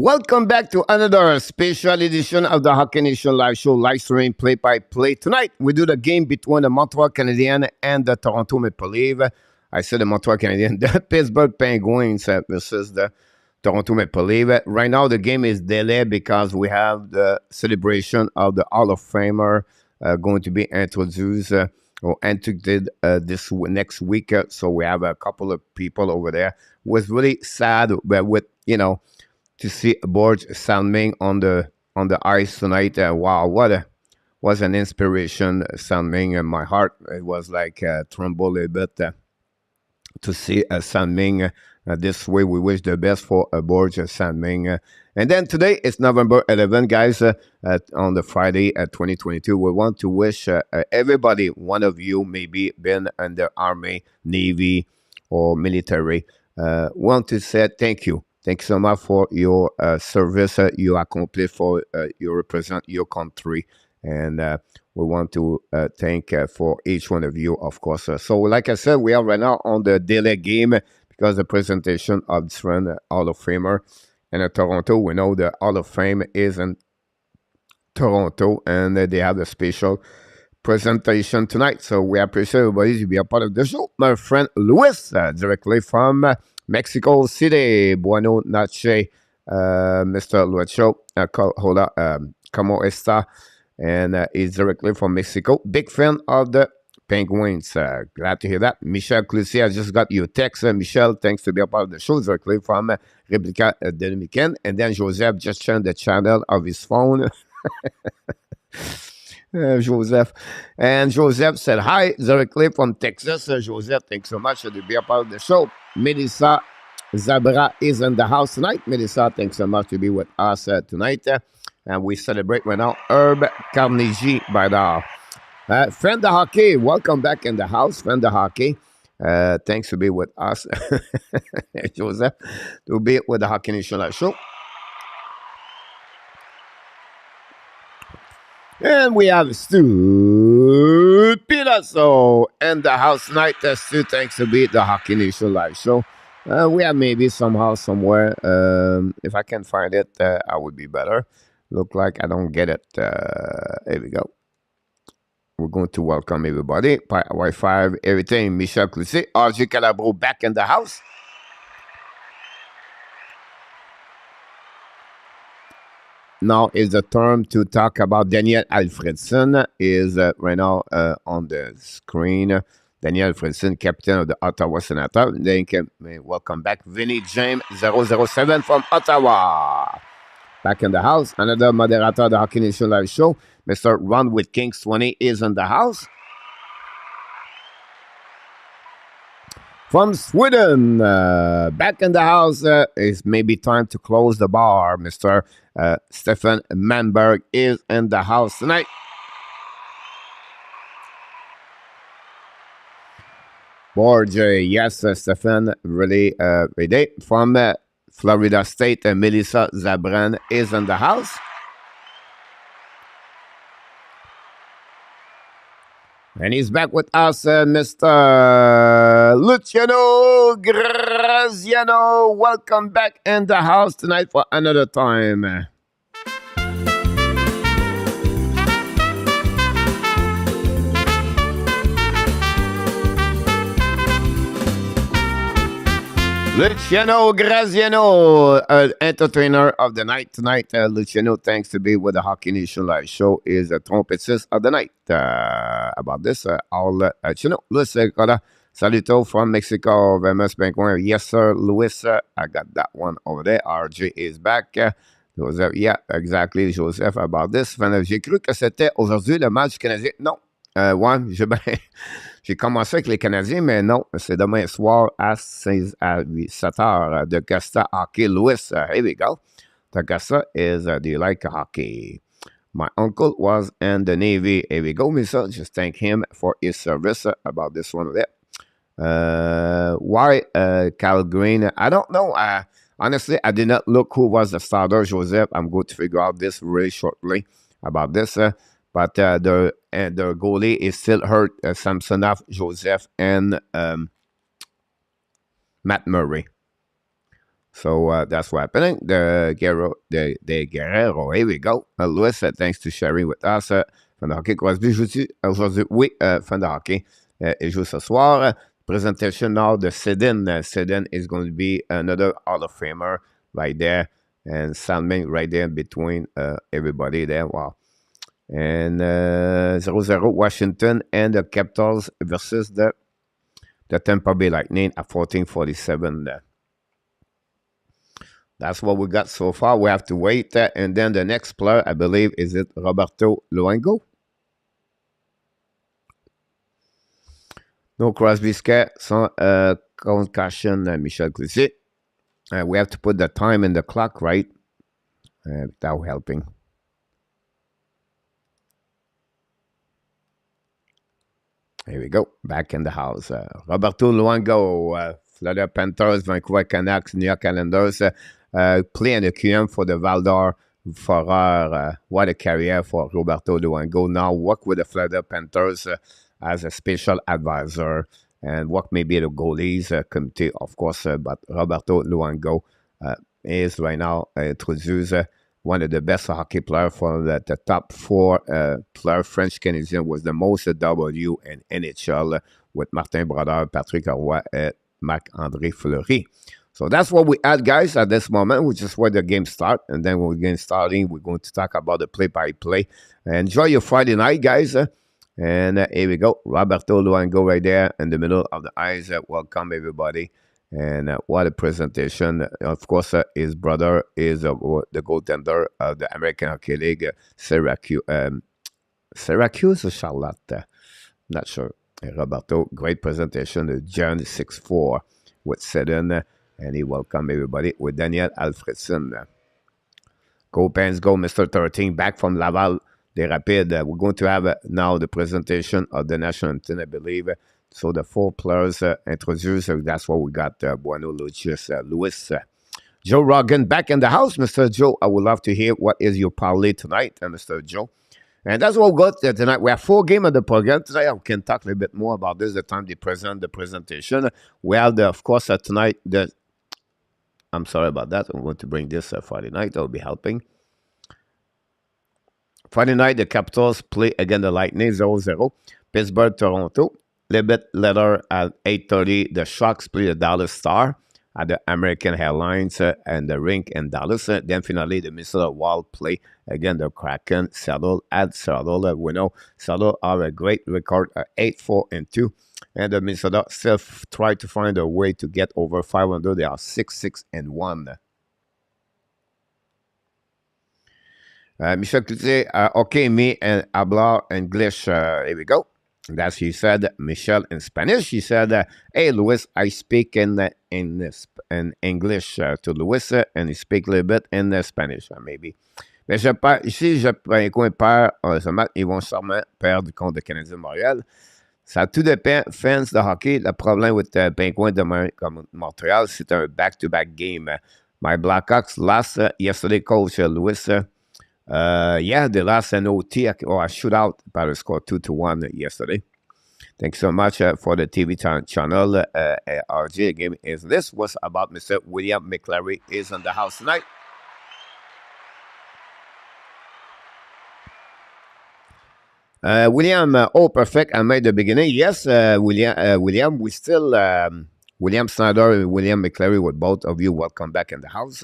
Welcome back to another special edition of the Hockey Nation Live Show, live stream play-by-play. Tonight, we do the game between the Montreal Canadiens and the Toronto Maple Leafs. I said the Montreal Canadiens, the Pittsburgh Penguins versus the Toronto Maple Leafs. Right now, the game is delayed because we have the celebration of the Hall of Famer going to be introduced or entered this next week. So we have a couple of people over there. It was really sad with, to see Borge Salming on the ice tonight. Wow, was an inspiration, Salming. In my heart, it was like tremble a bit to see Salming this way. We wish the best for Borge Salming. And then today is November 11, guys. On the Friday 2022, we want to wish everybody, one of you maybe been in the Army, Navy, or military. Want to say thank you. Thanks so much for your service you accomplish for you represent your country. And we want to thank for each one of you, of course. So like I said, we are right now on the daily game because the presentation of different Hall of Famer. And in Toronto, we know the Hall of Fame is in Toronto and they have a special presentation tonight. So we appreciate everybody to be a part of the show. My friend Luis, directly from Mexico City, Buenos noches, Mr. Lucho. Hola, como esta? And he's directly from Mexico. Big fan of the Penguins. Glad to hear that. Michel Cloutier, I just got your text. Michel, thanks to be a part of the show, directly from Republica Dominicaine. And then Joseph just changed the channel of his phone. Joseph. And Joseph said hi, directly from Texas. Joseph, thanks so much to be a part of the show. Melissa Zabra is in the house tonight. Melissa, thanks so much to be with us tonight. And we celebrate right now Herb Carnegie by the Friend of Hockey. Welcome back in the house, Friend of Hockey. Thanks to be with us, Joseph, to be with the Hockey Nation Live Show. And we have Stu Pilasso in the house tonight. Stu, thanks to be the Hockey Nation Live Show. We have maybe somehow, somewhere. If I can find it, I would be better. Look like I don't get it. Here we go. We're going to welcome everybody. Wi-Fi, everything. Michel Cloutier, RJ Calabro back in the house. Now is the term to talk about Daniel Alfredson is right now on the screen. Daniel Alfredson, captain of the Ottawa Senators. Then welcome back, Vinny James 007 from Ottawa. Back in the house. Another moderator of the Hockey Nation Live Show, Mr. Ron with Kings 20 is in the house. From Sweden, back in the house, it's maybe time to close the bar. Mr. Stefan Manberg is in the house tonight. Borge, yes, Stefan, really, ready. From Florida State, Melissa Zabran is in the house. And he's back with us, Mr. Luciano Graziano. Welcome back in the house tonight for another time. Luciano Graziano, entertainer of the night tonight. Luciano, thanks to be with the Hockey Nation Live Show, is a trompetist of the night. About this, I'll let you know. Luis, saluto from Mexico, Vemus Penguin. Yes, sir, Luis, I got that one over there. RJ is back. Joseph, yeah, exactly, Joseph, about this. J'ai cru que c'était aujourd'hui le match canadien. Non, ouais, j'ai commencé avec les Canadiens, mais non, c'est demain soir à 7 heures de Augusta Hockey. Louis, here we go. Augusta is, do you like hockey? My uncle was in the Navy. Here we go, Misa. Just thank him for his service about this one there. Why KALLGREEN? I don't know. Honestly, I did not look who was the starter, Joseph. I'm going to figure out this really shortly about this. But the goalie is still hurt, Samsonov, Joseph, and Matt Murray. So that's what's happening. The Guerrero, here we go. Louis, thanks to sharing with us. Fan de hockey Crosby joue aujourd'hui? Oui, fan de hockey. Il joue ce soir. Presentation now, the Sedin. Sedin is going to be another Hall of Famer right there. And Salming right there between everybody there. Wow. And 0-0 Washington and the Capitals versus the Tampa Bay Lightning at 14:47 there. That's what we got so far. We have to wait. And then the next player, I believe, is it Roberto Luongo? No Crosby Scott, sans concussion, Michel Cloutier. We have to put the time in the clock, right? Without helping. Here we go. Back in the house. Roberto Luongo, Florida Panthers, Vancouver Canucks, New York Islanders, playing the QM for the Val-d'Or Foreur. What a career for Roberto Luongo. Now work with the Florida Panthers as a special advisor and work maybe the goalies committee, of course. But Roberto Luongo is right now introduced one of the best hockey players for the top four player. French-Canadian was the most W in NHL with Martin Brodeur, Patrick Roy, and Marc-André Fleury. So that's what we had, guys, at this moment, which is where the game starts. And then when we get starting, we're going to talk about the play-by-play. Enjoy your Friday night, guys. And here we go. Roberto Luongo right there in the middle of the ice. Welcome, everybody. And what a presentation. Of course, his brother is the goaltender of the American Hockey League, Syracuse or Charlotte? Not sure. Roberto, great presentation. John 6'4" with Sedin. And he welcomed everybody with Daniel Alfredson. Go Pens, go, Mr. 13, back from Laval, Les Rapides. We're going to have now the presentation of the national anthem, I believe. So the four players introduced, that's what we got. Bueno, Lucius, Louis. Joe Rogan back in the house, Mr. Joe. I would love to hear what is your parlay tonight, Mr. Joe. And that's what we got tonight. We have 4 games of the program. Today I can talk a little bit more about this the time they present the presentation. We have, of course, tonight, I'm sorry about that. I'm going to bring this Friday night. That will be helping. Friday night, the Capitals play against the Lightning 0-0. Pittsburgh, Toronto. A little bit later at 8:30, the Sharks play the Dallas Star at the American Airlines and the rink in Dallas. Then finally, the Minnesota Wild play against the Kraken, Seattle at Seattle. We know Seattle have a great record at 8-4-2. And the Minnesota still try to find a way to get over 500. They are 6-6-1. Michel Cloutier, okay, me and hablar English. Here we go. That's he said. Michel in Spanish. He said, "Hey, Louis, I speak in English to Louis, and he speak a little bit in Spanish, maybe." Mais je perds ici, Pingouin perd, ils vont sûrement perdre contre le Canadien de Montréal. Ça tout dépend, fans de hockey. Le problème avec Pingouin de Montréal, c'est un back-to-back game. My Blackhawks lost yesterday, Coach Louis. Yeah, they lost an OT or a shootout by the score 2-1 yesterday. Thanks so much for the TV channel. RJ game is this was about Mr. William McClary is on the house tonight. William, perfect. I made the beginning. Yes, William, we still, William Snyder and William McClary with both of you. Welcome back in the house.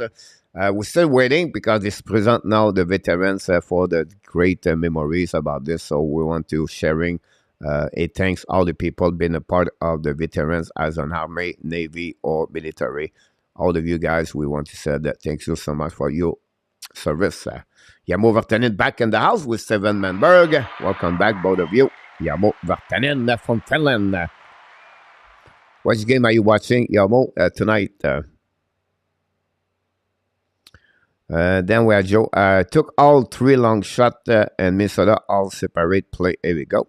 We're still waiting because it's present now the veterans for the great memories about this. So we want to sharing. It thanks all the people being a part of the veterans as an army, navy, or military. All of you guys, we want to say that thank you so much for your service. Yamo Vartanen back in the house with Steven Manberg. Welcome back, both of you. Yamo Vartanen from Finland. Which game are you watching, Yamo, tonight? Then we have Joe. Took all 3 long shots and Minnesota all separate play. Here we go.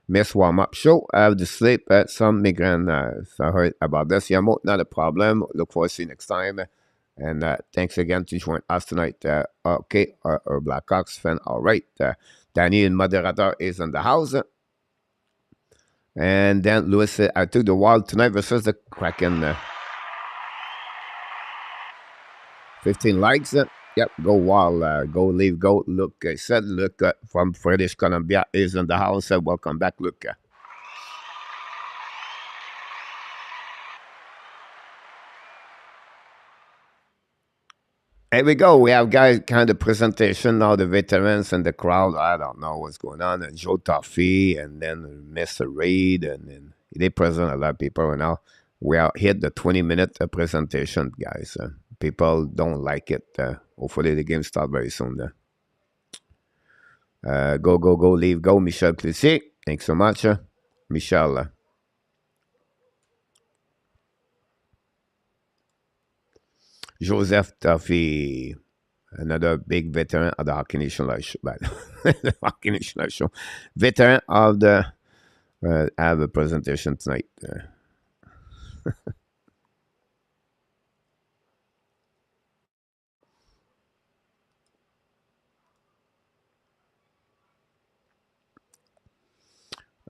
Miss warm-up show. I have to sleep some migraine. So I heard about this. Yamo, not a problem. Look forward to see you next time. And thanks again to join us tonight. Okay, our Blackhawks fan. All right. Danny and Moderator is in the house. And then Louis said, I took the Wild tonight versus the Kraken. 15 likes. Yep, go wild, go leave, go. Look, I said, look from British Columbia is in the house. Welcome back, look. Here we go. We have guys kind of presentation now, the veterans and the crowd. I don't know what's going on. And Joe Toffee and then Mr. Reed and then they present a lot of people right now. We are hit the 20-minute presentation, guys. People don't like it. Hopefully the game start very soon. Go, go, go, leave, go. Michel Cloutier. Thanks so much. Michel. Joseph Toffee. Another big veteran of the Hockey Nation Live Show. The Hockey Nation Live Show. Veteran of the... I have a presentation tonight.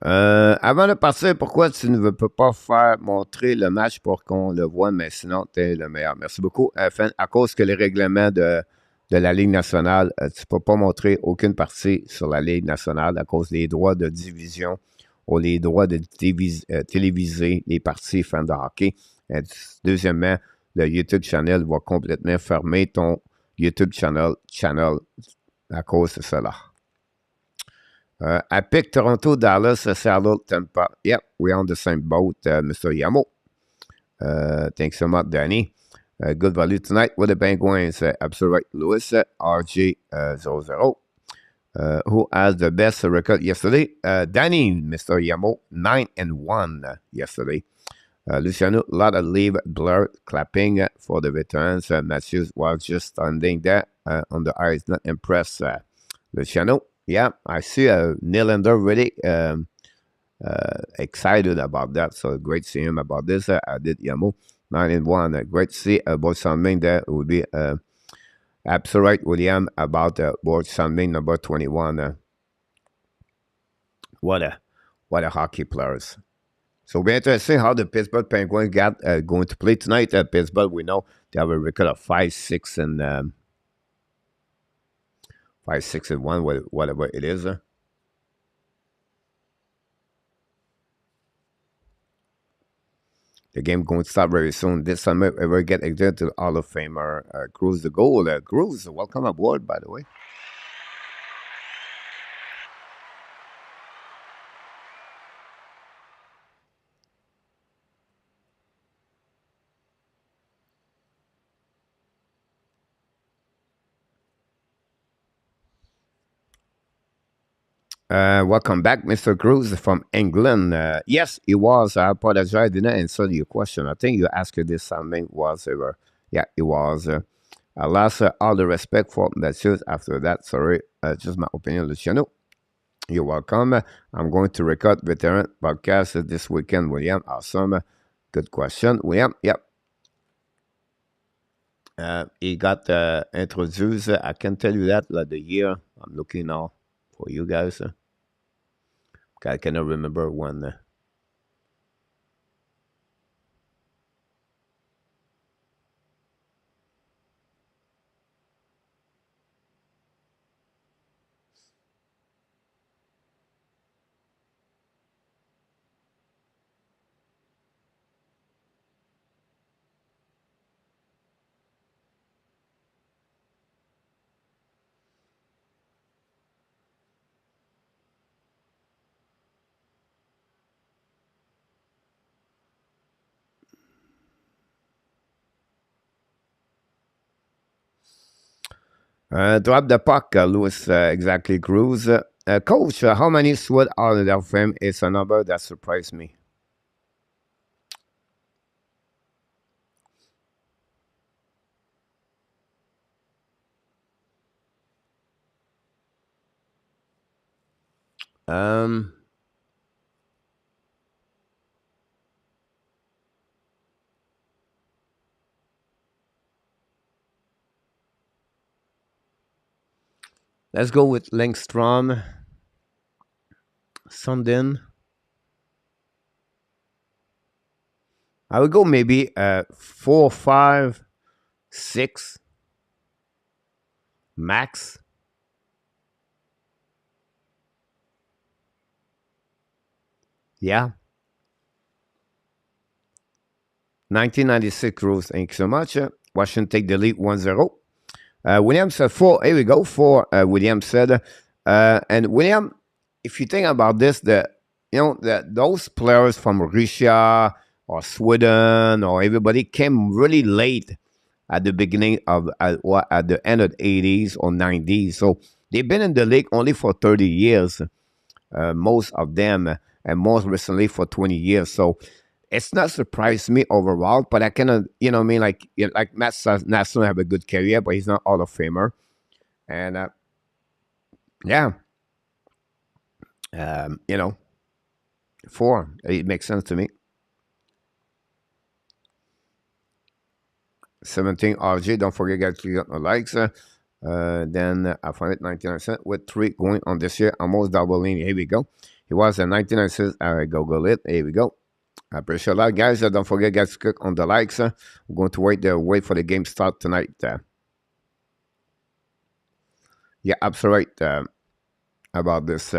Avant de partir, pourquoi tu ne veux pas faire montrer le match pour qu'on le voit, mais sinon, tu es le meilleur. Merci beaucoup. À cause que les règlements de la Ligue nationale, tu ne peux pas montrer aucune partie sur la Ligue nationale à cause des droits de division ou les droits de téléviser les parties fans de hockey. Deuxièmement, le YouTube channel va complètement fermer ton YouTube channel à cause de cela. I picked Toronto, Dallas, Seattle, Tampa. Yep, we're on the same boat, Mr. Yamo. Thanks so much, Danny. Good value tonight with the Penguins. Absolutely right, Lewis, RG00. Who has the best record yesterday? Danny, Mr. Yamo, 9-1 yesterday. Luciano, a lot of leave blur clapping for the veterans. Matthews was just standing there on the ice, not impressed. Luciano, yeah, I see Nylander really excited about that. So great to see him about this. I did Yamo, 9-1. Great to see Boyd Sandman there. It would be absolutely right, William, about Boyd Sandman, number 21. What a hockey players. So we're interesting how the Pittsburgh Penguins got going to play tonight. Pittsburgh, we know they have a record of 5-6 and 5-6-1, whatever it is. The game going to start very soon. This summer, ever get elected to the Hall of Famer Cruz the goal. Cruz, welcome aboard, by the way. Welcome back, Mr. Cruz from England. Yes, it was. I apologize. I didn't answer your question. I think you asked this something was ever. Yeah, it was. I lost all the respect for messages after that. Sorry, just my opinion, Luciano. You're welcome. I'm going to record veteran podcast this weekend, William. Awesome. Good question, William. Yep. He got introduced. I can tell you that, like the year. I'm looking now for you guys. I cannot remember when. Drop the puck, Louis, exactly, Cruz. Coach, how many sweat out of that frame is a number that surprised me. Let's go with Langstrom. Sundin. I would go maybe 4, 5, 6. Max. Yeah. 1996 rules. Thank you so much. Washington take the lead 1-0. William said 4. Here we go. 4. William said. And William, if you think about this, those players from Russia or Sweden or everybody came really late at the beginning of at the end of the 80s or 90s. So they've been in the league only for 30 years, most of them, and most recently for 20 years. So it's not surprised me overall, but I cannot, I mean, like Matt National have a good career, but he's not Hall of Famer. And yeah, 4, it makes sense to me. 17 RJ, don't forget guys to click on the likes. Then I found it 99 cents with 3 going on this year, almost doubling. Here we go. He was at 99 cents. All right, Google it. Here we go. I appreciate a lot, guys. Don't forget, guys, to click on the likes. We're going to wait for the game start tonight. Yeah, absolutely right about this.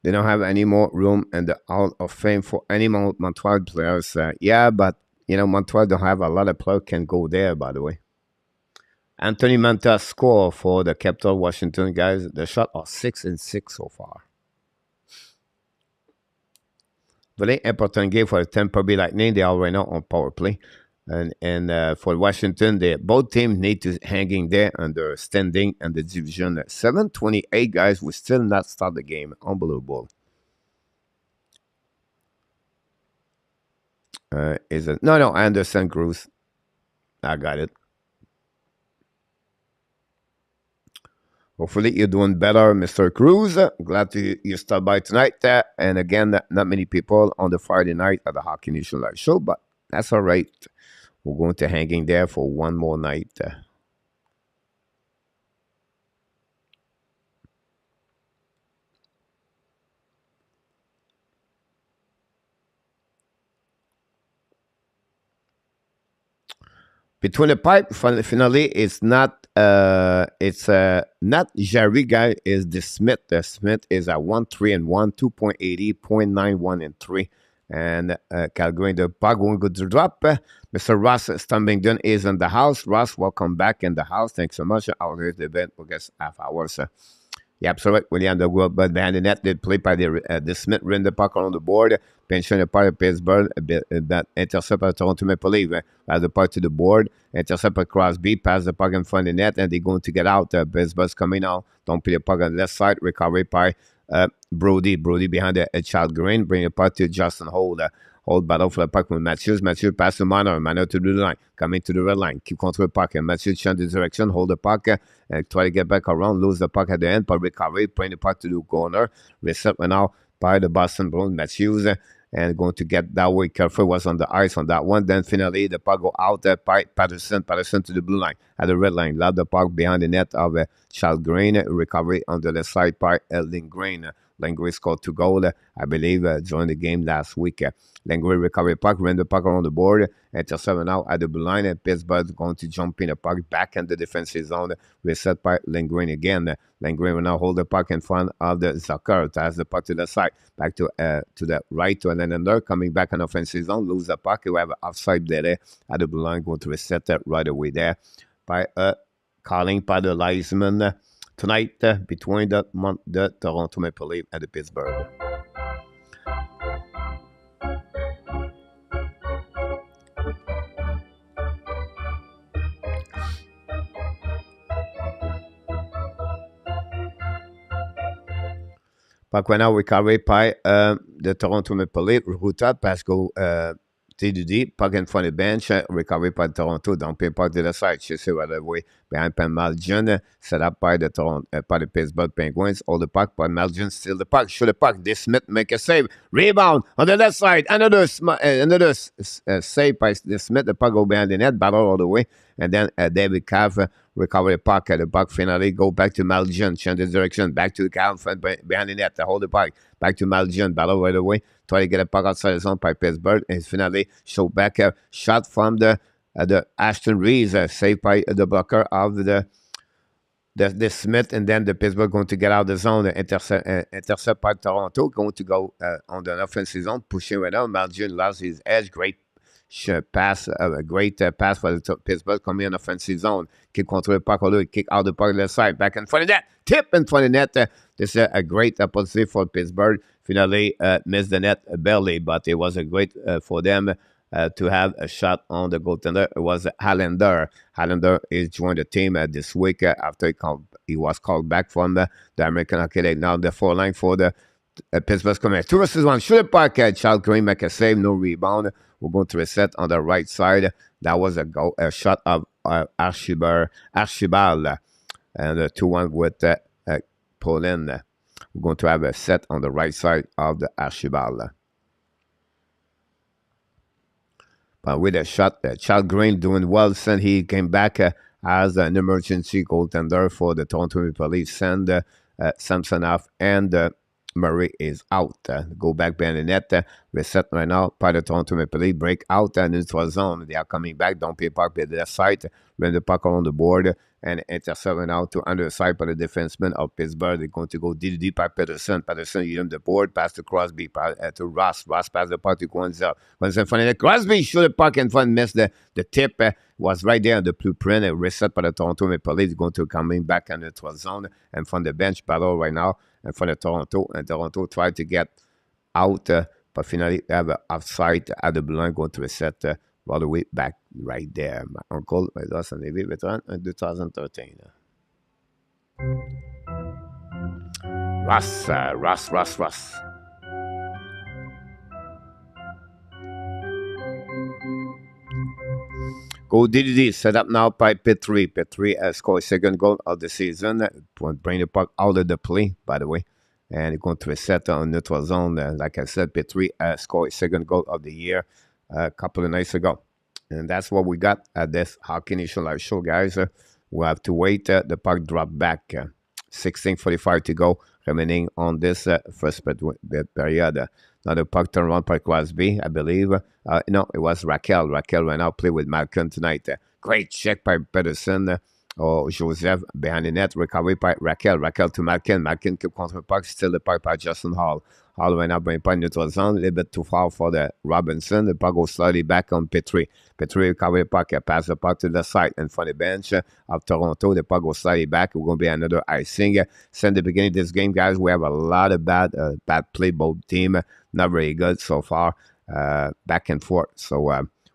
They don't have any more room in the Hall of Fame for any more Montreal players. Yeah, but Montreal don't have a lot of players can go there. By the way, Anthony Manta score for the Capital Washington guys. The shot are 6-6 so far. Very important game for the Tampa Bay Lightning. They are right now on power play. And for Washington, both teams need to hanging there under standing and the division 7-28 guys. We still not start the game. Unbelievable. Is it no Anderson Cruz? I got it. Hopefully you're doing better, Mr. Cruz. Glad you stopped by tonight. And again, not many people on the Friday night at the Hockey Nation Live show, but that's all right. We're going to hang in there for one more night. Between the pipe, finally, it's not not JARRY guy, is the Smith. The Smith is at 1-3-1, 2.80, 0.91 and 3. And KALLGREEN, the puck going good to drop. Mr. Ross Stubbington is in the house. Ross, welcome back in the house. Thanks so much. I'll hear the event for guess half hours. Yeah, absolutely. William the World, but behind the net, did play by the Smith, ran the puck on the board. Pension the part of Pittsburgh, that intercept by Toronto Maple Leaf. Pass the puck to the board, intercept by Crosby, pass the puck in front of the net, and they're going to get out. Pittsburgh's coming out. Don't play the puck on the left side. Recovery by Brody behind the child green. Bring the puck to Justin Hold. Hold battle for the puck with Matthews. Matthews pass to Manor to the line. Coming to the red line. Keep control of the puck. And Matthews change the direction. Hold the puck. Try to get back around. Lose the puck at the end. But recovery. Bring the puck to the corner. Reset now by the Boston Bruins. Matthews. And going to get that way. Careful was on the ice on that one. Then finally the puck go out there by Patterson to the blue line. At the red line. Loud the puck behind the net of Child Green. Recovery on the left side by Lindgren. Lindgren scored 2 goals, I believe, during the game last week. Lindgren recovery puck, ran the puck around the board, intercept now at the blue line. Pittsburgh going to jump in the puck back in the defensive zone. Reset by Lindgren again. Lindgren will now hold the puck in front of the Zucker. Has the puck to the side, back to the right to Alexandre, coming back in offensive zone, lose the puck. We have an offside there at the blue line, going to reset that right away there by calling by the linesman tonight between the Toronto Maple Leafs and the Pittsburgh. Puck right now recovery by the Toronto Maple Leafs. Ruta pass go TDD, puck in front of the bench, recovery by Toronto, don't pay puck to the side. Chasé right away behind Pan Malgin, set up by the by the Pittsburgh Penguins. All the puck, but Malgin steal the puck, shoot the puck. This Smith make a save, rebound on the left side. Another save by the Smith. The puck go behind the net, battle all the way, and then David Cav recover the puck. The puck finally go back to Malgin, change the direction, back to the Cav behind the net. Hold the puck back to Malgin, battle right away. Try to get a puck outside the zone by Pittsburgh, and finally show back a shot from the Ashton Reeves, saved by the blocker of the Smith, and then the Pittsburgh going to get out of the zone, intercept by Toronto, going to go on the offensive zone, pushing right now. Malgin lost his edge, great pass, a great pass for the Pittsburgh coming in offensive zone, kick control the puck, kick out the puck left side, back in front of net, tip in front of net. This is a great positive for Pittsburgh. Finally missed the net barely, but it was a great for them to have a shot on the goaltender. It was Hallander. Hallander is joined the team this week after he was called back from the American Hockey League. Now the four-line for the Pittsburgh Commanders. 2 versus 1. Shoot it puck. GREEN make a save, no rebound. We're going to reset on the right side. That was a shot of Archibald. And the 2-1 with Poland. We're going to have a set on the right side of the Archibald. But with a shot, GREEN doing well since he came back as an emergency goaltender for the Toronto Maple Leafs. Send Samsonov and Murray is out. Go back behind the net. Reset right now. By the Toronto Maple Leafs break out and into a zone. They are coming back. Don't pay puck by the left side. Run the puck on the board and intercept right now to under the side by the defenseman of Pittsburgh. They're going to go DDD by Pettersson. Pettersson hit him the board, pass to Crosby, to Ross. Ross pass the puck to Quanzel. Quanzel in front of the Crosby shoot the puck in front, missed the tip. Was right there on the blueprint. Reset by the Toronto Maple Leafs. Going to coming back into a zone and from the bench battle right now in front of Toronto. And Toronto tried to get out, but finally have an offside at the blue line, going to reset all the way back right there. My uncle was a Navy veteran in 2013. Ross. Go DDD, set up now by Petrie. Petrie scored his second goal of the season. Bring the puck out of the play, by the way. And going to reset on neutral zone. Like I said, Petrie scored his second goal of the year a couple of nights ago. And that's what we got at this Hockey Nation Live show, guys. We'll have to wait. The puck dropped back. 16:45 to go, remaining on this first period. Now the puck turned around by Crosby, I believe. No, it was Raquel. Raquel ran out, play with Malcolm tonight. Great check by Pedersen. Joseph behind the net, recovery by Raquel. Raquel to Malkin. Malkin keep control the puck, still the puck by Justin Hall. Hall went up, bring point neutral zone, a little bit too far for the Robinson. The puck goes slightly back on Petrie. Petrie recover the puck, pass the puck to the side and for the bench of Toronto. The puck goes slightly back. We're going to be another icing. Since the beginning of this game, guys, we have a lot of bad play, both team. Not very good so far, back and forth. So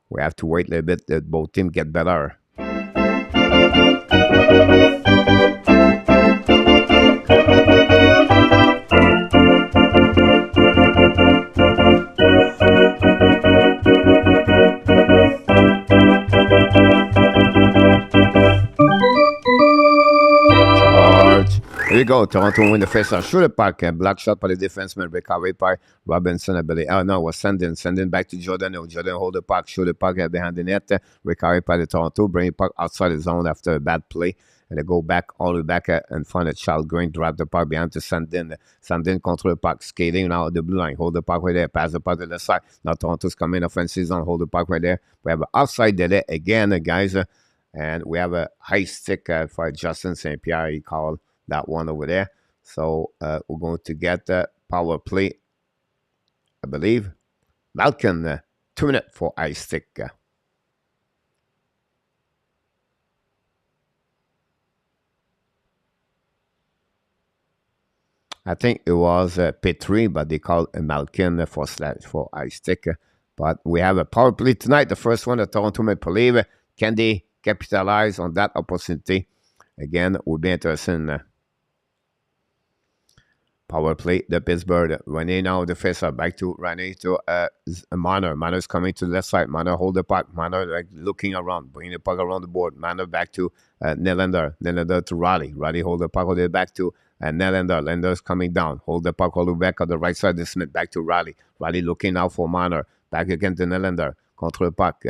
we have to wait a little bit that both teams get better. Here you go. Toronto win the face-off. Shoot the puck. Block shot by the defenseman. Recovery by Robinson, I believe. Oh, no, it was sending back to Jordan. Jordan hold the puck. Shoot the puck behind the net. Recovery by the Toronto. Bring the puck outside the zone after a bad play. And they go back, all the way back in front of GREEN. Drop the puck behind to Sandin. Sandin control the puck. Skating now at the blue line. Hold the puck right there. Pass the puck to the side. Now Toronto's coming offensive zone. Hold the puck right there. We have an offside there again, guys. And we have a high stick for Justin St. Pierre. He called that one over there. So we're going to get the power play, I believe. Malkin, 2 minutes for high stick. I think it was Petrie, but they called Malkin for high stick. But we have a power play tonight. The first one, the Toronto Maple Leafs. Can they capitalize on that opportunity? Again, we'll be interested in Power play, the Pittsburgh. Rene now the face up. Back to Rene to Manor. Manor's coming to the left side. Manor hold the puck. Manor like looking around, bringing the puck around the board. Manor back to Nylander. Nylander to Riley. Riley hold the puck all the way back to Nylander. Nylander's coming down. Hold the puck all the way back on the right side of the Smith. Back to Riley. Riley looking out for Manor. Back again to Nylander. Contre le puck.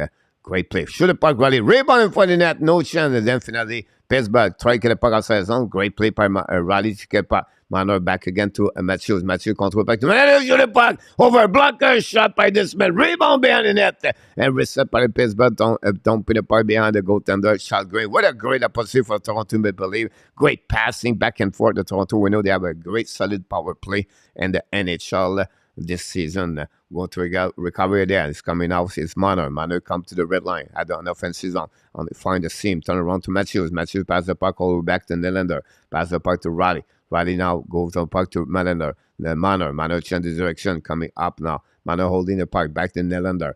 Great play. Shoot the puck, Riley. Rebound in front of the net. No chance. And then finally, Pittsburgh try to get the puck outside zone. Great play by Riley to get puck. Manor back again to Matthews. Matthews control back to Matthews. Shoot the puck. Over a blocker. Shot by this man. Rebound behind the net. And reset by the Pittsburgh. Don't put the puck behind the goaltender. Charles Green. What a great opportunity for Toronto Maple Leafs. Great passing back and forth to Toronto. We know they have a great solid power play in the NHL this season. Going to recover there. It's coming out. It's Manor. Manor come to the red line at the offensive zone. Find the seam. Turn around to Matthews. Matthews pass the puck all the way back to Nylander. Pass the puck to Riley. Riley now goes the puck to Nylander. Manor. Manor changes direction. Coming up now. Manor holding the puck back to Nylander.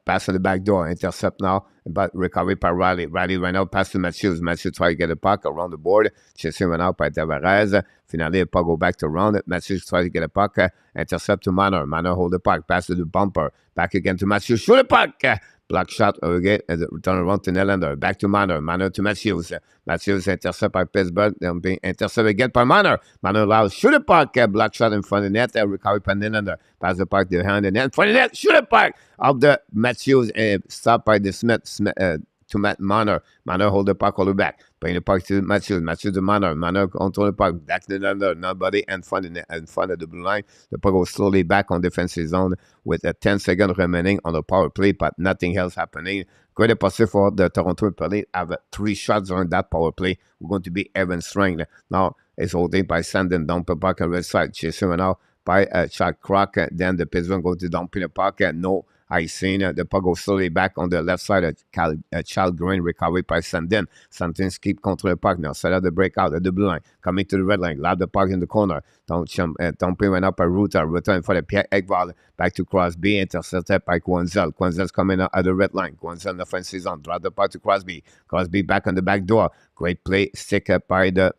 Pass to the back door. Intercept now. But recovery by Riley. Riley ran out past to Matthews. Matthews try to get the puck around the board. Chasing ran out by Tavares. Finally, the puck go back to round. Matthews try to get a puck. Intercept to Manor. Manor hold the puck. Pass to the bumper. Back again to Matthews. Shoot the puck. Block shot again. Turn around to Nylander. Back to Manor. Manor to Matthews. Matthews intercept by Pittsburgh. Then being intercepted again by Manor. Manor allows shoot the puck. Block shot in front of the net. Recovery by Nylander. Pass the puck behind the net. In front of the net. Shoot the puck. Of the Matthews. Stopped by the Smith. To Manor. Manor hold the puck all the way back. Bring the puck to Matthews. Matthews to Manor. Manor control the puck. Back to Nylander. Nobody in front of the blue line. The puck goes slowly back on defensive zone with 10 seconds remaining on the power play, but nothing else happening. Great opportunity for the Toronto Maple Leafs. Have 3 shots on that power play. We're going to be even strength. Now it's holding by Sandin down the puck on the right side. Chasing now by Chad Crock. Then the Pittsburgh go to dump in the puck. No icing. The puck goes slowly back on the left side. Child Green recovery by Sandin. Sandin keep control the puck now. Set up the breakout at the blue line. Coming to the red line. Lob the puck in the corner. Dumping went up by Ruta. Return for the Pierre Ekval. Back to Crosby. Intercepted by Quanzel. Quanzel's coming out at the red line. Quanzel in the offensive zone. Drop the puck to Crosby. Crosby back on the back door. Great play. Stick up by the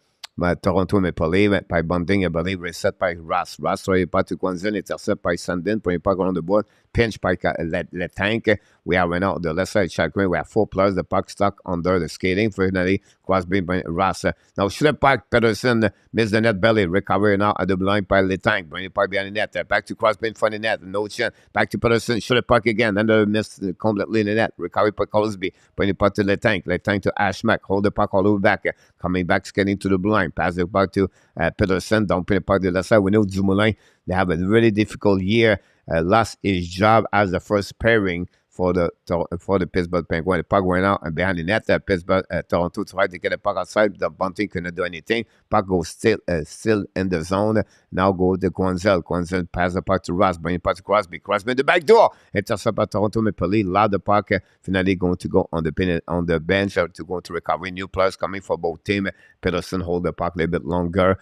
Toronto Maple Leafs by Bunting, I believe, reset by Ross. Ross throw it back to Quanzel, intercept by Sandin, putting puck around the board, pinch by Le Tank. We are right now on the left side, Chagrin. We have 4 players, the puck stuck under the skating. Finally, Crosby by Ross. Now, shoot the puck, Pedersen missed the net belly, recovery now at the blind by Le Tank, bring the puck behind the net. Back to Crosby in front of the net, no chance. Back to Pedersen, shoot the puck again, then the missed completely in the net. Recovery by Crosby, bring the puck to Le Tank to Ashmack, hold the puck all the way back, coming back, skating to the blind. Pass the puck to Pedersen. Don't put the puck to the left side. We know Dumoulin, they have a really difficult year. Lost his job as the first pairing for the Pittsburgh Penguins. The puck went out and behind the net. Toronto tried to get the puck outside. The Bunting couldn't do anything. Puck goes still in the zone. Now go to Quanzel. Quanzel pass the puck to Ross. Bring the puck to Crosby. Crosby in the back door. Intercept by Toronto Maple Leafs. Loud the puck. Finally going to go on the bench to go to recovery. New players coming for both teams. Peterson hold the puck a little bit longer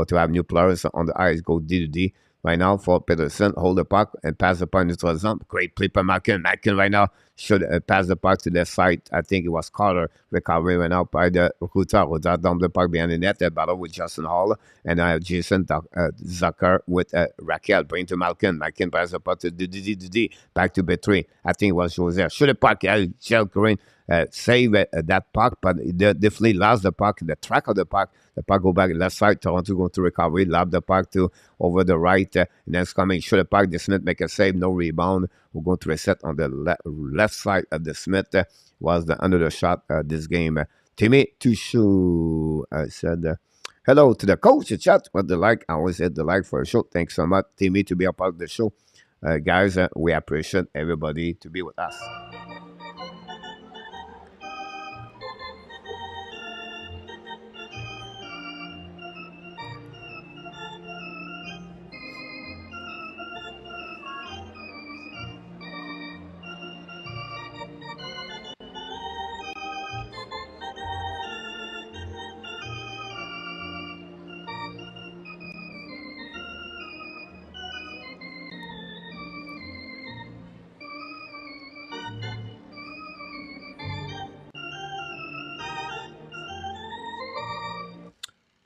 to have new players on the ice. Go D to D. Right now for Peterson, hold the puck and pass the puck into the zone. Great play by Malkin. Malkin right now should pass the puck to the side. I think it was Carter. Recovery went out by the Ruta. Ruta down the puck behind the net. They battle with Justin Hall. And Jason Zucker with Raquel. Bring to Malkin. Malkin pass the puck to D. Back to B3. I think it was Jose. Shoot the puck. Shell Green save that puck, but they definitely lost the puck. The track of the puck. The puck go back left side. Toronto going to recovery. Lob the puck to over the right. And then it's coming. Shoot the puck. The Smith make a save. No rebound. We're going to reset on the left side of the Smith. Was the under the shot this game. Timmy Tuchou said, hello to the coach. Chat. What the like? I always hit the like for a show. Thanks so much, Timmy, to be a part of the show. Guys, we appreciate everybody to be with us.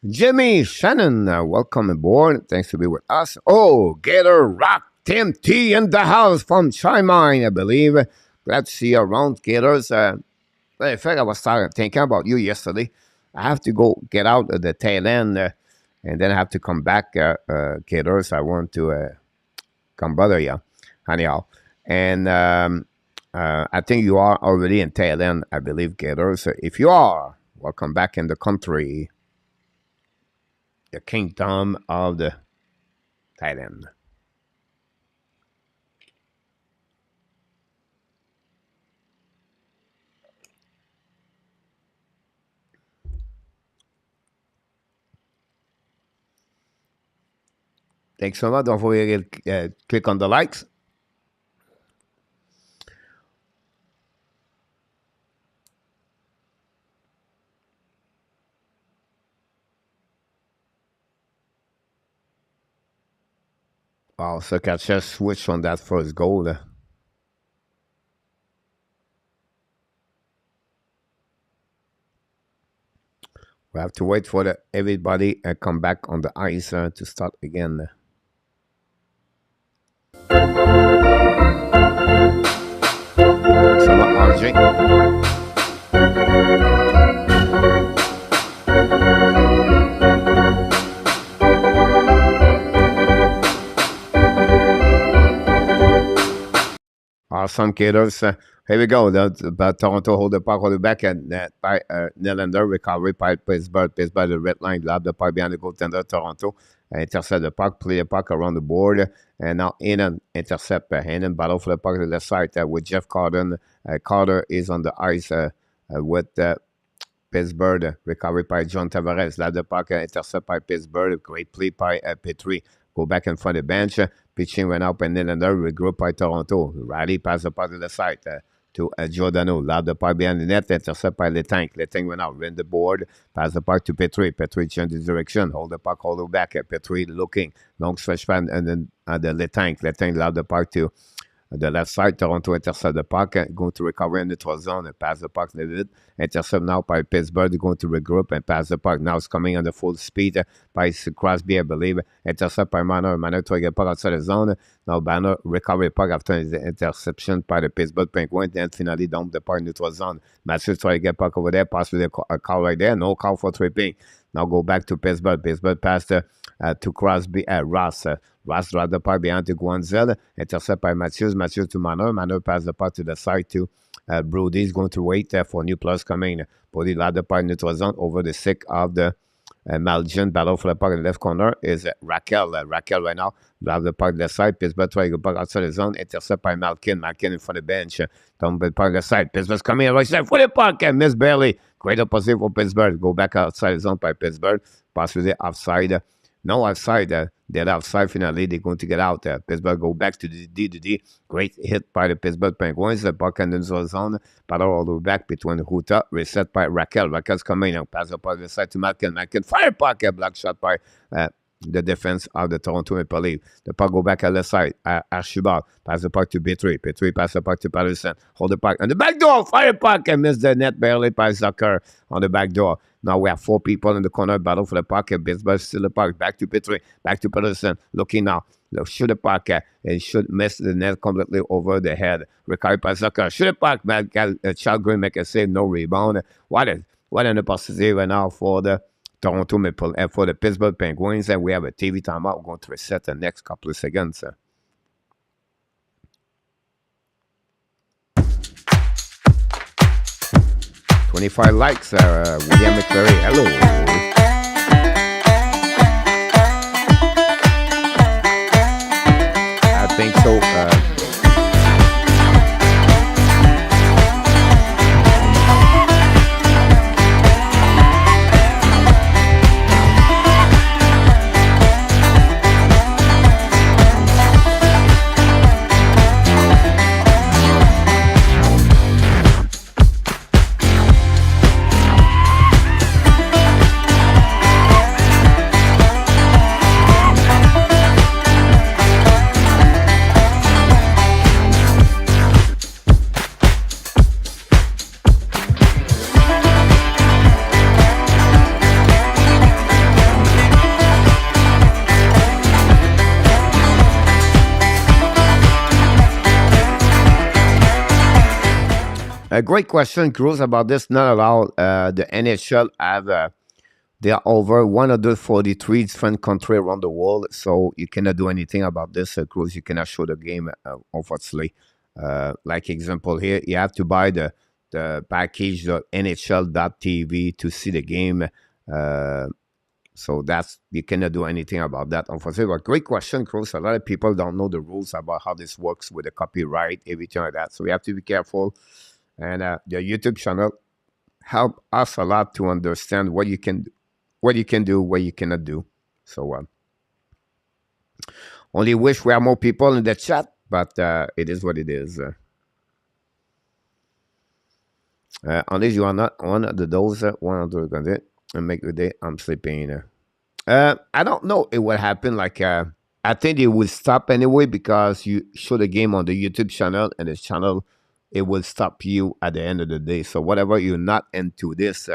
Jimmy Shannon, welcome aboard. Thanks to be with us. Oh, Gator Rock Tim T in the house from Chimine, I believe. Glad to see you around, Gators. In fact, I was thinking about you yesterday. I have to go get out of the tail end and then I have to come back, Gators. I want to come bother you, anyhow. And I think you are already in tail end, I believe, Gators. If you are, welcome back in the country, the kingdom of the Thailand. Thanks so much. Don't forget to click on the likes. Wow, so I just switch on that first goal. We have to wait for everybody come back on the ice to start again. So much, RJ. Awesome, kiddos. Here we go. Toronto hold the puck, hold it back, and by Nylander, recovery by Pittsburgh. Pittsburgh, the red line, lab the puck behind the goaltender, Toronto. Intercept the puck, play the puck around the board, and now Heinen intercept. Heinen battle for the puck to the left side with Jeff Carter. Carter is on the ice with Pittsburgh. Recovery by John Tavares. Lab the puck, intercept by Pittsburgh. Great play by Petrie. Go back in front of the bench. Pitching went up and Nylander regroup by Toronto. Riley passed the puck to the side to Giordano. Loud the puck behind the net. Intercept by Letang. Letang went out. Win the board. Pass the puck to Petrie. Petrie changed his direction. Hold the puck, hold it back. Petrie looking. Long stretch pan and then the Letang. Letang loud the puck to the left side. Toronto intercept the puck. Going to recover in the neutral zone and pass the puck. Intercept now by Pittsburgh. Going to regroup and pass the puck. Now it's coming under full speed by Crosby, I believe. Intercept by Manor. Manor trying to get puck outside the zone. Now Banner recover the puck after his interception by the Pittsburgh Penguins. Then finally dump the puck in the neutral zone. Matthews try to get puck over there. Pass with a call right there. No call for tripping. Now go back to Pittsburgh. Pittsburgh passed to Crosby. Ross. Ross dropped the puck behind to Guanzel. Intercept by Matthews. Matthews to Manor. Manor passed the puck to the side to Brody. Is going to wait for new plus coming. Brody lost the puck in the neutral zone over the stick of the Malgin. Battle for the puck in the left corner is Raquel. Raquel right now lost the puck to the side. Pittsburgh trying to go back outside the zone. Intercept by Malkin. Malkin in front of the bench. Dump the puck to the side. Pittsburgh's coming in right side for the puck and miss barely. Great opposite for Pittsburgh. Go back outside the zone by Pittsburgh. Pass with the offside. No offside. They're outside finally. They're going to get out there. Pittsburgh go back to the D. Great hit by the Pittsburgh Penguins. The puck in the zone. Battle all the way back between Huta. Reset by Raquel. Raquel's coming now. Pass the puck to the side to Malkin. Malkin fire puck. A block shot by the defense of the Toronto Maple Leafs. The puck go back at the side. Archibald pass the puck to Petrie. Petrie pass the puck to Patterson. Hold the puck on the back door. Fire puck and miss the net barely by Zucker on the back door. Now we have 4 people in the corner. Battle for the puck. Pittsburgh still the puck. Back to Petrie. Back to Patterson. Looking now. Shoot the puck. And should miss the net completely over the head. Recovered by Zucker. Shoot the puck. KALLGREEN make a save. No rebound. What an opportunity right now for the Toronto Maple and for the Pittsburgh Penguins, and we have a TV timeout. We're going to reset the next couple of seconds. 25 likes. William McClary, hello. I think so. A great question, Cruz, about this. Not allowed. The NHL have there are over 143 different countries around the world, so you cannot do anything about this, Cruz. You cannot show the game, unfortunately. Like example here, you have to buy the package NHL.tv to see the game. So that's you cannot do anything about that, unfortunately. But great question, Cruz. A lot of people don't know the rules about how this works with the copyright, everything like that. So we have to be careful. And the YouTube channel help us a lot to understand what you can do, what you cannot do. So only wish we have more people in the chat, but it is what it is. Unless you are not one of those 100 and make the day I'm sleeping. I don't know it will happen. Like I think it will stop anyway because you show the game on the YouTube channel and the channel it will stop you at the end of the day. So whatever you're not into this.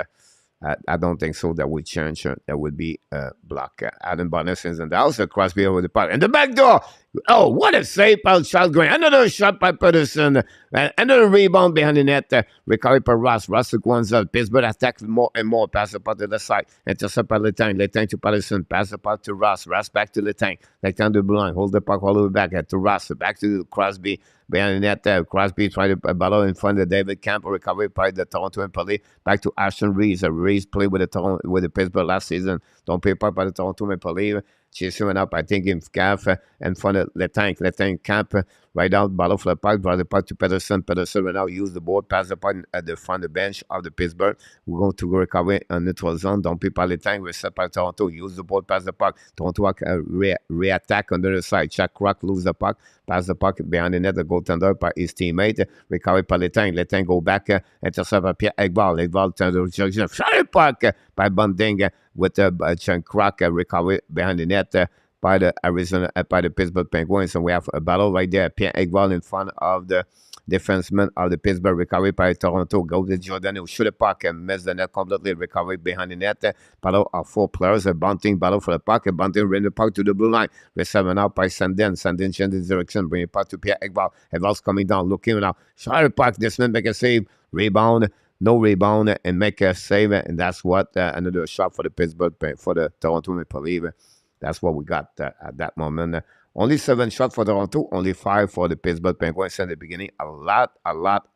I don't think so. That would change. That would be block. Adam Bonus is in the house. Crosby over the park. And the back door. Oh, what a save by Charles Green. Another shot by Peterson. Another rebound behind the net. Recovery by Ross. Ross took one up. Pittsburgh attack more and more. Pass the puck to the side. Intercept by Letang. Letang to Peterson. Pass the puck to Ross. Ross back to Letang. Letang to Blanc. Hold the puck all the way back to Ross. Back to Crosby. Behind the net, Crosby tried to battle in front of David Camp. Recovery by the Toronto Maple back to Ashton Reeves. Reeves played with the Pittsburgh last season. Don't pay part by the Toronto Maple Leafs. Chasing up, I think, in calf in front of Letang. Letang Camp right out, battle for the puck, draw the puck to Peterson. Peterson right now use the board, pass the puck at the front of the bench of the Pittsburgh. We're going to recover in neutral zone. Don't pay by Letang. Reset by Toronto. Use the board, pass the puck. Toronto re-attack on the other side. Jack Rock lose the puck. Pass the puck behind the net, the goaltender by his teammate. Recovery by Letang. Letang go back, intercept by Pierre Ekval. Ekval turns the rejection. Shot the puck by Bunting with Jack Rock recovery behind the net by the Pittsburgh Penguins. And we have a battle right there. Pierre Ekval in front of the defenseman of the Pittsburgh, recovery by Toronto. Go to Jordan, who shoot the puck and miss the net completely. Recovery behind the net. Battle of four players. A Bunting battle for the puck. A Bunting ran the puck to the blue line. Reset out by Sandin. Sandin changes direction, bring the puck to Pierre Ekval. Ekval's coming down, looking now. Shot the puck. This man make a save. Rebound. No rebound and make a save. And that's what another shot for the Pittsburgh, for the Toronto Maple Leafs. That's what we got at that moment. Only 7 shots for Toronto, only 5 for the Pittsburgh Penguins in the beginning. A lot, I will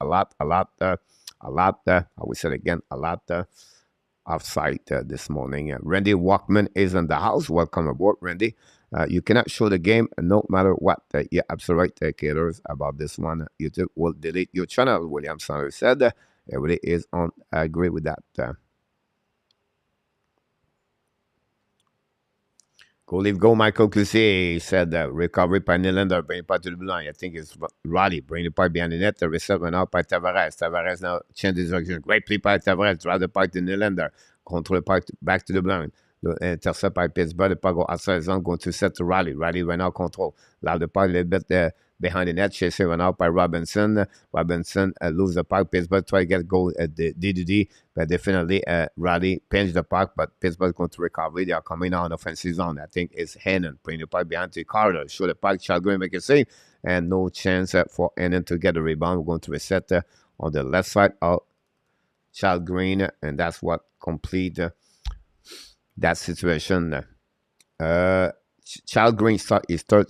say it again, a lot offside this morning. Randy Walkman is in the house. Welcome aboard, Randy. You cannot show the game no matter what. You're absolutely right, caterers, about this one. YouTube will delete your channel, William Sanders said. Everybody is on. I agree with that. Go leave, go, Michael Cloutier said recovery by Nylander, bring the puck to the blue line. I think it's Roddy, bring the puck behind the net. The reset out by Tavares. Tavares now changes direction. Great play by Tavares, drive the puck to Nylander. Control the puck back to the blue line. Intercept by Pittsburgh. The puck go outside zone, going to set to Roddy. Roddy right now control. Allow the puck a little bit behind the net. Chasing run out by Robinson. Robinson lose the puck. Pittsburgh try to get goal at the D, but definitely Roddy pinch the puck, but Pittsburgh going to recover. They are coming out on offensive zone. I think it's Hannon bring the puck behind to Carter. Show the puck. Charles Green make a save, and no chance for Hannon to get a rebound. We're going to reset on the left side of Charles Green, and that's what complete that situation. Charles Green start his third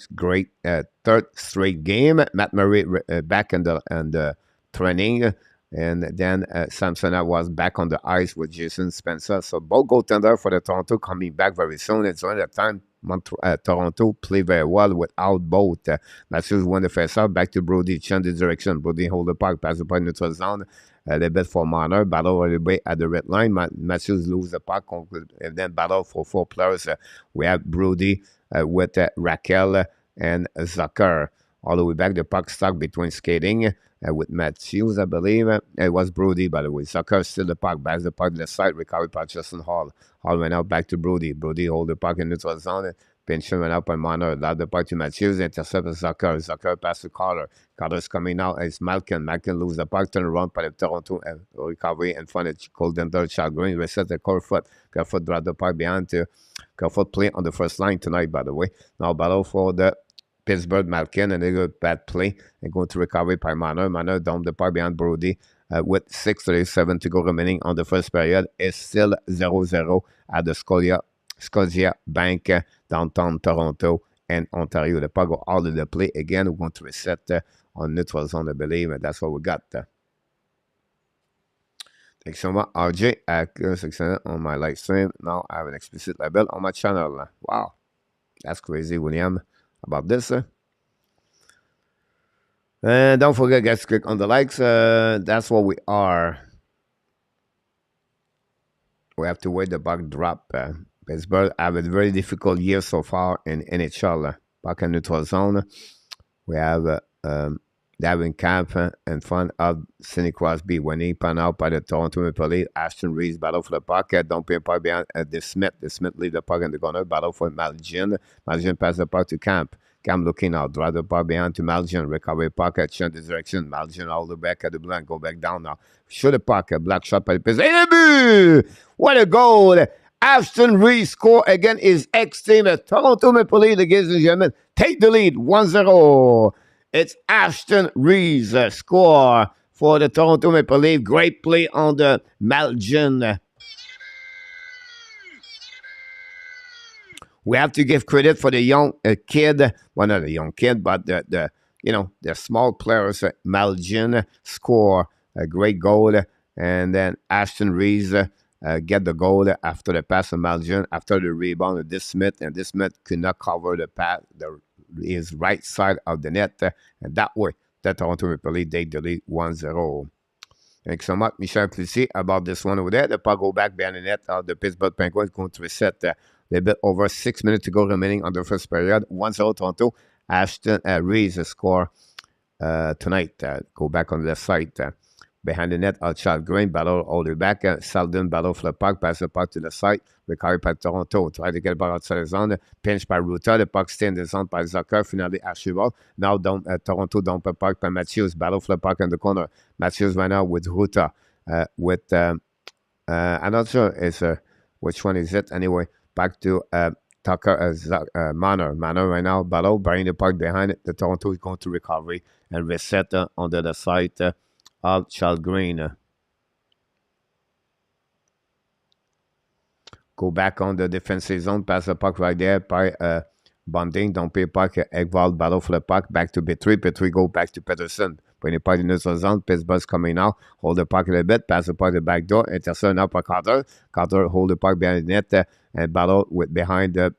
straight game. Matt Murray back in the training, and then Samsonov was back on the ice with Jason Spencer. So both goaltender for the Toronto coming back very soon. It's only the time Toronto play very well without both. Matthews won the face off. Back to Brody. Change the direction. Brody hold the puck. Pass the puck neutral zone. A little bit for Marner. Battle all the way at the red line. Matthews lose the puck. And then battle for 4 players. We have Brody with Raquel and Zucker. All the way back, the puck stuck between skating with Matthews, I believe. It was Brody, by the way. Zucker still the puck. Back the puck to the side. Recovery by Justin Hall. Hall went out back to Brody. Brody hold the puck in neutral zone. Pinch went up by Marner. Allowed the puck to Matthews. Intercepted Zucker. Zucker passed to Carter. Carter's coming out. It's Malkin. Malkin lose the puck. Turn around by the Toronto recovery in front of Golden Charles Green. Reset the Kerfoot. Kerfoot dropped the puck behind to Kerfoot play on the first line tonight, by the way. Now battle for the Pittsburgh Malkin, and they got bad play and going to recovery by Marner. Marner down the puck behind Brody. with 6:37 to go remaining on the first period. It's still 0-0 at the Scotia Bank, downtown Toronto and Ontario. The puck go out of the play again. We're going to reset on neutral zone, I believe, and that's what we got. Thanks so much, RJ. Accurate on my live stream. Now I have an explicit label on my channel. Wow, that's crazy, William, about this. And don't forget, guys, click on the likes. That's what we are. We have to wait the puck drop. Pittsburgh have a very difficult year so far in NHL. Puck in neutral zone. We have Davin Camp in front of Sidney Crosby winning pan out by the Toronto Maple Leafs. Ashton Reese battle for the puck. Don't pay a puck behind the Smith. The Smith leave the puck in the corner. Battle for Malgin. Malgin pass the puck to Camp. Camp looking out. Drive the puck behind to Malgin. Recover the puck. Change the direction. Malgin all the back at the blank. Go back down now. Shoot the puck. A black shot by the Pittsburgh. What a goal. Ashton Reese score again his ex-team. Toronto Maple Leafs, ladies and gentlemen, take the lead 1-0. It's Ashton Reese score for the Toronto Maple Leafs. Great play on the Malgin. We have to give credit for the young kid. Well, not a young kid, but the small players. Malgin score a great goal, and then Ashton Reese get the goal after the pass of Malgin, after the rebound of this Smith, and this Smith could not cover the pass, his right side of the net, and that way, the Toronto Maple Leafs take the lead 1-0. Thanks so much, Michel Clissi, about this one over there. The puck go back behind the net of the Pittsburgh Penguins, going to reset a little bit over 6 minutes to go remaining on the first period. 1-0 Toronto. Ashton Reese score tonight. Go back on the left side. Behind the net, KALLGREEN battle all the way back. Selden battle for the puck, pass the puck to the side. Recovery by Toronto. Try to get the puck outside the zone. Pinch by Ruta. The puck stay in the zone by Zucker. Finally, Archibald. Now, Toronto dump a puck by Matthews. Battle for the puck in the corner. Matthews right now with Ruta. I'm not sure which one is it. Anyway, back to Tucker, Manor right now. Battle, bringing the puck behind it. The Toronto is going to recovery and reset on the other side of KALLGREEN. Go back on the defensive zone, pass the puck right there by Bonding, don't pay puck, Ekvald battle for the puck, back to Petrie go back to Peterson. When the puck in the zone, Pittsburgh's coming now, hold the puck a little bit, pass the puck to the back door, intercept now by Carter. Carter hold the puck behind the net and battle behind the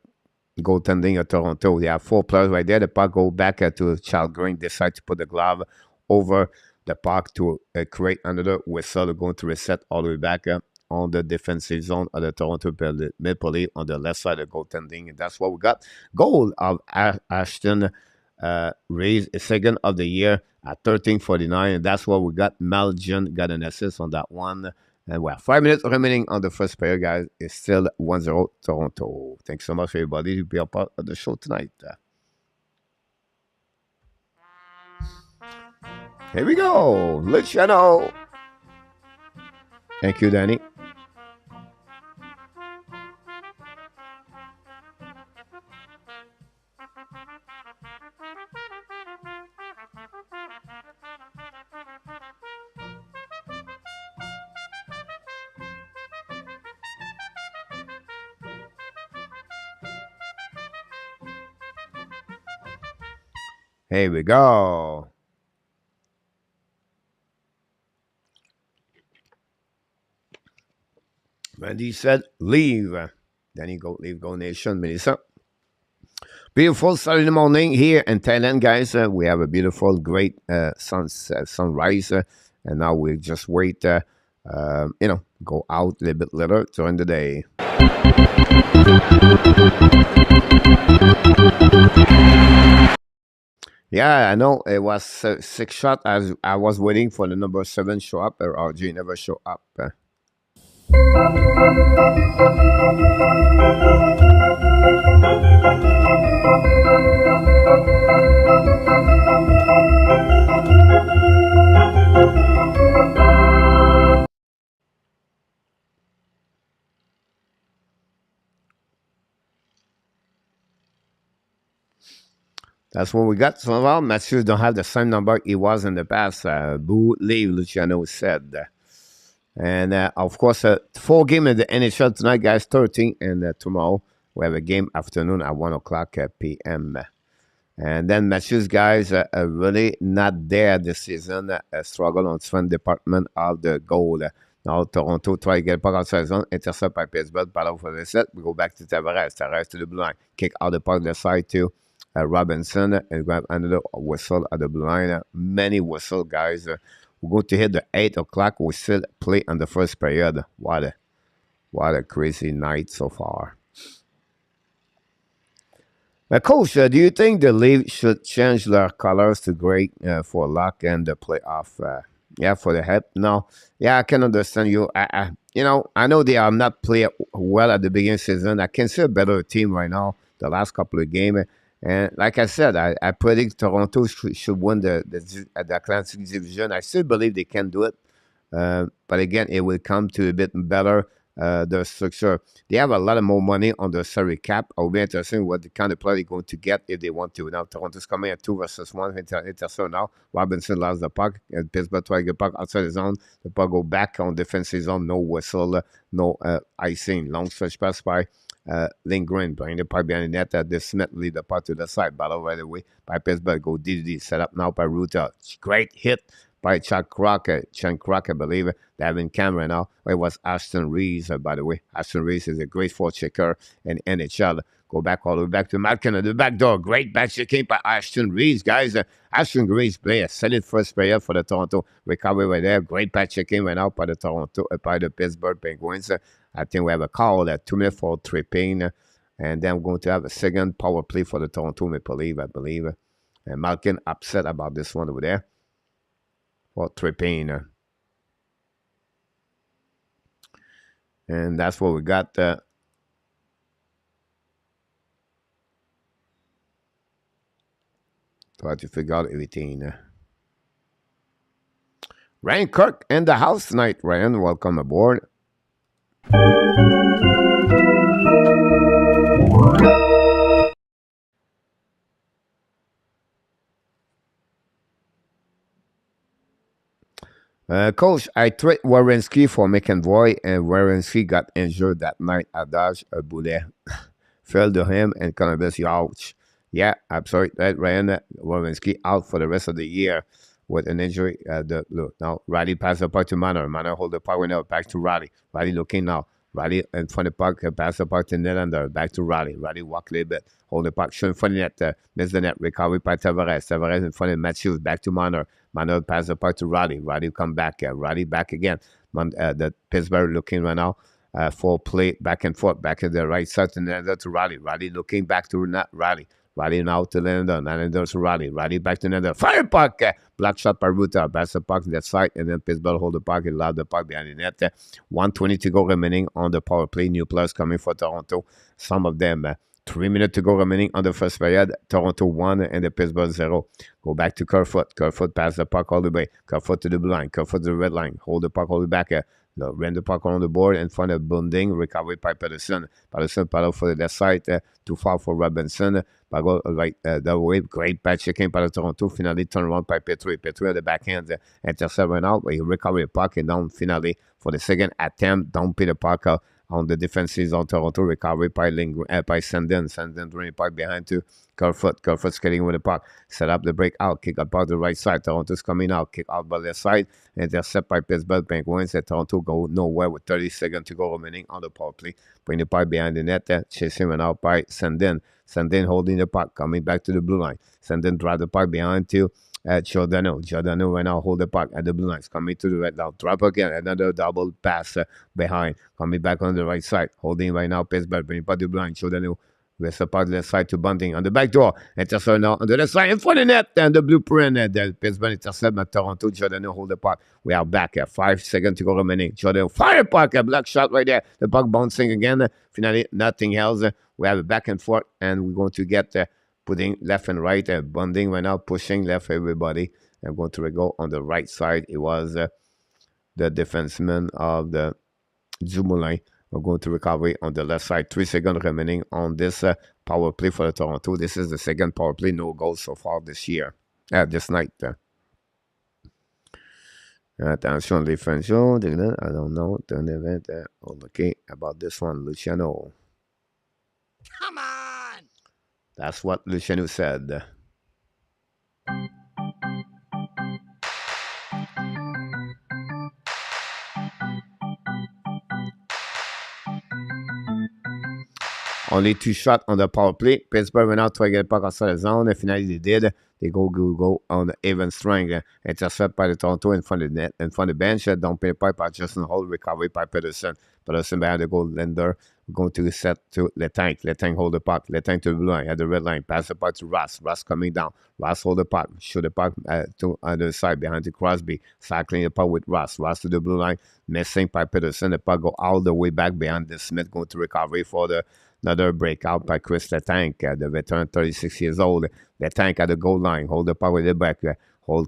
goaltending of Toronto. They have 4 players right there. The puck go back to KALLGREEN, decide to put the glove over the puck to create another whistle. Going to reset all the way back on the defensive zone of the Toronto Maple Leafs on the left side of goaltending. And that's what we got. Goal of Ashton Reese, second of the year at 13:49. And that's what we got. Malgin got an assist on that one. And we have 5 minutes remaining on the first period, guys. It's still 1-0 Toronto. Thanks so much, everybody, to be a part of the show tonight. Here we go, Luciano. Thank you, Danny. Here we go. Randy said, leave. Danny, go, leave, go nation. Melissa. Beautiful Saturday morning here in Thailand, guys. We have a beautiful, great sunrise. And now we just wait, go out a little bit later during the day. Yeah, I know. It was 6 shot as I was waiting for the number 7 show up. RG never show up. That's what we got. So well, Matthews don't have the same number he was in the past. Boo leave, Luciano said. And of course, 4 games in the NHL tonight, guys. 13, and tomorrow we have a game afternoon at 1 o'clock p.m. And then Matthews, guys, are really not there this season. Struggle on front department of the goal. Now, Toronto try to get puck outside zone, intercept by Pittsburgh, battle for the set. We go back to Tavares. Tavares to the blue line. Kick out the puck the side to Robinson and grab another whistle at the blue line. Many whistle, guys. We're going to hit the 8 o'clock. We still play on the first period. What a crazy night so far. Coach, do you think the league should change their colors to gray for luck and the playoff? Yeah, for the help. No, yeah, I can understand you. I know they are not playing well at the beginning of the season. I can see a better team right now. The last couple of games, and like I said, I predict Toronto should win the Atlantic Division. I still believe they can do it, but again, it will come to a bit better. The structure. They have a lot of more money on the salary cap. It will be interesting what the kind of player they're going to get if they want to. Now, Toronto's coming at 2-1. Intercept now. Robinson lost the puck. And Pittsburgh try to get puck outside the zone. The puck go back on defensive zone. No whistle. No icing. Long stretch pass by Lindgren. Bring the puck behind the net. The Smith lead the puck to the side. Battle right away by Pittsburgh. Go DDD. Set up now by Ruta. Great hit by Chuck Crocker, I believe. They have in camera now. It was Ashton Reeves, by the way. Ashton Reeves is a great forechecker in NHL. Go back all the way back to Malkin at the back door. Great back checking by Ashton Reeves, guys. Ashton Reeves played a solid first player for the Toronto. Recovery right there. Great back checking went out by the Pittsburgh Penguins. I think we have a call at 2 minutes for tripping. And then we're going to have a second power play for the Toronto Maple Leafs, I believe. And Malkin upset about this one over there. For tripping. And that's what we got. Try to figure out everything. Ryan Kirk in the house tonight. Ryan, welcome aboard. Coach, I traded Werenski for McEnroy, and Werenski got injured that night at Dodge Boulet. Fell to him, and Columbus, ouch. Yeah, I'm sorry, that Ryan Werenski out for the rest of the year with an injury. Look, now Riley passed the puck to Manor. Manor hold the puck right now, back to Riley. Riley looking now. Riley in front of the puck, pass the puck to Nylander, back to Riley. Riley walk a little bit, hold the puck, shoot in front of the net, miss the net, recovery by Tavares. Tavares in front of Matthews, back to Manor. Manor pass the puck to Riley. Riley come back, Riley back again. The Pittsburgh looking right now for play back and forth, back to the right side to Nylander to Riley. Riley looking back to Riley. Riley now to Nylander. Nylander to Riley. Riley back to Nylander. Fire puck! Block shot by Ruta. Pass the puck to that side. And then Pittsburgh hold the puck and lob the puck behind the net. 1:20 to go remaining on the power play. New players coming for Toronto. Some of them 3 minutes to go remaining on the first period. Toronto 1 and the Pittsburgh 0. Go back to Kerfoot. Kerfoot pass the puck all the way. Kerfoot to the blue line. Kerfoot to the red line. Hold the puck all the way back. Ran the puck on the board in front of Bunding. Recovery by Pedersen. Pedersen paddle for the left side. Too far for Robinson. Pago right the way. Great patch checking by the Toronto. Finally turn around by Petrie. Petrie at the backhand. Intercept right now. He recovery the puck and down finally for the second attempt. Don't pay the puck on the defenses on Toronto. Recovery by Sandin. Sandin throwing the puck behind to Kerfoot. Kerfoot skating with the puck. Set up the breakout. Kick up out the right side. Toronto's coming out. Kick out by the side. Intercept by Pittsburgh Penguins. Toronto go nowhere with 30 seconds to go remaining on the power play. Bring the puck behind the net. Chasing went out by Sandin. Sandin holding the puck. Coming back to the blue line. Sandin drive the puck behind to Giordano. Giordano right now hold the puck at the blue lines. Coming to the red now. Drop again. Another double pass behind. Coming back on the right side. Holding right now Pittsburgh. Bringing puck to the blue line. Giordano. West part left side to Bunting on the back door. Intercept now on the left side in front of the net. And the blueprint. The Pittsburgh intercept by Toronto. Giordano hold the puck. We are back at 5 seconds to go remaining. Giordano fire puck. A black shot right there. The puck bouncing again. Finally, nothing else. We have a back and forth. And we're going to get putting left and right. Bunting right now pushing left everybody. I'm going to go on the right side. It was the defenseman of the Dumoulin. We're going to recovery on the left side. 3 seconds remaining on this power play for the Toronto. This is the second power play. No goals so far this year. This night. Attention, differential. I don't know. Okay, about this one, Luciano. Come on! That's what Luciano said. Only 2 shots on the power play. Pittsburgh went out to get back outside the zone. And finally, they did. They go on the even strength. Intercept by the Toronto in front of the net, in front of the bench. Don't pay pipe by Justin Hall. Recovery by Peterson. Peterson behind the goal. Lender going to set to Letang. Letang hold the puck. Letang to the blue line at the red line. Pass the puck to Ross. Ross coming down. Ross hold the puck. Shoot the puck to other side behind the Crosby. Cycling the puck with Ross. Ross to the blue line. Missing by Peterson. The puck go all the way back behind the Smith. Going to recovery for the another breakout by Chris Letang, the veteran, 36 years old. Letang at the goal line. Hold the puck with the back.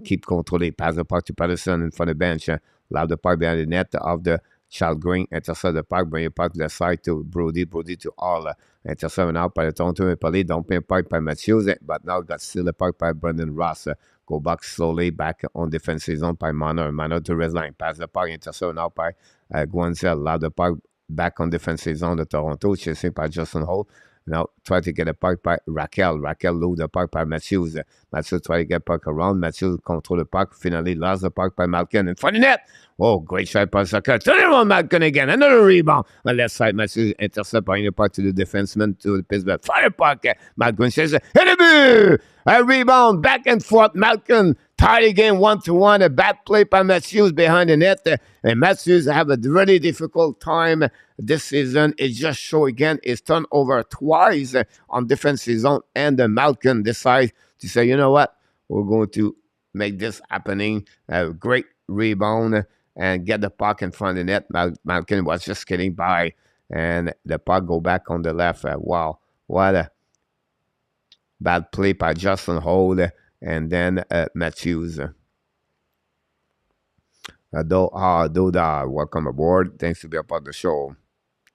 Keep controlling. Pass the puck to Patterson in front of the bench. Allow the puck behind the net of the KALLGREEN. Intercept the puck. Bring the puck to the side to Brody. Brody to all. Intercept out by the Toronto Maple Leafs. Don't pay puck by Matthews. But now got still the puck by Brendan Ross. Go back slowly back on defensive zone by Manor. Manor to red line. Pass the puck. Intercept out by Guanzel. Allow the puck back on defensive zone de Toronto, chasing by Justin Hall. Now try to get a puck by Raquel. Raquel load the puck by Matthews. Matthews try to get puck around. Matthews control the puck. Finally lost the puck by Malkin in front of the net. Oh, great shot by Saka. Turn it on Malkin again. Another rebound. On the left side, Matthews intercept by the puck to the defenseman to the Pittsburgh. Fire puck. Malkin says, hit a boo! A rebound. Back and forth. Malkin tied again 1-1. A bad play by Matthews behind the net. And Matthews have a really difficult time this season. It just show again his turnover twice on defensive zone. And Malkin decides to say, you know what? We're going to make this happening. A great rebound and get the puck in front of the net. Malkin was just getting by. And the puck go back on the left. Wow. What a bad play by Justin Hall. And then Matthews. Doda, welcome aboard. Thanks to be a part of the show.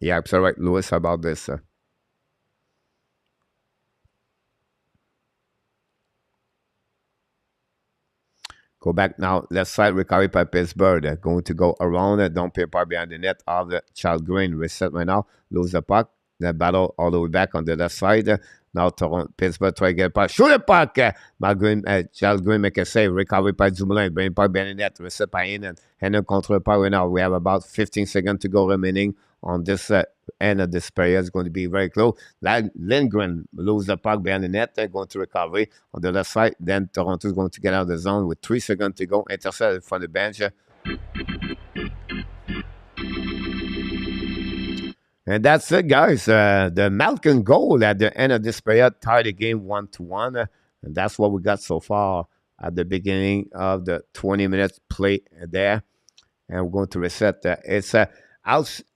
Yeah, I'm sorry, Louis, about this. Go back now. Left side, recovery by Pittsburgh. They're going to go around it. Don't pay part behind the net of the KALLGREEN. Reset right now. Lose the puck. That battle all the way back on the left side. Now Pittsburgh try to get a puck. Shoot the puck! KALLGREEN make a save. Recovery by Dumoulin. Bring puck behind the net. Reset by Hennen. Hennen control the puck right now. We have about 15 seconds to go remaining on this end of this period. It's going to be very close. Lindgren lose the puck behind the net. They're going to recovery on the left side. Then Toronto is going to get out of the zone with 3 seconds to go. Intercept from the bench. And that's it, guys. The Malkin goal at the end of this period tied the game 1-1. And that's what we got so far at the beginning of the 20 minutes play there. And we're going to reset. It's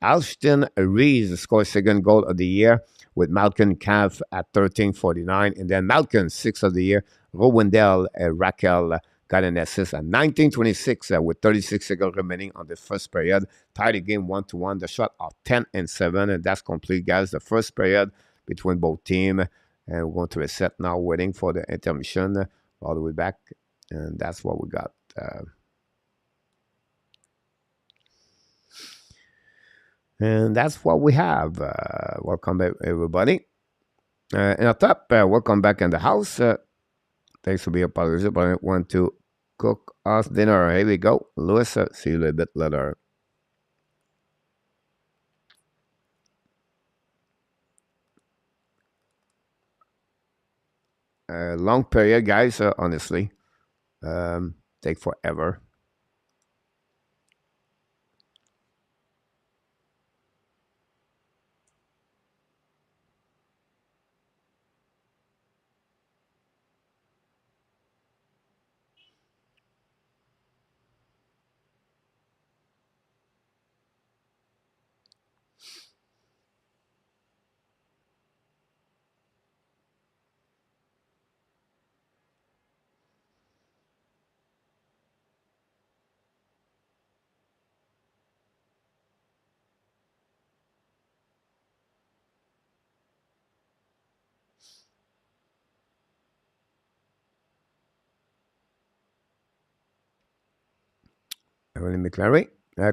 Alston Rees scored second goal of the year with Malkin Calf at 13:49. And then Malkin, 6th of the year. Rowendell Raquel got an assist at 19:26 with 36 seconds remaining on the first period. Tied the game 1-1. The shot of 10-7. And that's complete, guys. The first period between both teams. And we're going to reset now, waiting for the intermission all the way back. And that's what we got. And that's what we have. Welcome back, everybody. And on top, welcome back in the house. Thanks for being a part of this. But I want to cook us dinner. Here we go. Louis, see you a little bit later. Long period, guys, honestly. Take forever. William McLaren.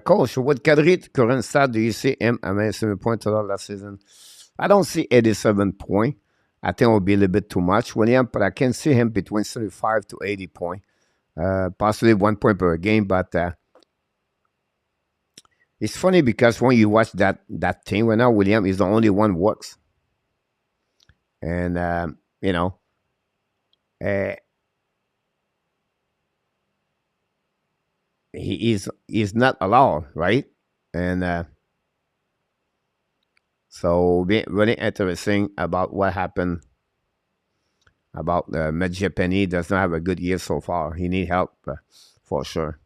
Coach, what current stat do you see him at 87 points total last season? I don't see 87 points. I think it will be a little bit too much, William, but I can see him between 75 to 80 points. Possibly 1 point per game, but it's funny because when you watch that team right now, William is the only one works. And, you know, he's not allowed, right? And so really interesting about what happened about Medjepeni. Does not have a good year so far. He need help for sure.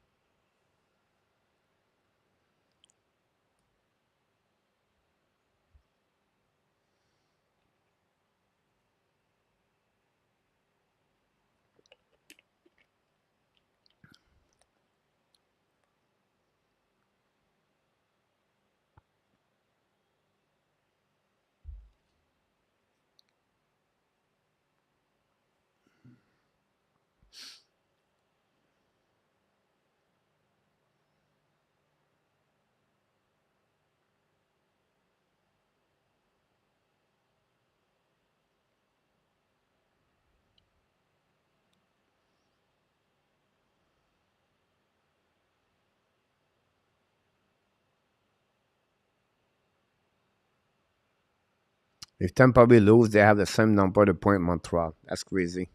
If Tampa Bay lose, they have the same number of point Montreal. That's crazy.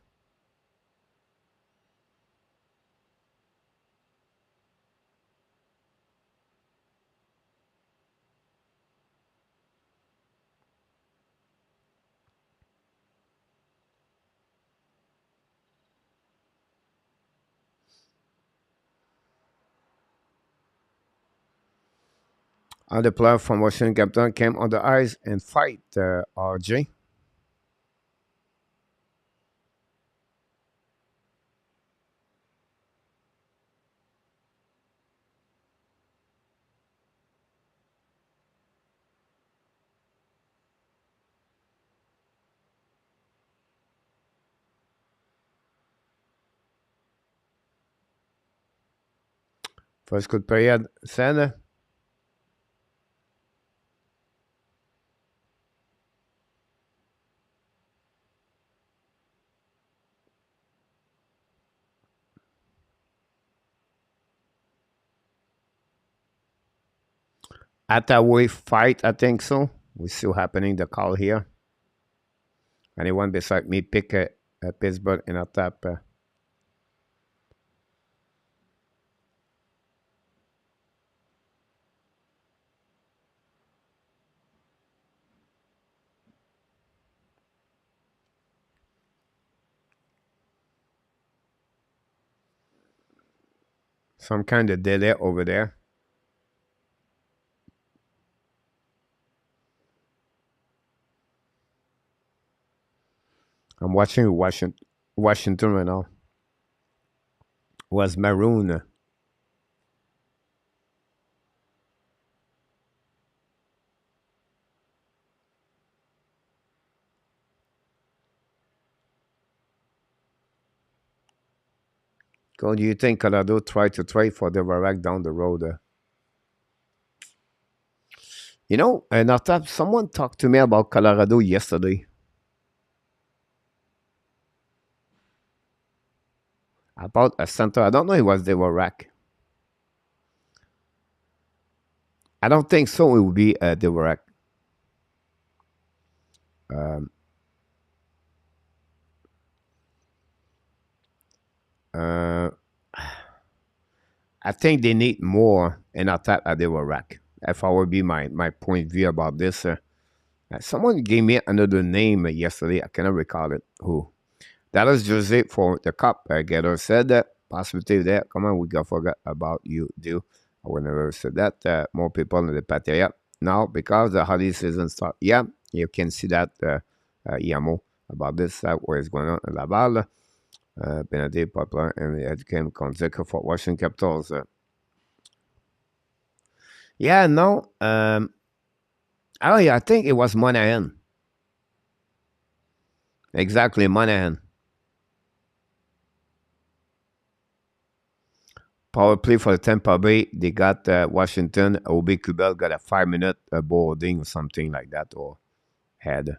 Other player from Washington Captain came on the ice and fight RJ. First good period, Santa. Attaway fight, I think so. We're still happening the call here. Anyone beside me pick Pittsburgh in a top. Some kind of delay over there. I'm watching Washington right now. Was maroon. Go, do you think Colorado tried to trade for the Varak down the road? You know, and after someone talked to me about Colorado yesterday. About a center. I don't know if it was the Varak. I don't think so. It would be the Varak. I think they need more in attack at the Varak. If I would be my point of view about this. Someone gave me another name yesterday. I cannot recall it. Who? Dallas Jose for the cup getter said that possibility there. Come on, we got forget about you, do. I would never said that. More people in the Pattaya now because the holiday season start. Yeah, you can see that Yamo about this what is going on in Laval. Benedict Poplar and it came Conzeca for Washington Capitals. Yeah, no. Oh yeah, I think it was Monahan. Exactly, Monahan. Power play for the Tampa Bay. They got Washington. Obi Kubel got a 5-minute boarding or something like that, or had.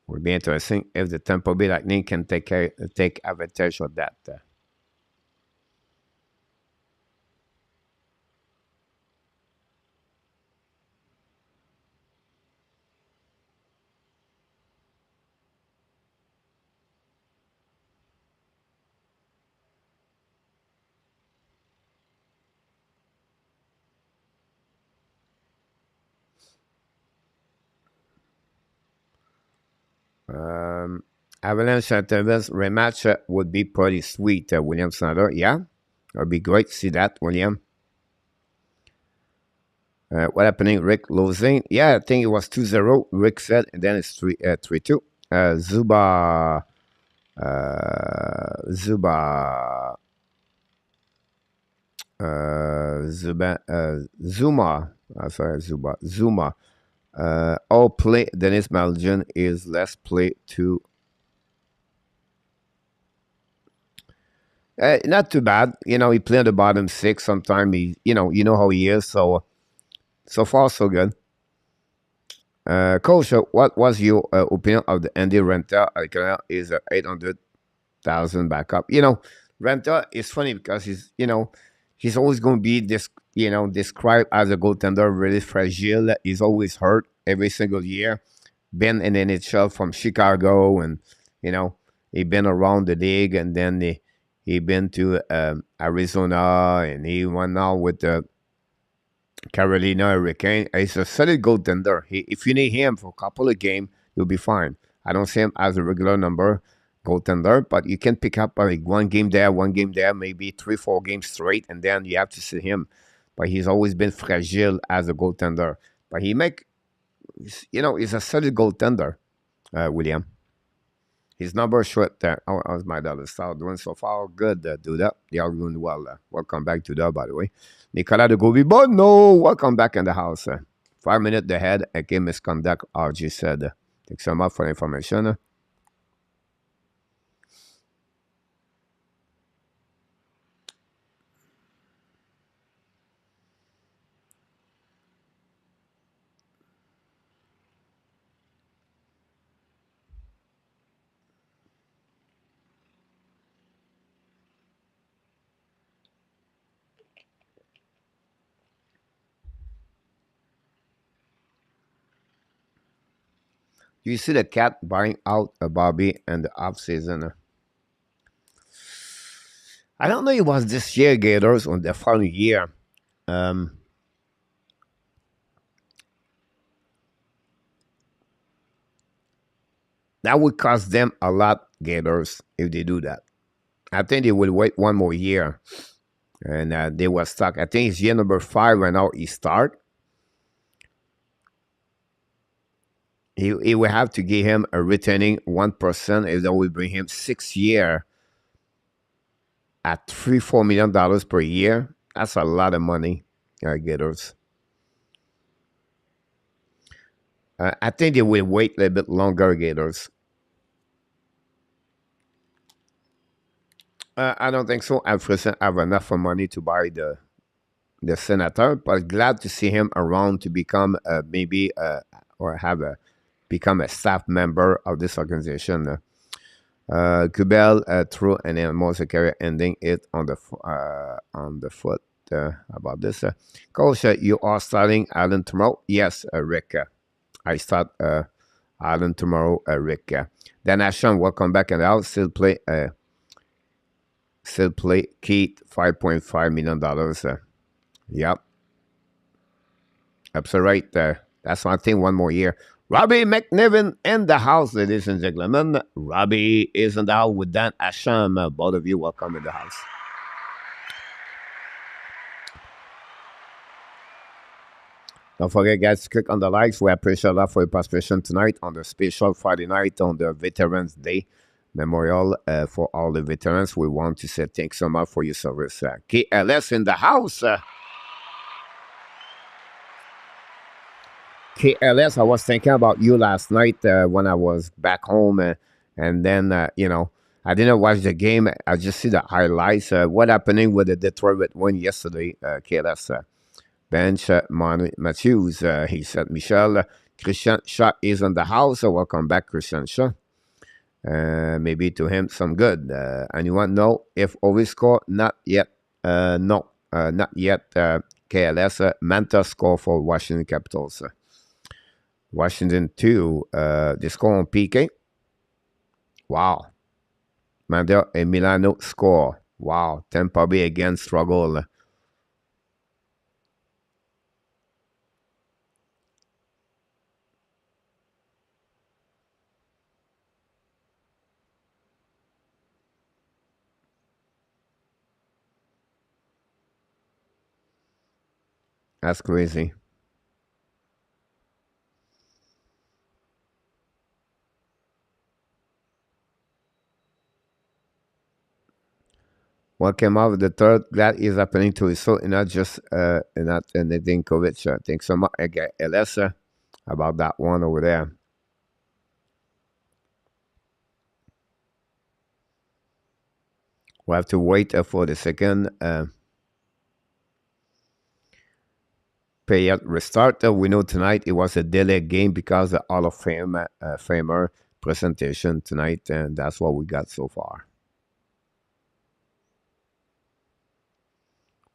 Will be interesting if the Tampa Bay Lightning can take advantage of that. Avalanche and Devils rematch would be pretty sweet, William Snyder. Yeah, it would be great to see that, William. What happening, Rick losing? Yeah, I think it was 2-0, Rick said, and then it's 3-2. Zuba. Zuba. Zuma. Sorry, Zuba. Zuma. All play Dennis Malgin is less play to. Not too bad. You know, he played on the bottom six. Sometimes he, you know how he is. So far so good. Coach, what was your opinion of the Andy Renta? Is 800,000 backup. You know, Renta is funny because he's always going to be described as a goaltender, really fragile. He's always hurt every single year. Been in NHL from Chicago, and he been around the league, and then he been to Arizona, and he went now with the Carolina Hurricane. He's a solid goaltender. If you need him for a couple of games, you'll be fine. I don't see him as a regular number goaltender, but you can pick up like one game there, maybe 3-4 games straight, and then you have to see him. But he's always been fragile as a goaltender. But he's a solid goaltender, William. His number short there. How's my dollar start doing so far? Good, do that. They are doing well. Welcome back to that, by the way. Nicolas de Gobi, but no, welcome back in the house. 5 minutes ahead, again, misconduct, RG said. Thanks so much for the information. You see the cat buying out a Bobby and the off season. I don't know it was this year, Gators, or the following year. That would cost them a lot, Gators, if they do that. I think they will wait one more year. And they were stuck. I think it's year number 5 right now he start. He will have to give him a returning 1%, if that will bring him 6 years at $3-4 million per year. That's a lot of money, Gators. I think they will wait a little bit longer, Gators. I don't think so. Alfredson have enough money to buy the senator, but glad to see him around to become become a staff member of this organization. Kubel threw an animal carrier, ending it on the foot. About this, Coach, you are starting Allen tomorrow? Yes, Rick. I start Allen tomorrow, Rick. Dan Ashton, welcome back in the house. Still play Keith, $5.5 million. Yep. Absolutely right. That's one thing. One more year. Robbie McNiven in the house, ladies and gentlemen. Robbie is in the house with Dan Asham. Both of you, welcome in the house. Don't forget, guys, to click on the likes. We appreciate a lot for your participation tonight on the special Friday night on the Veterans Day. memorial for all the veterans. We want to say thanks so much for your service. KLS in the house. KLS, I was thinking about you last night when I was back home, and then I didn't watch the game. I just see the highlights. What happening with the Detroit win yesterday? KLS bench Matthews. He said, Michel, Christian Shaw is in the house. So welcome back, Christian Shaw. Maybe to him some good. Anyone know if Ovi score? Not yet. No, not yet. KLS Manta score for Washington Capitals. Washington 2, they score on PK. Wow. Manda and Milano score. Wow. Tampa Bay again struggle. That's crazy. What came out of the third, that is happening to his soul, and not just not anything COVID. Thanks so much, Elessa, about that one over there. We'll have to wait for the second period restart. We know tonight it was a delayed game because the Hall of Fame Famer presentation tonight, and that's what we got so far.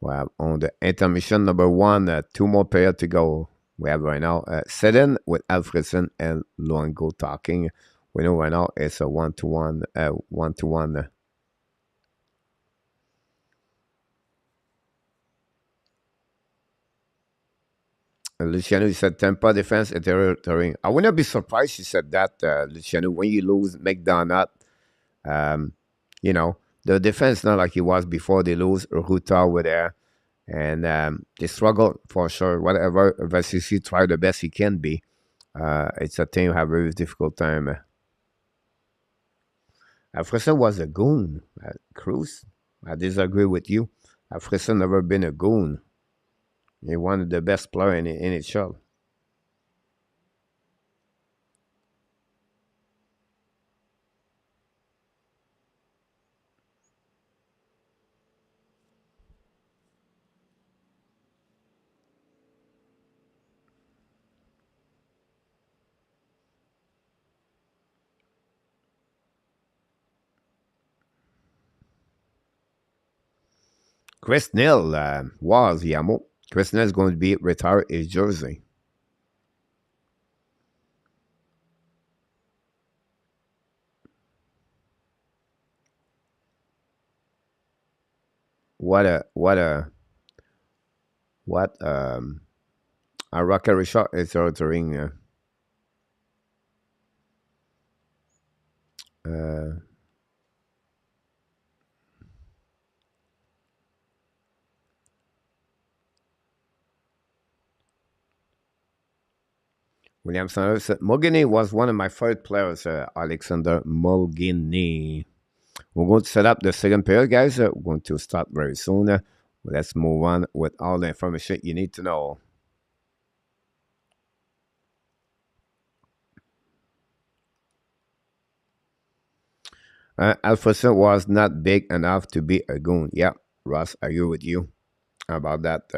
Well, on the intermission number 1, 2 more periods to go. We have right now Seden with Alfredson and Luango talking. We know right now it's a 1-to-1, 1-to-1. Luciano, you said Tampa defense is territory. I wouldn't be surprised you said that, Luciano. When you lose McDonough, the defense not like it was before they lose. Ruta over there. And they struggle for sure. Whatever VCC try the best he can be, it's a team have a very difficult time. Alfredson was a goon. Cruz, I disagree with you. Alfredson never been a goon. He one of the best player in NHL. Chris Neal was Yamo. Chris Neal is going to be retired his jersey. What a Rocket Richard is ordering William Sanders said Mulgini was one of my favorite players, Alexander Mulgini. We're going to set up the second period, guys. We're going to start very soon. Let's move on with all the information you need to know. Alfredson was not big enough to be a goon. Yeah, Ross, I agree with you about that.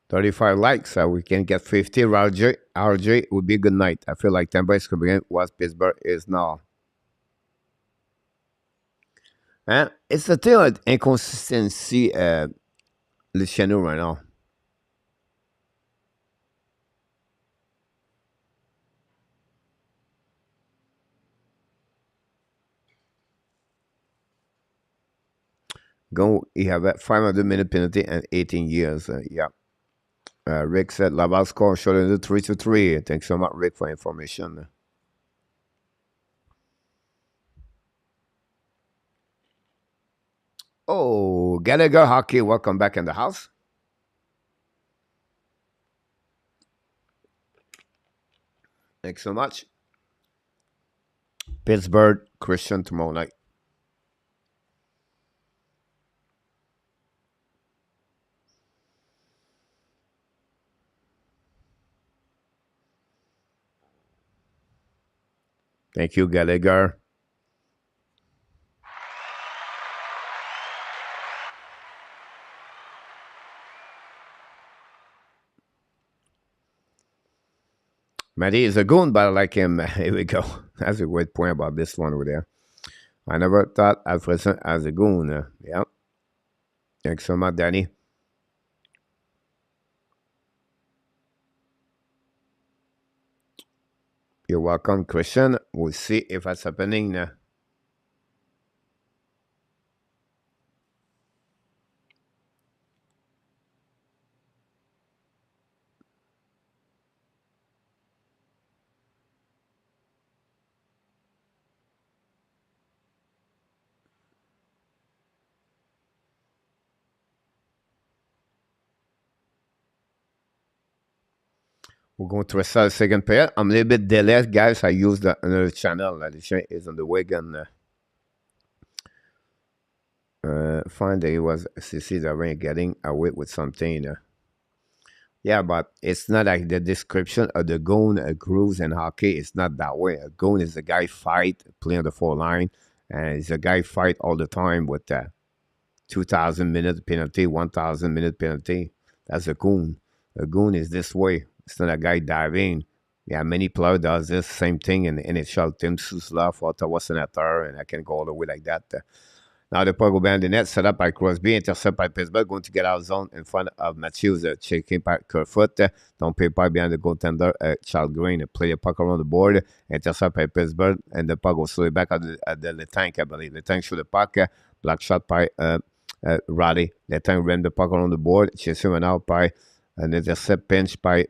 35 likes. We can get 50. RJ would be a good night. I feel like Tampa is coming in what Pittsburgh is now. It's a thing of inconsistency, Luciano right now. Go, he have a 500-minute penalty and 18 years. Yeah. Rick said Laval score shortened to 3-3. Thanks so much, Rick, for information. Oh, Gallagher Hockey, welcome back in the house. Thanks so much. Pittsburgh, Christian tomorrow night. Thank you, Gallagher. Matty is a goon, but I like him. Here we go. That's a great point about this one over there. I never thought Alfredson as a goon. Yeah. Thanks so much, Danny. You're welcome, Christian. We'll see if that's happening. We're going to restart the second pair. I'm a little bit delayed, guys. I used another channel. The channel is on the wagon. Find that it was CC that we're getting away with something. Yeah, but it's not like the description of the goon grooves in hockey. It's not that way. A goon is a guy fight, play on the 4 line, and it's a guy fight all the time with 2,000-minute penalty, 1,000-minute penalty. That's a goon. A goon is this way. It's not a guy diving. Yeah, many players does this same thing in the NHL. Tim Suslov, Ottawa Senator, and I can go all the way like that. Now the puck will be on the net, set up by Crosby, intercept by Pittsburgh, going to get out of zone in front of Matthews, checking by Kerfoot. Don't pay puck behind the goaltender, KALLGREEN. Play the puck around the board, intercept by Pittsburgh, and the puck will slowly back at the tank, I believe. The tank shoot the puck, block shot by Roddy. The tank ran the puck around the board, chasing him out by an intercept pinch by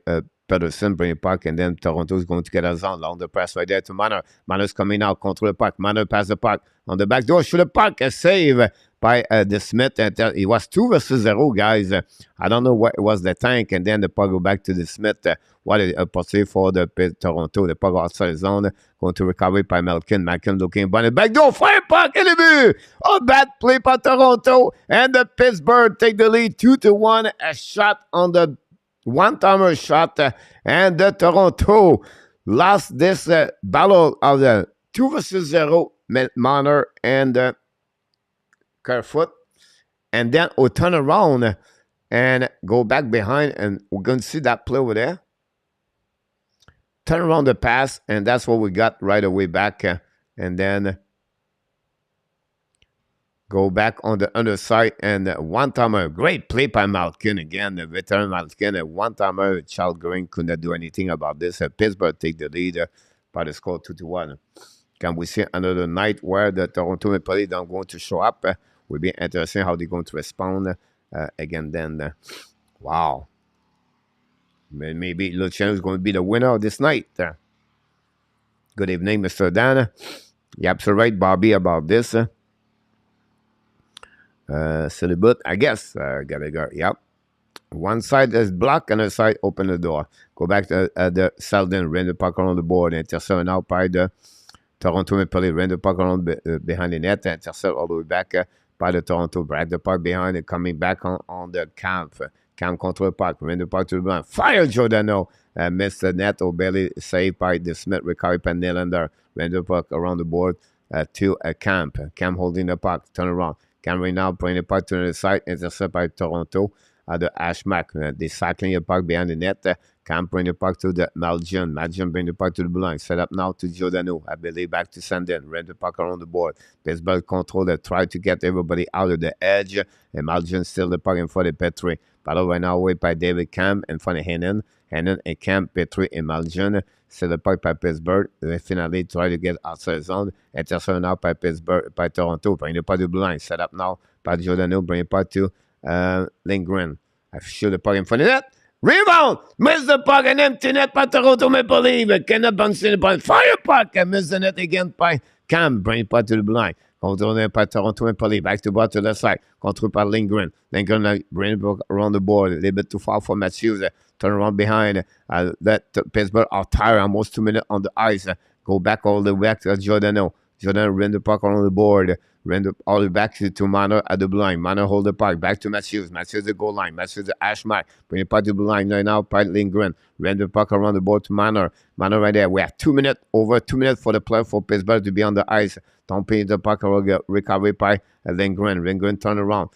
Pedersen, bring the puck, and then Toronto is going to get a zone. Long the press right there to Manor. Manor's coming out, control the puck. Manor pass the puck on the back door, shoot the puck, a save by the Smith. It was 2-0, guys. I don't know what it was the tank, and then the puck go back to the Smith. What a possibility for the Toronto. The puck outside the zone, going to recover by Malkin. Malkin looking by the back door, fire puck in the but oh, bad play by Toronto, and the Pittsburgh take the lead 2-1. A shot on the one-timer shot, and the Toronto lost this battle of the 2-0 Manor and Kerfoot, and then we'll turn around and go back behind, and we're going to see that play over there. Turn around the pass, and that's what we got right away back, and then go back on the underside, and one-timer, great play by Malkin again, the veteran Malkin, a one-timer. KALLGREEN could not do anything about this. Pittsburgh take the lead by the score 2-1. Can we see another night where the Toronto Maple Leafs don't going to show up? Will be interesting how they're going to respond again then. Wow. Maybe Luciano is going to be the winner of this night. Good evening, Mr. Dan. You're absolutely right, Bobby, about this. Celibut, I guess. Gotta go. Yep. One side is blocked, another side open the door. Go back to the Selden, ran the puck around the board, intercept out by the Toronto Maple Leafs, ran the puck around behind the net, intercept all the way back by the Toronto. Drag the puck behind and coming back on the camp. Camp control the puck, ran the puck to the blind. Fire Giordano. Missed the net or barely saved by the Smith, recovery by Nylander. Ran the puck around the board to a Camp. Camp holding the puck, turn around. Camp now bring the puck to the side, intercept by Toronto. The Ashmack, they cycling the puck behind the net. Camp bring the puck to the Malgin. Malgin bring the puck to the blue line. Set up now to Giordano. I believe back to Sandin. Ran the puck around the board. Baseball control that tried to get everybody out of the edge. And Malgin still the puck in front of Petrie. Battle right now away by David Camp in front of Hennen. Hennen and Camp, Petrie and Malgin. Set the puck by Pittsburgh. They finally try to get outside the zone. Intercept now by Pittsburgh, by Toronto. Bring the puck to the blue line. Set up now par Giordano. Bring it back to Lindgren. I shoot the puck in front of net. Rebound! Miss the puck and empty net by Toronto Maple Leafs. Cannot bounce in the puck. Fire puck and miss the net again by Cam. Bring it back to the blind. Contrôlé par Toronto Maple Leafs. Back to ball to the side. Contrôlé par Lindgren. Lindgren bring it around the board. A little bit too far for Matthews. Turn around behind. Let Pittsburgh are tired. Almost 2 minutes on the ice. Go back all the way back to Giordano. Giordano ran the puck around the board. Ran all the way back to Manor at the blind. Manor hold the puck. Back to Matthews. Matthews the goal line. Matthews the ash mark. Bring the puck to the blind. Now by Lindgren. Ran the puck around the board to Manor. Manor right there. We have 2 minutes. Over 2 minutes for the player for Pittsburgh to be on the ice. Don't pay the puck. Recovery by Lindgren. Lindgren turn around.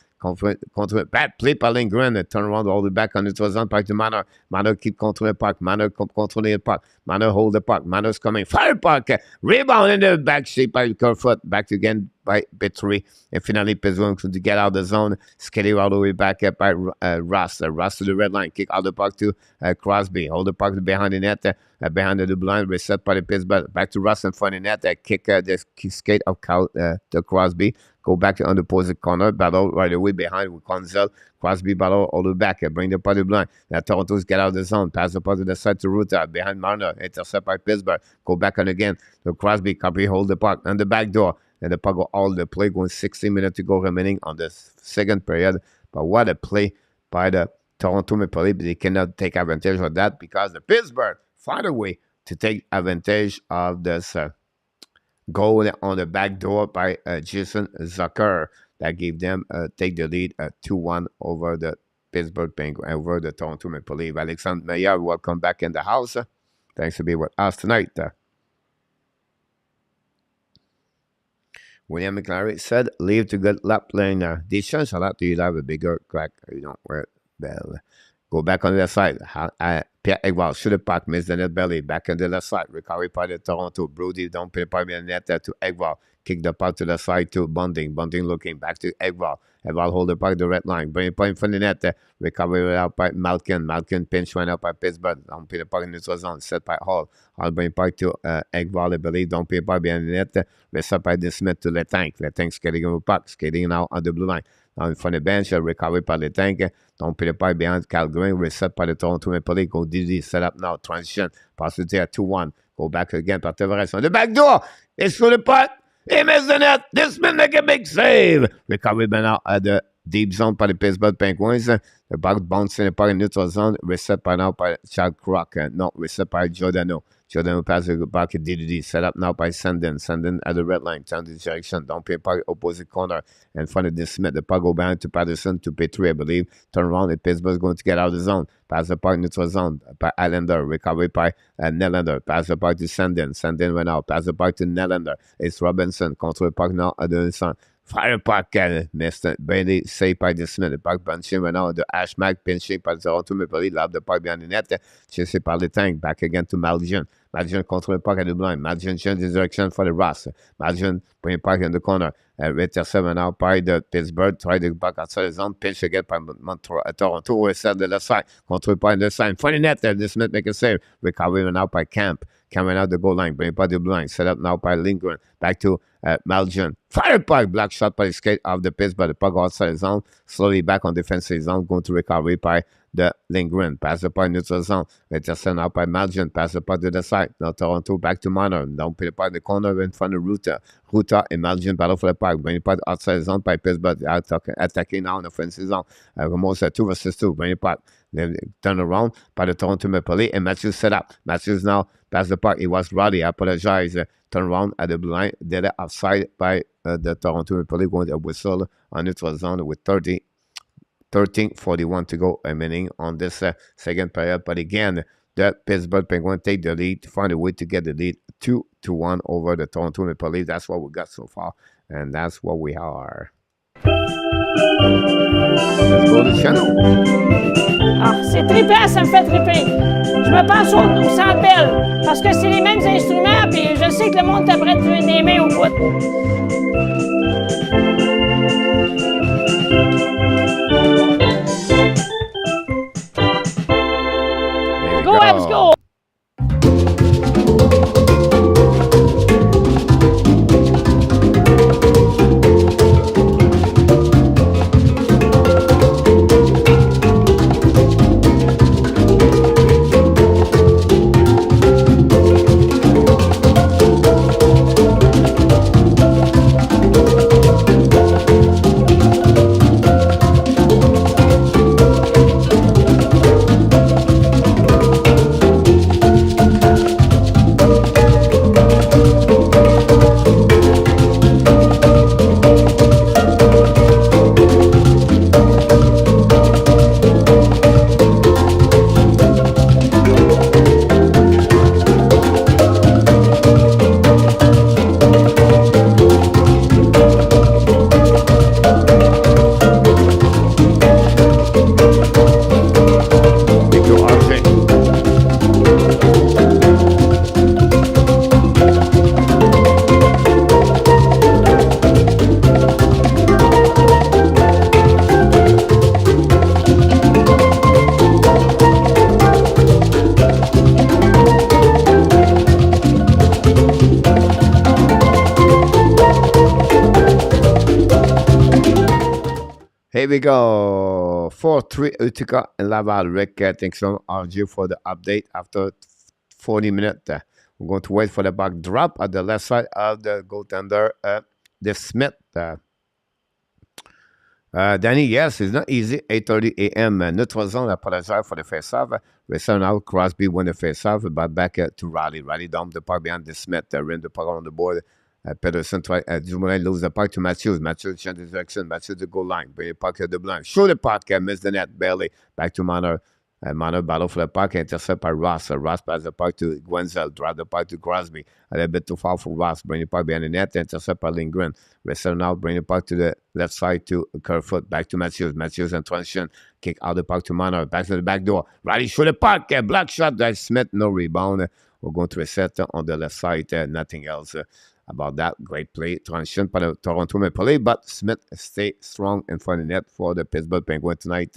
Bad play par Lindgren. Turn around all the way back on the 3rd back to Manor. Manor keep controlling the puck. Manor controlling the puck. Manor hold the puck. Manor's coming. Fire puck. Rebound in the back shape by Kerfoot. Back again by Petrie. And finally, Pittsburgh to get out of the zone. Skating all the way back by Ross. Ross to the red line. Kick out the puck to Crosby. Hold the puck behind the net. Behind the blind. Reset by the Pittsburgh. Back to Ross in front of the net. Kick the skate of the Crosby. Go back on the opposite corner. Battle right away behind with Conzel. Crosby battle all the way back. Bring the puck to the blind. Toronto's get out of the zone. Pass the puck to the side to Ruta. Behind Marner. Intercept by Pittsburgh. Go back on again. The Crosby. Copy hold the puck on the back door. And the puck go all the play. Going 16 minutes to go remaining on the second period. But what a play by the Toronto Maple Leafs. They cannot take advantage of that because the Pittsburgh find a way to take advantage of this goal on the back door by Jason Zucker that gave them take the lead 2-1 over the Pittsburgh Penguins, over the Toronto Maple Leafs. Alexandre Meilleur, welcome back in the house. Thanks for being with us tonight. William McLaren said, leave to good lap lane. DIXON, shout out to you to have a bigger crack. You don't wear it well. Go back on the left side. Pierre Egval, shoot the puck, miss the net belly. Back on the left side. Recovery by the Toronto. Brody, don't pay the puck in the net to Egval. Kick the puck to the side to Bunting. Bunting looking back to Egval. Egval hold the puck the red line. Bring the puck in front of the net. Recovery out by Malkin. Malkin pinch went out by Pittsburgh. Don't pay the puck in the zone. Set by Hall. Hall bring the puck to Egval, I believe. Don't pay the puck behind the net. Reset by the Smith to Letank. Letank skating on the puck. Skating now on the blue line. Now in front of the bench, recovery by Letank. Don't pay the puck behind KALLGREEN. Reset by the Toronto Maple Leafs. Go DD. Set up now. Transition. Possibility at 2-1. Go back again by Tavares on the back door. It's through the puck. He missed the net. This man make a big save. Recovery by now at the deep zone by the Pittsburgh Penguins. The puck bouncing the puck in neutral zone. Reset by now by Chad Crock. Not reset by Giordano. Giordano passes the puck at DDD. Set up now by Sandin. Sandin at the red line. Turn the direction. Don't pay puck opposite corner. In front of this Smith. The puck go behind to Patterson to Petrie, I believe. Turn around. And Pittsburgh's going to get out of the zone. Pass the puck neutral zone by Islander. Recovery by Nylander. Pass the puck to Sandin. Sandin went out. Pass the puck to Nylander. It's Robinson. Control the puck now at the sun. Fire puck missed it. Barely saved by the Smith. The puck bunching went out. The Ashmack pinching by the Toronto Maple Leafs. Love the puck behind the net. Chased by the tank. Back again to Malgin. Malgin control the puck at the blind. Malgin changes direction for the Ross. Malgin bring the puck in the corner. Intercept went out by the Pittsburgh. Try the puck outside the zone. Pinch again by Toronto. We set the left side. Control the puck in the side. Funny net there. The Smith make a save. Recovery went out by Camp. Coming out the goal line, bring by the blind, set up now by Lindgren, back to Malgin. Fire puck, black shot by the skate of the Pittsburgh, the puck outside the zone, slowly back on defensive zone, going to recovery by the Lindgren. Pass the puck neutral zone, intercept out by Malgin, pass the puck to the side. Now Toronto back to Manor, don't put the puck in the corner in front of Ruta. Ruta and Malgin battle for the puck, bring the puck outside the zone by Pittsburgh, attacking now in the offensive zone. Almost 2 versus 2, bring the puck. Then turn around by the Toronto Maple Leafs, and Matthews set up. Matthews now pass the puck. It was Roddy. I apologize. Turn around at the blind. Did it outside by the Toronto Maple Leafs, going to whistle on neutral zone with 13:41 to go remaining on this second period. But again, the Pittsburgh Penguins take the lead to find a way to get the lead 2-1 over the Toronto Maple Leafs. That's what we got so far, and that's what we are. Let's go to Luciano. Ah, c'est trippant, ça me fait tripper. Je me pense au Centre Bell, parce que c'est les mêmes instruments, puis je sais que le monde est prêt de lever des mains au bout. Go, Habs, go! Here we go. 4-3 Utica and Laval. Rick, thanks so much for the update after 40 minutes. We're going to wait for the back drop at the left side of the goaltender, the Smith. Danny, yes, it's not easy. 8:30 a.m. Neutral zone, apologize for the face-off. Return out, Crosby won the face-off, but back to Riley. Riley down the puck behind the Smith. Rim the puck on the board. Peterson try. Dumoulin lose the puck to Matthews. Matthews changes direction. Matthews the goal line. Bring the puck to the blind. Show the puck. Miss the net. Barely. Back to Manor. Manor battle for the puck. Intercept by Ross. Ross passes the puck to Gwenzel. Drive the puck to Crosby. A little bit too far for Ross. Bring the puck behind the net. Intercept by Lindgren. Return out. Bring the puck to the left side to Kerfoot. Back to Matthews. Matthews in transition. Kick out the puck to Manor. Back to the back door. Riley show the puck. Block shot by Smith. No rebound. We're going to reset on the left side. Nothing else. About that. Great play. Transition by the Toronto Maple Leafs, but Smith stay strong in front of the net for the Pittsburgh Penguins tonight.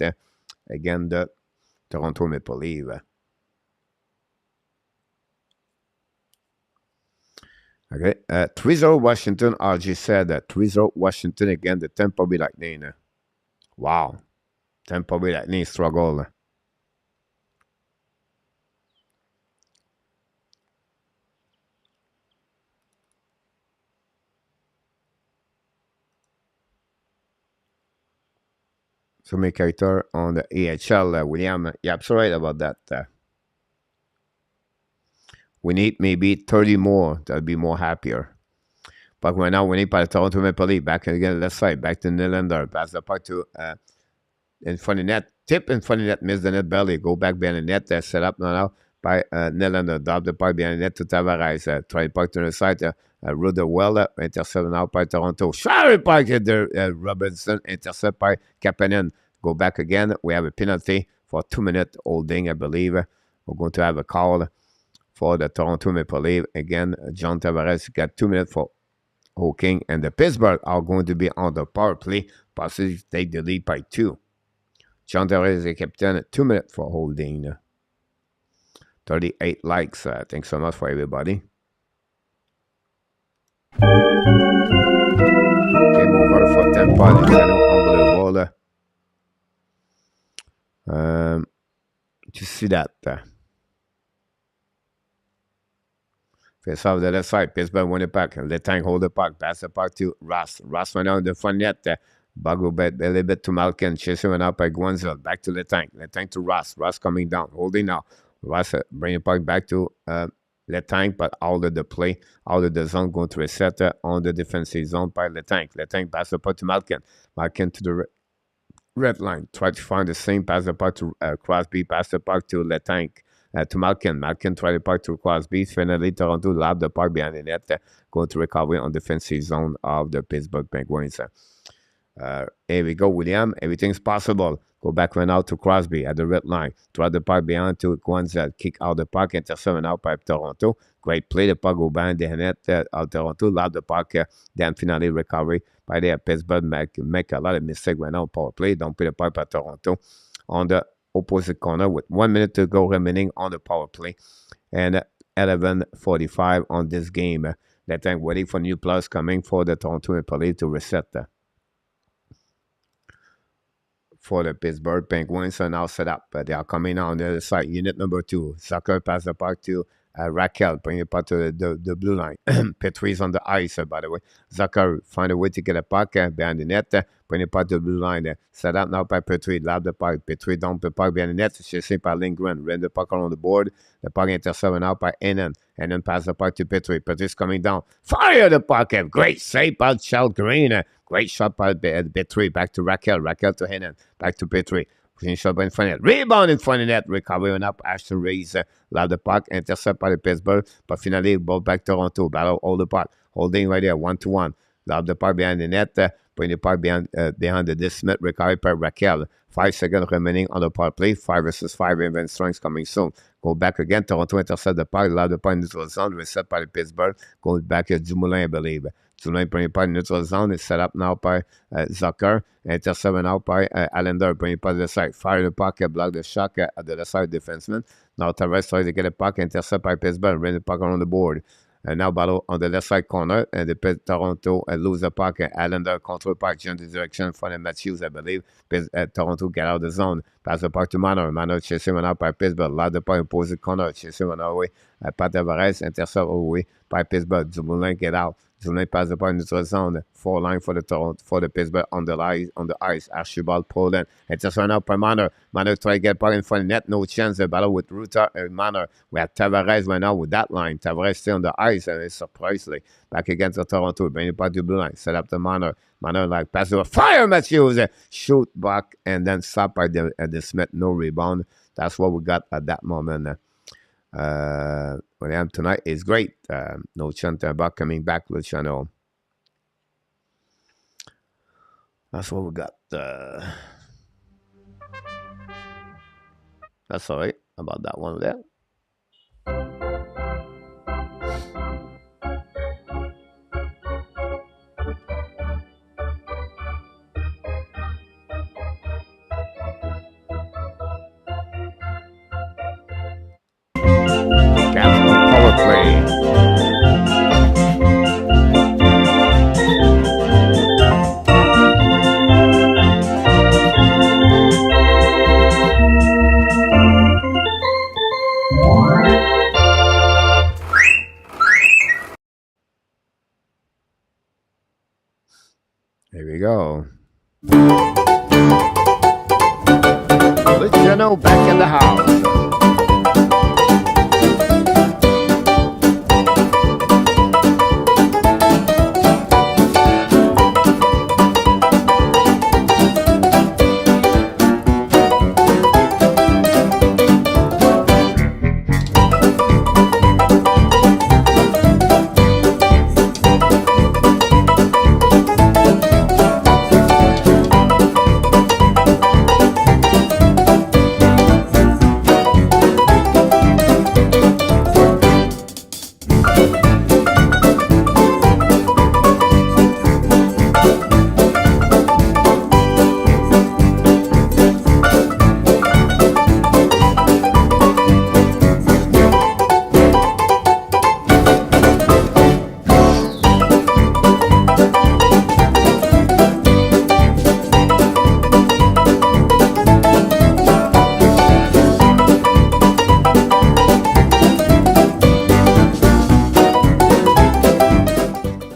Again, the Toronto Maple Leafs. Okay. 3-0 Washington. RG said 3-0 Washington again. The Tampa Bay Lightning. Wow. Tampa Bay Lightning struggle. So many character on the AHL, William. You're absolutely right about that. We need maybe 30 more. That'll be more happier. But right now, we need by the Toronto Maple Leafs. Back again, left side. Back to Nylander. Pass the puck to in front of the net. Tip in front of the net. Miss the net belly. Go back behind the net. Set up now by Nylander. Drop the puck behind the net to Tavares. Try the puck to the side. Ruder Weller, intercepted now by Toronto. Sorry, puck there. Robinson, intercept by Kapanen. Go back again. We have a penalty for 2 minute holding, I believe. We're going to have a call for the Toronto Maple Leafs. Again, John Tavares got 2 minutes for Hawking, and the Pittsburgh are going to be on the power play, possibly take the lead by 2. John Tavares is the captain, 2 minutes for holding. 38 likes. Thanks so much for everybody. Game over for Tampa. Unbelievable. You see that. Face off the left side. Pittsburgh won the puck. The tank hold the puck. Pass the puck to Ross. Ross went out in the front net. Bago a little bit to Malkin. Chasing went out by Gwenzel. Back to the tank. The tank to Ross. Ross coming down. Holding now. Ross bring the puck back to Letang, but out of the play, out of the zone, going to reset on the defensive zone by Letang. Letang pass the puck to Malkin. Malkin to the red line. Try to find the same pass the puck to Crosby. Pass the puck to Letang. To Malkin. Malkin try the puck to Crosby. Finally, Toronto lob the puck behind the net. Going to recover on the defensive zone of the Pittsburgh Penguins. Here we go, William. Everything's possible. Go back right now to Crosby at the red line. Draw the puck behind to Gwenzel. Kick out the puck. Intercept out by Toronto. Great play. The puck go behind the net of Toronto. Lob the puck. Then finally recovery by the Pittsburgh. Make a lot of mistakes right now. Power play. Don't put the puck by Toronto on the opposite corner with 1 minute to go remaining on the power play. And 11:45 on this game. That time waiting for new players coming for the Toronto Maple Leafs to reset for the Pittsburgh Penguins are now set up. They are coming on the other side. Unit number 2. Zucker pass the puck to Raquel. Bring the puck to the blue line. Petry's on the ice, by the way. Zucker find a way to get a puck behind the net. Bring the puck to the blue line. Set up now by Petry. Lob the puck. Petry dump the puck behind the net. Chasing by Lindgren. Ran the puck on the board. The puck intercepted out by Hennen. And then pass the puck to Petry. Petry's coming down. Fire the puck. Great save by KALLGREEN. Great shot by Petry. Back to Raquel. Raquel to Hennen. Back to Petry. Clean shot in front of net. Rebound in front of net. Recovering up. Ashton Reeves. Lob the puck. Intercept by the Pittsburgh. But finally, ball back to Toronto. Battle all the puck. Holding right there. 1-1. Lob the puck behind the net. Bring the puck behind the Smith. Recovery by Raquel. 5 seconds remaining on the power play. 5 versus 5. Event strengths coming soon. Go back again. Toronto intercept the puck. Lob the puck in neutral zone. Reset by the Pittsburgh. Going back to Dumoulin, I believe. Dumoulin bring the puck in neutral zone. It's set up now by Zucker. Intercepted out by Allender. Bring the puck to the side. Fire the puck. Block the shot at the left side defenseman. Now Tavares tries to get a puck. Intercept by Pittsburgh. Bring the puck on the board. And now battle on the left side corner, and the Toronto lose the puck, and Allender control puck, change the direction for the Matthews, I believe. Toronto get out of the zone, pass the puck to Manor. Manor chasé maintenant par Pittsburgh, là de puck opposé corner, chasé maintenant, oui. Pat Tavares intercept, oh oui, by Pittsburgh. Dumoulin get out. Dumoulin pass the puck into the zone. 4 line for the Toronto, for the Pittsburgh on the ice. Archibald Poland intercept now by Manor. Manor try to get puck in front of net, no chance. The battle with Ruta and Manor. We have Tavares right now with that line. Tavares still on the ice, and it's surprisingly back against the Toronto. Bring the puck to blue line. Set up the Manor. Manor like pass over. Fire Matthews! Shoot back and then stop by the Smith. No rebound. That's what we got at that moment. What I am tonight is great. No Chanta back coming back, Luciano. That's what we got. That's all right about that one there. Capital power play. Here we go. Luciano back in the house.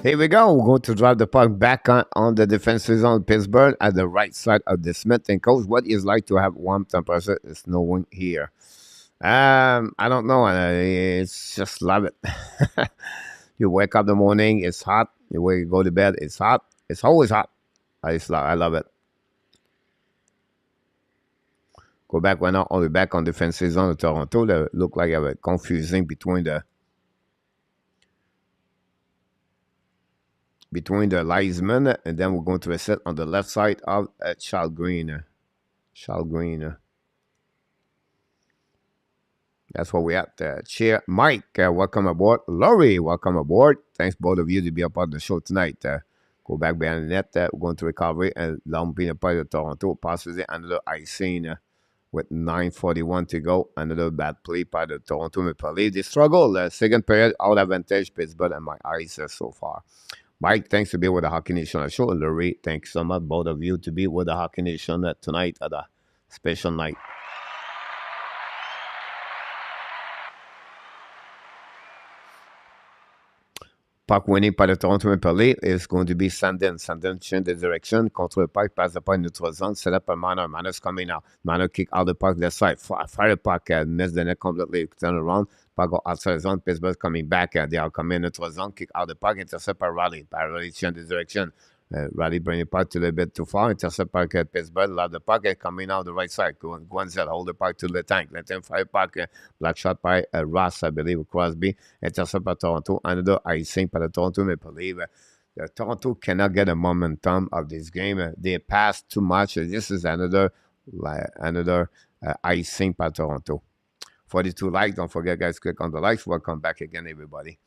Here we go. We're going to drive the puck back on the defensive zone. Pittsburgh at the right side of the Smith. And coach, what is like to have warm temperature? It's snowing here. I don't know. It's just love it. You wake up in the morning, it's hot. You go to bed, it's hot. It's always hot. I love it. Go back right now. Only back on defensive zone of Toronto. They look like a confusing between the linesmen, and then we're going to reset on the left side of KALLGREEN. KALLGREEN. That's what we at. Cheer, Mike. Welcome aboard. Laurie, welcome aboard. Thanks both of you to be a part of the show tonight. Go back behind the net. We're going to recovery and long being a part of Toronto. Passes it another icing with 9:41 to go. Another bad play by the Toronto Maple Leafs. They struggle. Second period, out advantage Pittsburgh and my eyes so far. Mike, thanks to be with the Hockey Nation show. And Laurie, thanks so much, both of you, to be with the Hockey Nation tonight at a special night. Puck winning by the Toronto Maple Leafs is going to be Sandin. Sandin change the direction. Control the puck, pass the puck neutral zone, set up a Manor. Manor's coming out. Manor kick out the puck left side. Fire the puck, miss the net completely. Turn around. Puck go outside the zone. Pittsburgh coming back. They are coming neutral zone. Kick out the puck. Intercept by Riley. Riley change the direction. Riley bring the puck to a little bit too far. Intercept puck at Pittsburgh. Love the puck coming out the right side. Guanzel hold the puck to the tank. Let him fire puck. Black shot by Ross, I believe, Crosby. Intercept by Toronto. Another icing by the Toronto Maple Leafs. Toronto cannot get a momentum of this game. They pass too much. This is another icing by Toronto. 42 likes. Don't forget, guys, click on the likes. Welcome back again, everybody.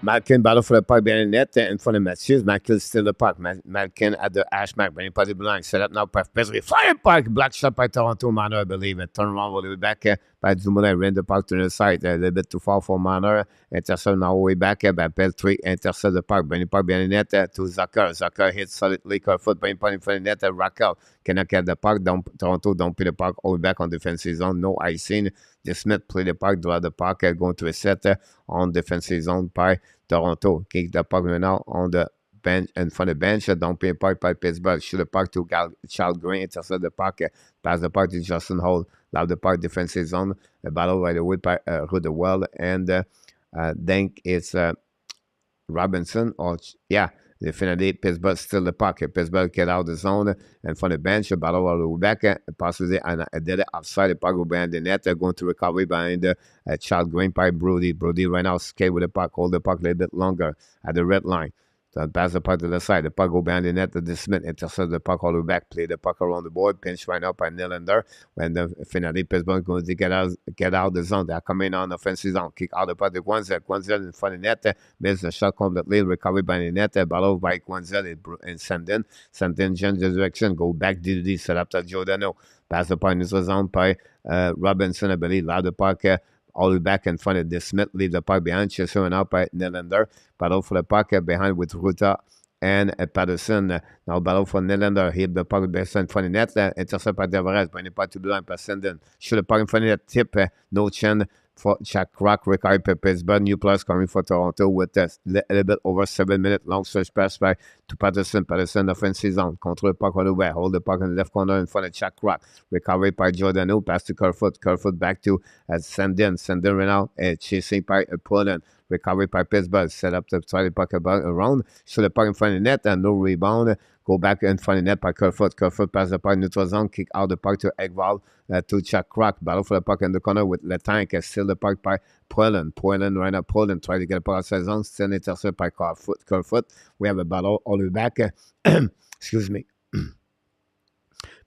Malkin battle for the puck behind the net in front of Matthews. Malkin still the puck. Malkin at the hash mark. Bringing puck to the blue line. Set up now. Perfectly fire puck. Black shot by Toronto. Manor, I believe. And turn around all the way back by Dumoulin. Ran the puck to the side. A little bit too far for Manor. Intercept now way back by Peltry. Intercept the puck. Bringing puck behind the net to Zucker. Zucker hits solidly. Kerfoot. Bringing puck in front of the net. Raquel cannot get the puck. Toronto don't play the puck all the way back on defensive zone. No icing. The Smith play the puck. Draw the puck. Going to a set on defensive zone by Toronto. Kick the puck now on the bench, in front of the bench. Don't play the puck by Pittsburgh. Shoot the puck to Charles Green. Intercept the puck. Pass the puck to Justin Hall. Loud the puck defensive zone. A battle right away by Rudewell. And think it's Robinson. Definitely Pittsburgh still the puck. Pittsburgh get out of the zone and from the bench, a battle all the way back. Possibly and did it outside the puck behind the net. Going to recovery behind Charles Green by Brody. Brody right now skate with the puck, hold the puck a little bit longer at the red line. So pass the puck to the side. The puck go behind the net to the Smith. Intercept the puck all the way back. Play the puck around the board. Pinch right now by Nylander. When the finally Pittsburgh going to get out the zone. They're coming on the offensive zone. Kick out the puck to Guanzel. Guanzel in front of the net. Miss the shot completely. Recovery by the net. Battle by Guanzel and Sandin. Sandin change the direction. Go back DD. Set up to Giordano. Pass the puck in the zone by Robinson. I believe. Loud the puck. All the way back in front of the Smith, leave the puck behind, chasing out by Nylander. Battle for the puck behind with Ruta and Patterson. Now battle for Nylander. Hit the puck in front of the net. Intercept by Deveres. Bring the puck to the line by Sendin. Shoot the puck in front of the tip. No chin for Jack Rock. Recovery by Pittsburgh. New plus coming for Toronto with a little bit over 7 minutes. Long search pass by to Patterson. Patterson offensive zone. Control the puck all the way. Hold the puck in the left corner in front of Jack Rock. Recovery by Giordano. Pass to Kerfoot. Kerfoot back to Sandin. Sandin right now chasing by Poland. Recovery by Pittsburgh. Set up to try the puck around. Shoot the puck in front of the net and no rebound. Go back in front of the net by Kerfoot. Kerfoot pass the puck neutral zone. Kick out the puck to Ekval to Jack Rock. Battle for the puck in the corner with Letank. Still the puck by Poland. Poland right now. Poland try to get a puck outside zone. Still intercept by Kerfoot. We have a battle all the way back. Excuse me.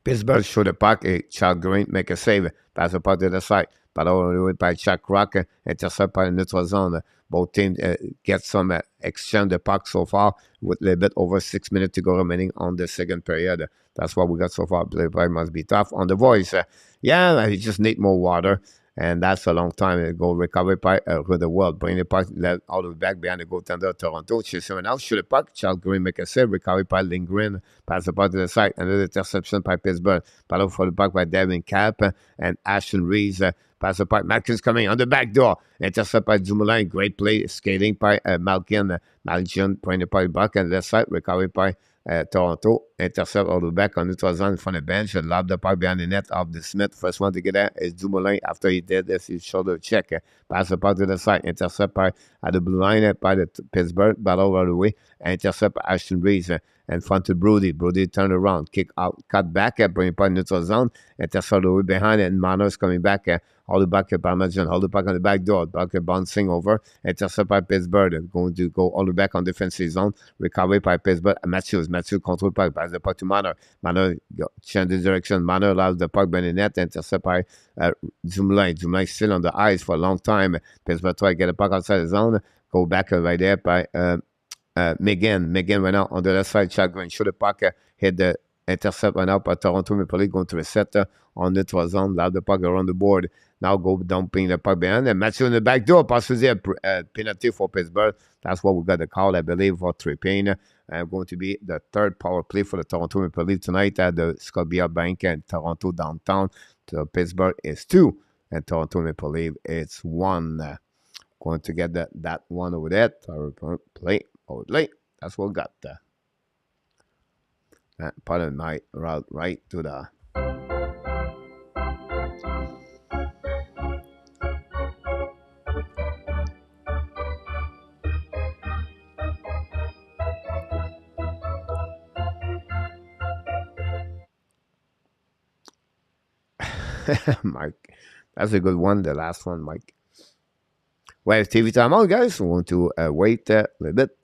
Pittsburgh show the puck. Charles Green make a save. Pass the puck to the side. Battle all the way by Jack Rock. Intercept by the neutral zone. Both teams get some exchange the puck so far with a little bit over 6 minutes to go remaining on the second period. That's what we got so far. Play must be tough. On the voice, you just need more water. And that's a long time to go. Recovery by Rudewell. Bring the puck all the way back behind the goaltender Toronto. Chasing out. Shoot the puck. Charles Green make a save. Recovery by Lindgren. Pass the puck to the side. Another interception by Pittsburgh. Battle for the puck by Devin Cap and Ashton Reeves. Pass the puck. Malkin's coming on the back door. Intercept by Dumoulin. Great play. Skating by Malkin. Malkin bring the puck back on the left side. Recovery by Toronto. Intercept all the way back on neutral zone in front of the bench and lob the puck behind the net of the Smith. First one to get there is Dumoulin. After he did this, he shoulder check. Pass the puck to the side. Intercept by at the blue line by the Pittsburgh. Battle all the way. Intercept by Ashton Reeves. In front to Brody. Brody turned around. Kick out. Cut back. Bring the puck neutral zone. Intercept all the way behind it. And Manos coming back. All the back by Majan. Hold the puck on the back door. Puck bouncing over. Intercept by Pittsburgh. Going to go all the way back on defensive zone. Recovery by Pittsburgh. Matthews control puck. Pass the puck to Manor. Manor change the direction. Manor allows the puck by the net. Intercept by Dumoulin. Dumoulin still on the ice for a long time. Pittsburgh try to get the puck outside the zone. Go back right there by Megan went out on the left side. Chad Green shoot the puck. Hit the intercept right now by Toronto Maple Leafs. Going to the setter on the 12 zone. Loud the puck around the board. Now go dumping the puck behind. And Matthew in the back door. Possibly a penalty for Pittsburgh. That's what we got the call, I believe, for tripping. Going to be the third power play for the Toronto Maple Leafs tonight at the Scotia Bank in Toronto downtown. So Pittsburgh is 2 and Toronto Maple Leafs is 1. Going to get that one over there. Play. That's what we got. Pardon my route right to the. Mike, that's a good one. The last one, Mike. Well, it's TV time out, guys. We want to wait a little bit.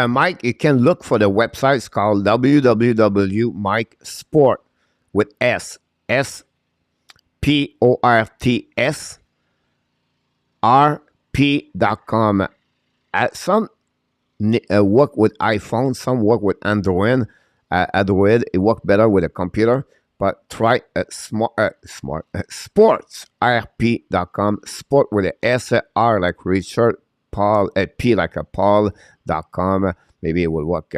Mike, you can look for the website. It's called www.mikesport with SPORTS RP.com. Some work with iPhone, some work with Android. Android, it works better with a computer. But try sportsrp.com. Sport with a S, R like Richard, Paul, P like a Paul.com. Maybe it will work.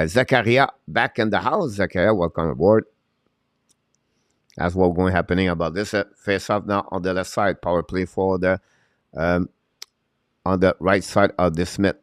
Zachariah back in the house. Zachariah, welcome aboard. That's what's going happening about this face off now on the left side. Power play for the on the right side of the Smith.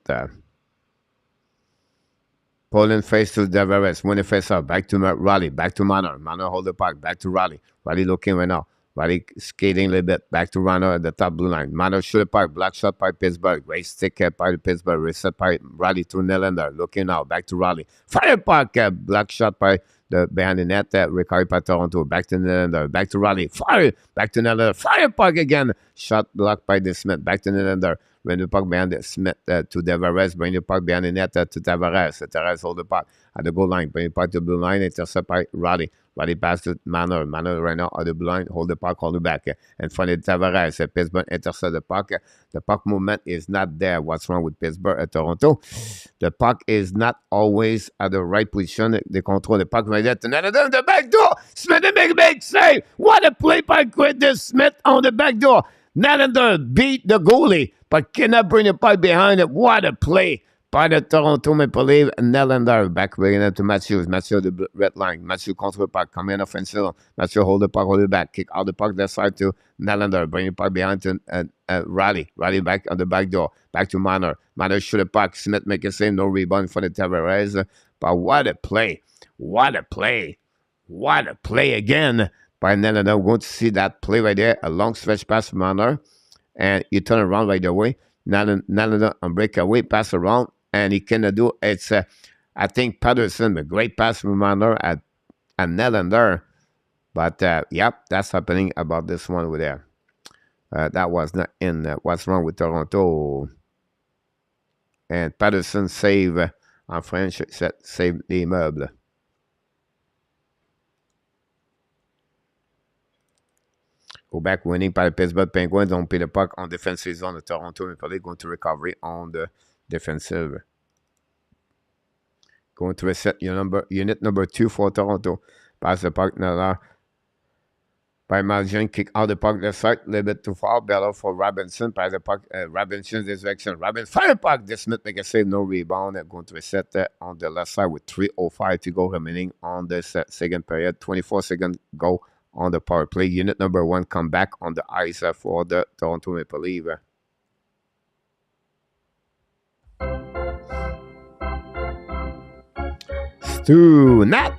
Poland face to Deveres. Winning face off. Back to Raleigh. Back to Manor. Manor hold the park. Back to Raleigh. Raleigh looking right now. Raleigh skating a little bit. Back to Manor at the top blue line. Manor shoot the park. Black shot by Pittsburgh. Great stick by Pittsburgh. Reset by Raleigh to Nylander. Looking now. Back to Raleigh. Fire park. Black shot by the behind the net. Recovery by Toronto. Back to Nylander. Back to Raleigh. Fire. Back to Nylander. Fire park again. Shot blocked by the Smith. Back to Nylander. Bring the puck behind the Smith to Deveres. Bring the puck behind the net to Tavares. Tavares hold the puck at the goal line. Bring the puck to the blue line. Intercept by Raleigh. Raleigh pass to Manor. Manor right now at the blue line. Hold the puck, hold it back. And finally Tavares. Pittsburgh intercept the puck. The puck movement is not there. What's wrong with Pittsburgh at Toronto? The puck is not always at the right position. They control the puck right there. To Nylander, the back door. Smith the big save. What a play by Quentin Smith on the back door. Nylander beat the goalie, but cannot bring the puck behind it. What a play by the Toronto Maple Leafs. Nylander back bringing it to Matthews. Matthews the red line. Matthews control the puck. Come in offensive. Matthews hold the puck, hold it back. Kick out the puck that side to Nylander. Bring the puck behind to Raleigh. Raleigh back on the back door. Back to Manor. Manor shoot the puck. Smith make a save. No rebound for the Tavares. But what a play. What a play. What a play again by Nylander. We're going to see that play right there. A long stretch pass from Manor. And you turn around right away. Nylander on breakaway, pass around. And he cannot do it's I think Patterson, a great pass from Manor at Nylander. But yep, that's happening about this one over there. That was not in what's wrong with Toronto. And Patterson save en French, save les meubles. Go back winning by the Pittsburgh Penguins. Don't pay the puck on defensive zone. The Toronto Maple Leafs going to recovery on the defensive. Going to reset unit number 2 for Toronto. Pass the puck now by Margin. Kick out the puck left side. A little bit too far. Better for Robinson. Pass the puck. Robinson's direction. Robinson fire puck. This Smith make a save. No rebound. Going to reset on the left side with 3:05 to go remaining on the second period. 24 seconds go on the power play. Unit number 1 come back on the ice for the Toronto Maple Leafs. Stu, not.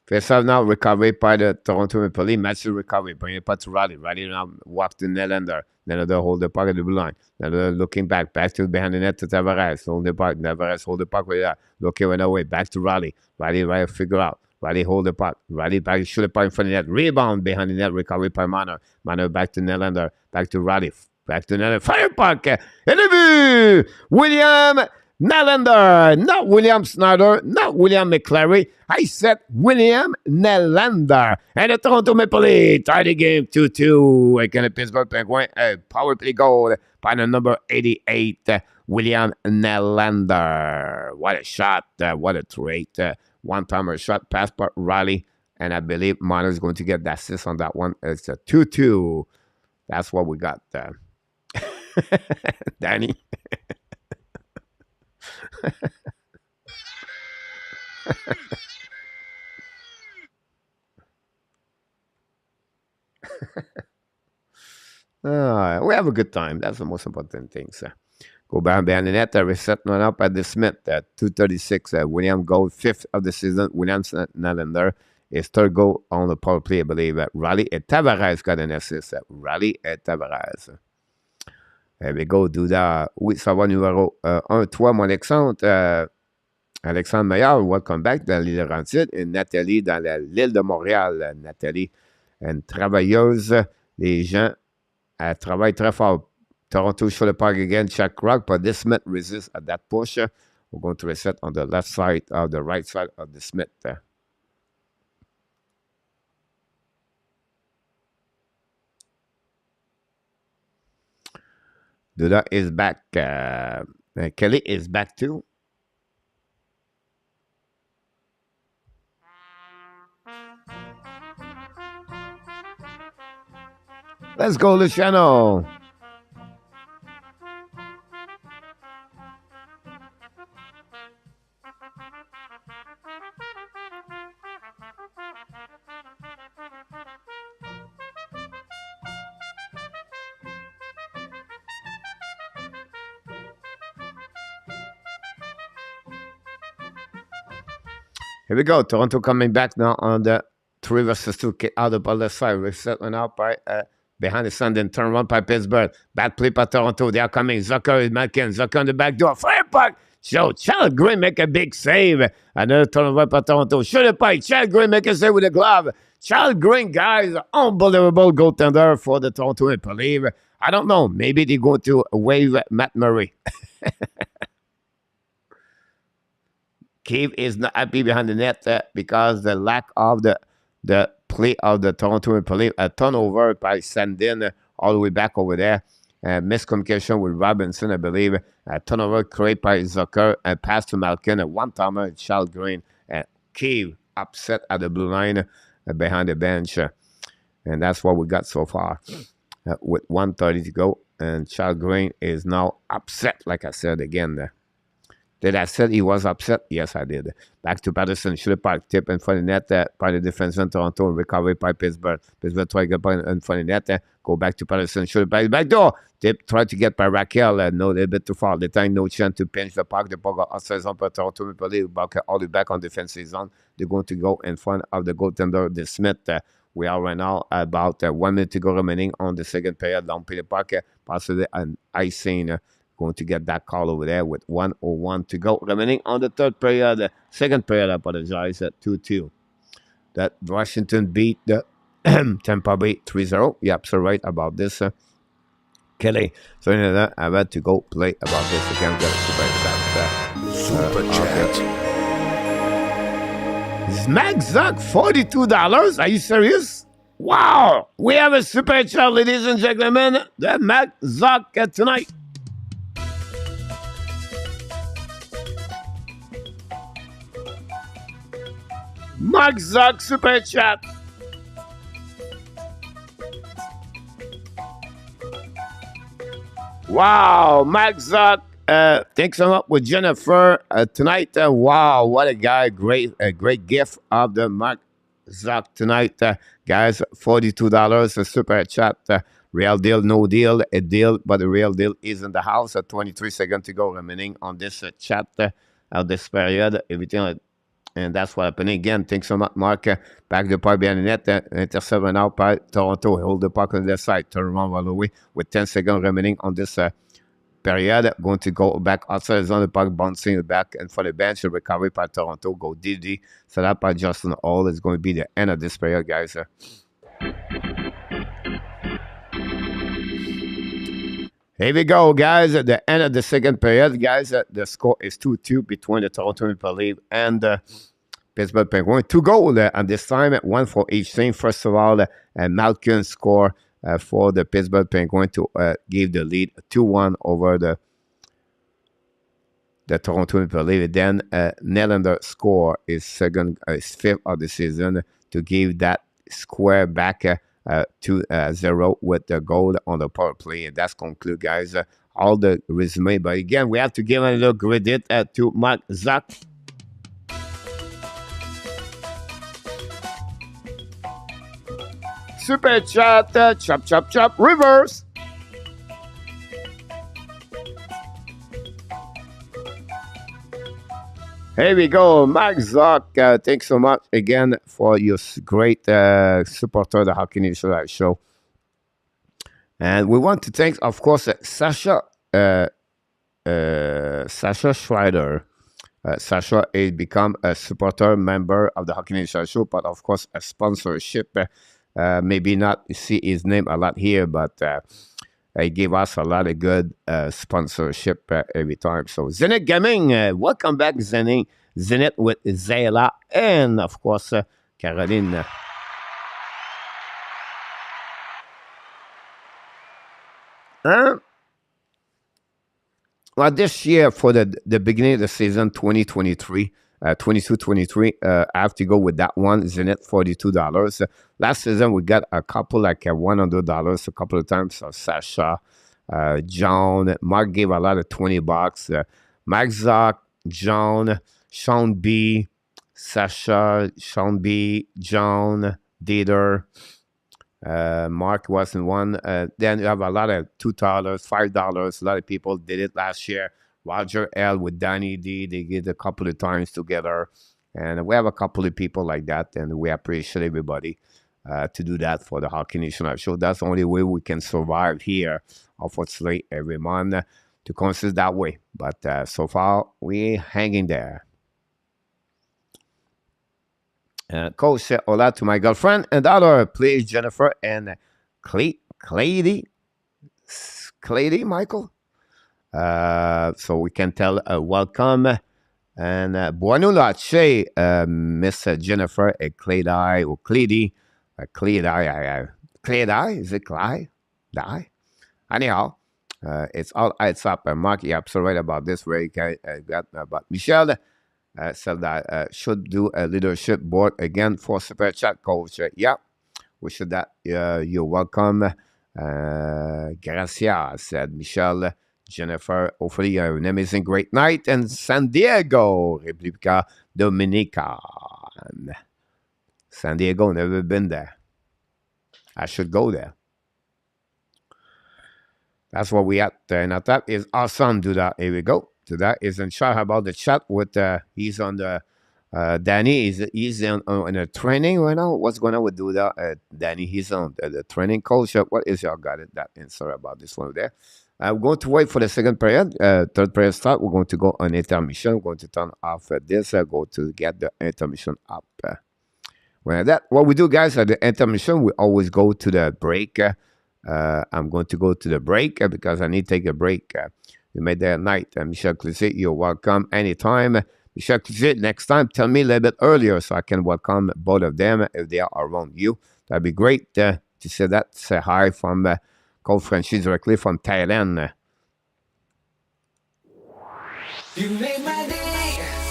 Face off now, recovery by the Toronto Maple Leafs. Matthew recovery, bring it back to Raleigh. Raleigh now walk to Nylander. Nylander hold the puck at the blue line. Nylander looking back to behind the net to Tavares. Hold the puck. Tavares hold the puck with that. Looking right away, back to Raleigh. Raleigh figure out. Raleigh hold the puck. Raleigh back, shoot the puck in front of the net. Rebound behind the net. Recovery by Manor. Manor back to Nylander. Back to Raleigh. Back to Nylander. Fire puck. And the William Nylander. Not William Snyder. Not William McClary. I said William Nylander. And the Toronto Maple Leafs tie the game 2-2. Again, the Pittsburgh Penguins. Power play goal by the number 88, William Nylander. What a shot. What a trait. One-timer shot pass by Raleigh. And I believe Manor is going to get the assist on that one. It's a 2-2. That's what we got. Danny. We have a good time. That's the most important thing, sir. Go back behind the net. Reset one up at the Smith. 236. William Gold, 5th of the season. William Nylander. His 3rd goal on the power play, I believe. Raleigh et Tavares got an assist. Raleigh et Tavares. There we go, Douda. Oui, ça va numéro 1-3, mon Alexandre. Alexandre Meilleur, welcome back dans l'île Laurentide. Et Nathalie dans l'île de Montréal. Nathalie, une travailleuse. Les gens, elle travaille très fort. Toronto should the park again. Check rock, but this Smith resists at that push. We're going to reset on the left side of the right side of the Smith. Duda is back. Kelly is back too. Let's go, Luciano. Here we go. Toronto coming back now on the 3 versus 2 kick out of the left side. Resettling out by behind the sun, then turn one by Pittsburgh. Bad play by Toronto. They are coming. Zucker is Malkin. Zucker on the back door. Fire puck. So Charles Green make a big save. Another turnover by Toronto. Shoot it by Charles Green make a save with a glove. Charles Green, guys, unbelievable goaltender for the Toronto Maple Leafs. I don't know. Maybe they're going to waive Matt Murray. Cave is not happy behind the net because the lack of the play of the Toronto Maple Leafs. A turnover by Sandin all the way back over there. Miscommunication with Robinson, I believe. A turnover created by Zucker. A pass to Malkin. A one-timer, Charles Green. Cave upset at the blue line behind the bench. And that's what we got so far. With 1:30 to go. And Charles Green is now upset, like I said again. Did I say he was upset? Yes, I did. Back to Patterson. Shoot a puck. Tip in front of the net by the defenseman Toronto. Recovery by Pittsburgh. Pittsburgh try to get by in front of the net. Go back to Patterson. Shoot it by the back door. Tip try to get by Raquel. No, a little bit too far. The time no chance to pinch the puck. The puck got outside zone by Toronto Maple Leafs. All the back on defensive zone. They're going to go in front of the goaltender, the Smith. We are right now about 1 minute to go remaining on the second period. Don't play the puck. Possibly an icing. Going to get that call over there with 1:01 to go. Remaining on the third period. Second period, I apologize, at 2-2. That Washington beat the Tampa Bay 3-0. Yep, so right about this. Kelly. So I had to go play about this again. Got a super chat. Mac Zuck, $42. Are you serious? Wow. We have a super chat, ladies and gentlemen. The Mac Zuck tonight. Mark Zuck super chat. Wow, Mark Zuck. Thanks so much with Jennifer tonight. Wow, what a guy! A great gift of the Mark Zuck tonight, guys. $42 a super chat. Real deal, no deal, a deal, but the real deal is in the house. 23 seconds to go remaining on this chat of this period. Everything. And that's what happened again. Thanks so much, Mark. Back the puck behind the net. Intercept out by Toronto. Hold the puck on the side. Turn around all the way with 10 seconds remaining on this period. Going to go back outside the zone. The puck bouncing back and for the bench. Recovery by Toronto. Go DD. Set up by Justin Hall. Is going to be the end of this period, guys. Here we go, guys. At the end of the second period, guys, the score is 2-2 between the Toronto Maple Leafs and the Pittsburgh Penguins. 2 goals at this time, 1 for each team. First of all, Malkin score for the Pittsburgh Penguins to give the lead 2-1 over the Toronto Maple Leafs. Then Nylander score is 5th of the season to give that square back 2-0 with the goal on the power play. And that's conclude, guys, all the resume. But again, we have to give a little credit to Mark Zuck. Super chat, chop, chop, chop, reverse. Here we go. Mark Zock, thanks so much again for your great support of the Hockey Nation Live show. And we want to thank, of course, Sascha SCHRADER. Sascha has become a supporter member of the Hockey Nation show, but of course a sponsorship. Maybe not see his name a lot here, but he gave us a lot of good sponsorship every time. So Zenith Gaming, welcome back, Zenith. Zenith with Zayla and of course Caroline. Well, this year for the beginning of the season 2023, 22-23, I have to go with that one, Zenith, $42. Last season we got a couple like $100 a couple of times. So Sascha, John, Mark gave a lot of $20. Mark Zock, John, Sean B, Sascha, Sean B, John, Dieter. Mark wasn't one. Then you have a lot of $2, $5. A lot of people did it last year. Roger L with Danny D, they did a couple of times together. And we have a couple of people like that, and we appreciate everybody to do that for the Hockey Nation Live show. That's the only way we can survive here, unfortunately, every month to consist that way. But so far, we're hanging there. Coach said hola to my girlfriend and daughter, please, Jennifer and Clady, Michael. So we can tell welcome. And buonu noche, Miss Jennifer and Clady or Clady. Clady, is it Clay? Die? Anyhow, it's up. Mark, you're absolutely right about this. Where you got about Michelle. So that should do a leadership board again for Super Chat, Coach. Yeah, we should that. You're welcome. Gracias, said Michelle. Jennifer, hopefully you have an amazing great night. And San Diego, República Dominicana. San Diego, never been there. I should go there. That's what we at. And that is awesome. Do that. Here we go. So that is in chat. How about the chat with he's on the Danny he's on a training right now. What's going on with do that? Danny, he's on the training coach. What is y'all got it? That answer about this one there. We're going to wait for the second period. Third period start. We're going to go on intermission. We're going to turn off this. Go to get the intermission up. When that what we do, guys, at the intermission, we always go to the break. I'm going to go to the break because I need to take a break. We made that night. Michel Clisset, you're welcome anytime. Michel Clisset, next time, tell me a little bit earlier so I can welcome both of them if they are around you. That'd be great to say that. Say hi from Coach Francis directly from Thailand.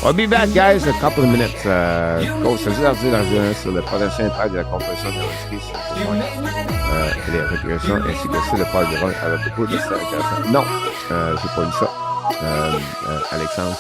I'll be back, guys, a couple of minutes. Coach Francis sur le prochain impact de la compétition de whisky sur ce point. Et les régulations ainsi que sur le port de vin avec beaucoup de ça. Non, j'ai pas lu ça. Alexandre.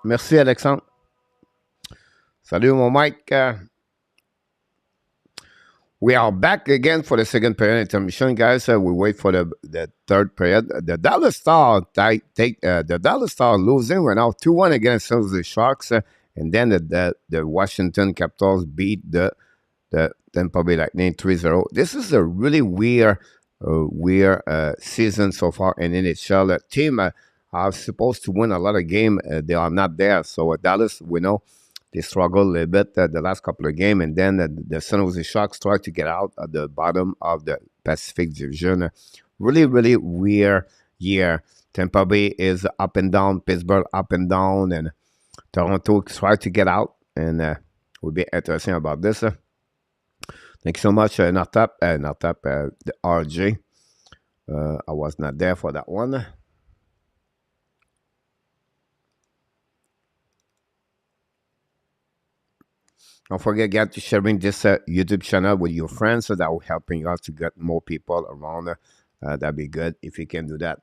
Merci, Alexandre. Salut, mon Mike. We are back again for the second period intermission, guys. We wait for the third period. The Dallas Star the Dallas Star losing right now 2-1 against the Sharks, and then the Washington Capitals beat the Tampa Bay Lightning 3-0. This is a really weird season so far in NHL. Team are supposed to win a lot of games. They are not there. So Dallas, we know, they struggled a little bit the last couple of games, and then the San Jose Sharks tried to get out at the bottom of the Pacific Division. Really, really weird year. Tampa Bay is up and down, Pittsburgh up and down, and Toronto tried to get out, and we'll be interesting about this. Thank you so much, the RJ. I was not there for that one. Don't forget, guys, to sharing this YouTube channel with your friends, so that will helping us to get more people around. That'd be good if you can do that.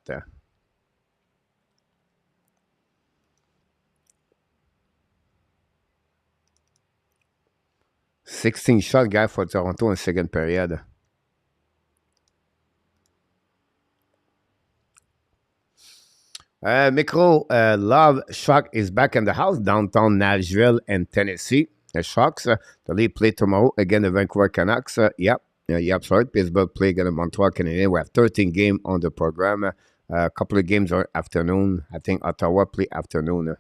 16 shot, guys, for Toronto in second period. Micro Love Shock is back in the house, downtown Nashville and Tennessee. The Sharks, the league play tomorrow again, the Vancouver Canucks. Yep, sorry. Pittsburgh play against the Montreal Canadiens. We have 13 games on the program. A couple of games are afternoon. I think Ottawa play afternoon.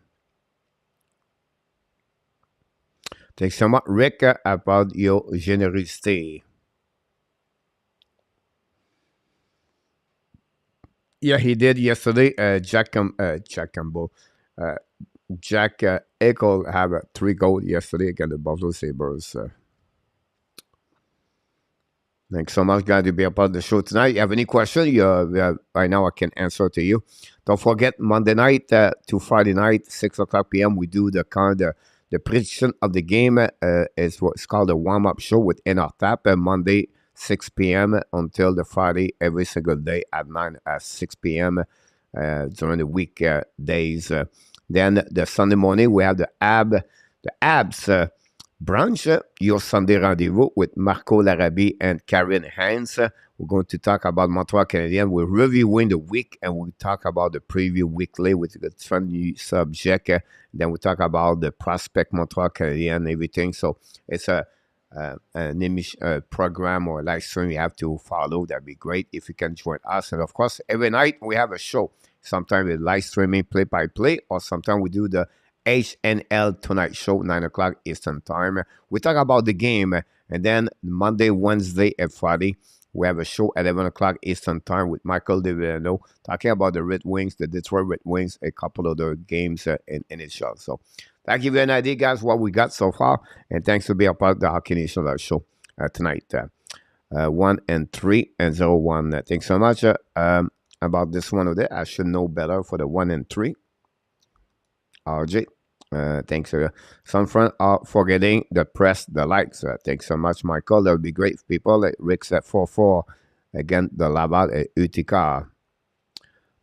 Thanks so much, Rick, about your generosity. Yeah, he did yesterday. Jack Campbell. Jack Eichel have 3 goals yesterday against the Buffalo Sabres. Thanks so much, guys, to be a part of the show tonight. You have any question? Right now I can answer to you. Don't forget, Monday night to Friday night, 6 o'clock p.m., we do the prediction of the game. Is what's called a warm-up show with NR Monday, 6 p.m. until the Friday, every single day at 6 p.m. During the week days. Then the Sunday morning, we have the ABS brunch, your Sunday rendezvous with Marco Larabie and Karen Hans. We're going to talk about Montreal Canadiens. We're reviewing the week, and we talk about the preview weekly with a fun new subject. Then we talk about the prospect Montreal Canadiens and everything. So it's an program or live stream you have to follow. That'd be great if you can join us. And of course, every night we have a show. Sometimes we live streaming play-by-play, or sometimes we do the HNL Tonight Show, 9 o'clock Eastern Time. We talk about the game, and then Monday, Wednesday, and Friday, we have a show at 11 o'clock Eastern Time with Michael DeVillano, talking about the Red Wings, the Detroit Red Wings, a couple of the games in NHL. So that gives you an idea, guys, what we got so far, and thanks for being a part of the Hockey Nation Live Show tonight. 1 and 3 and 0-1. Thanks so much. About this one over there, I should know better for the 1 and 3. RJ, thanks for some friends are forgetting the press, the likes. Thanks so much, Michael. That would be great for people. Like Rick's at 4-4 again. The Laval at Utica.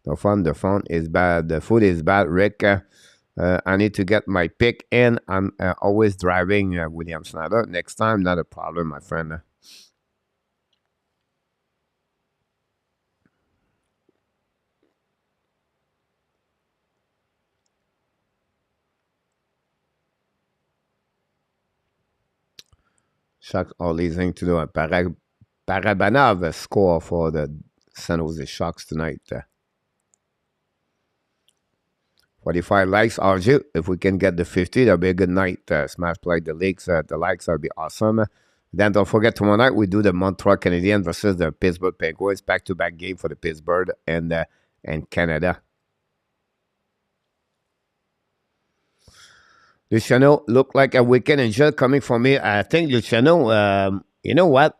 The fun is bad. The food is bad, Rick. I need to get my pick in. I'm always driving, William Snyder. Next time, not a problem, my friend. Sharks are leading to do a Parabanov score for the San Jose Sharks tonight. 45 likes, RJ. If we can get the 50, that'll be a good night. Smash like the likes, that'll be awesome. Then don't forget, tomorrow night we do the Montreal Canadiens versus the Pittsburgh Penguins. Back-to-back game for the Pittsburgh and Canada. Luciano looked like a weekend angel coming from me. I think Luciano, you know what?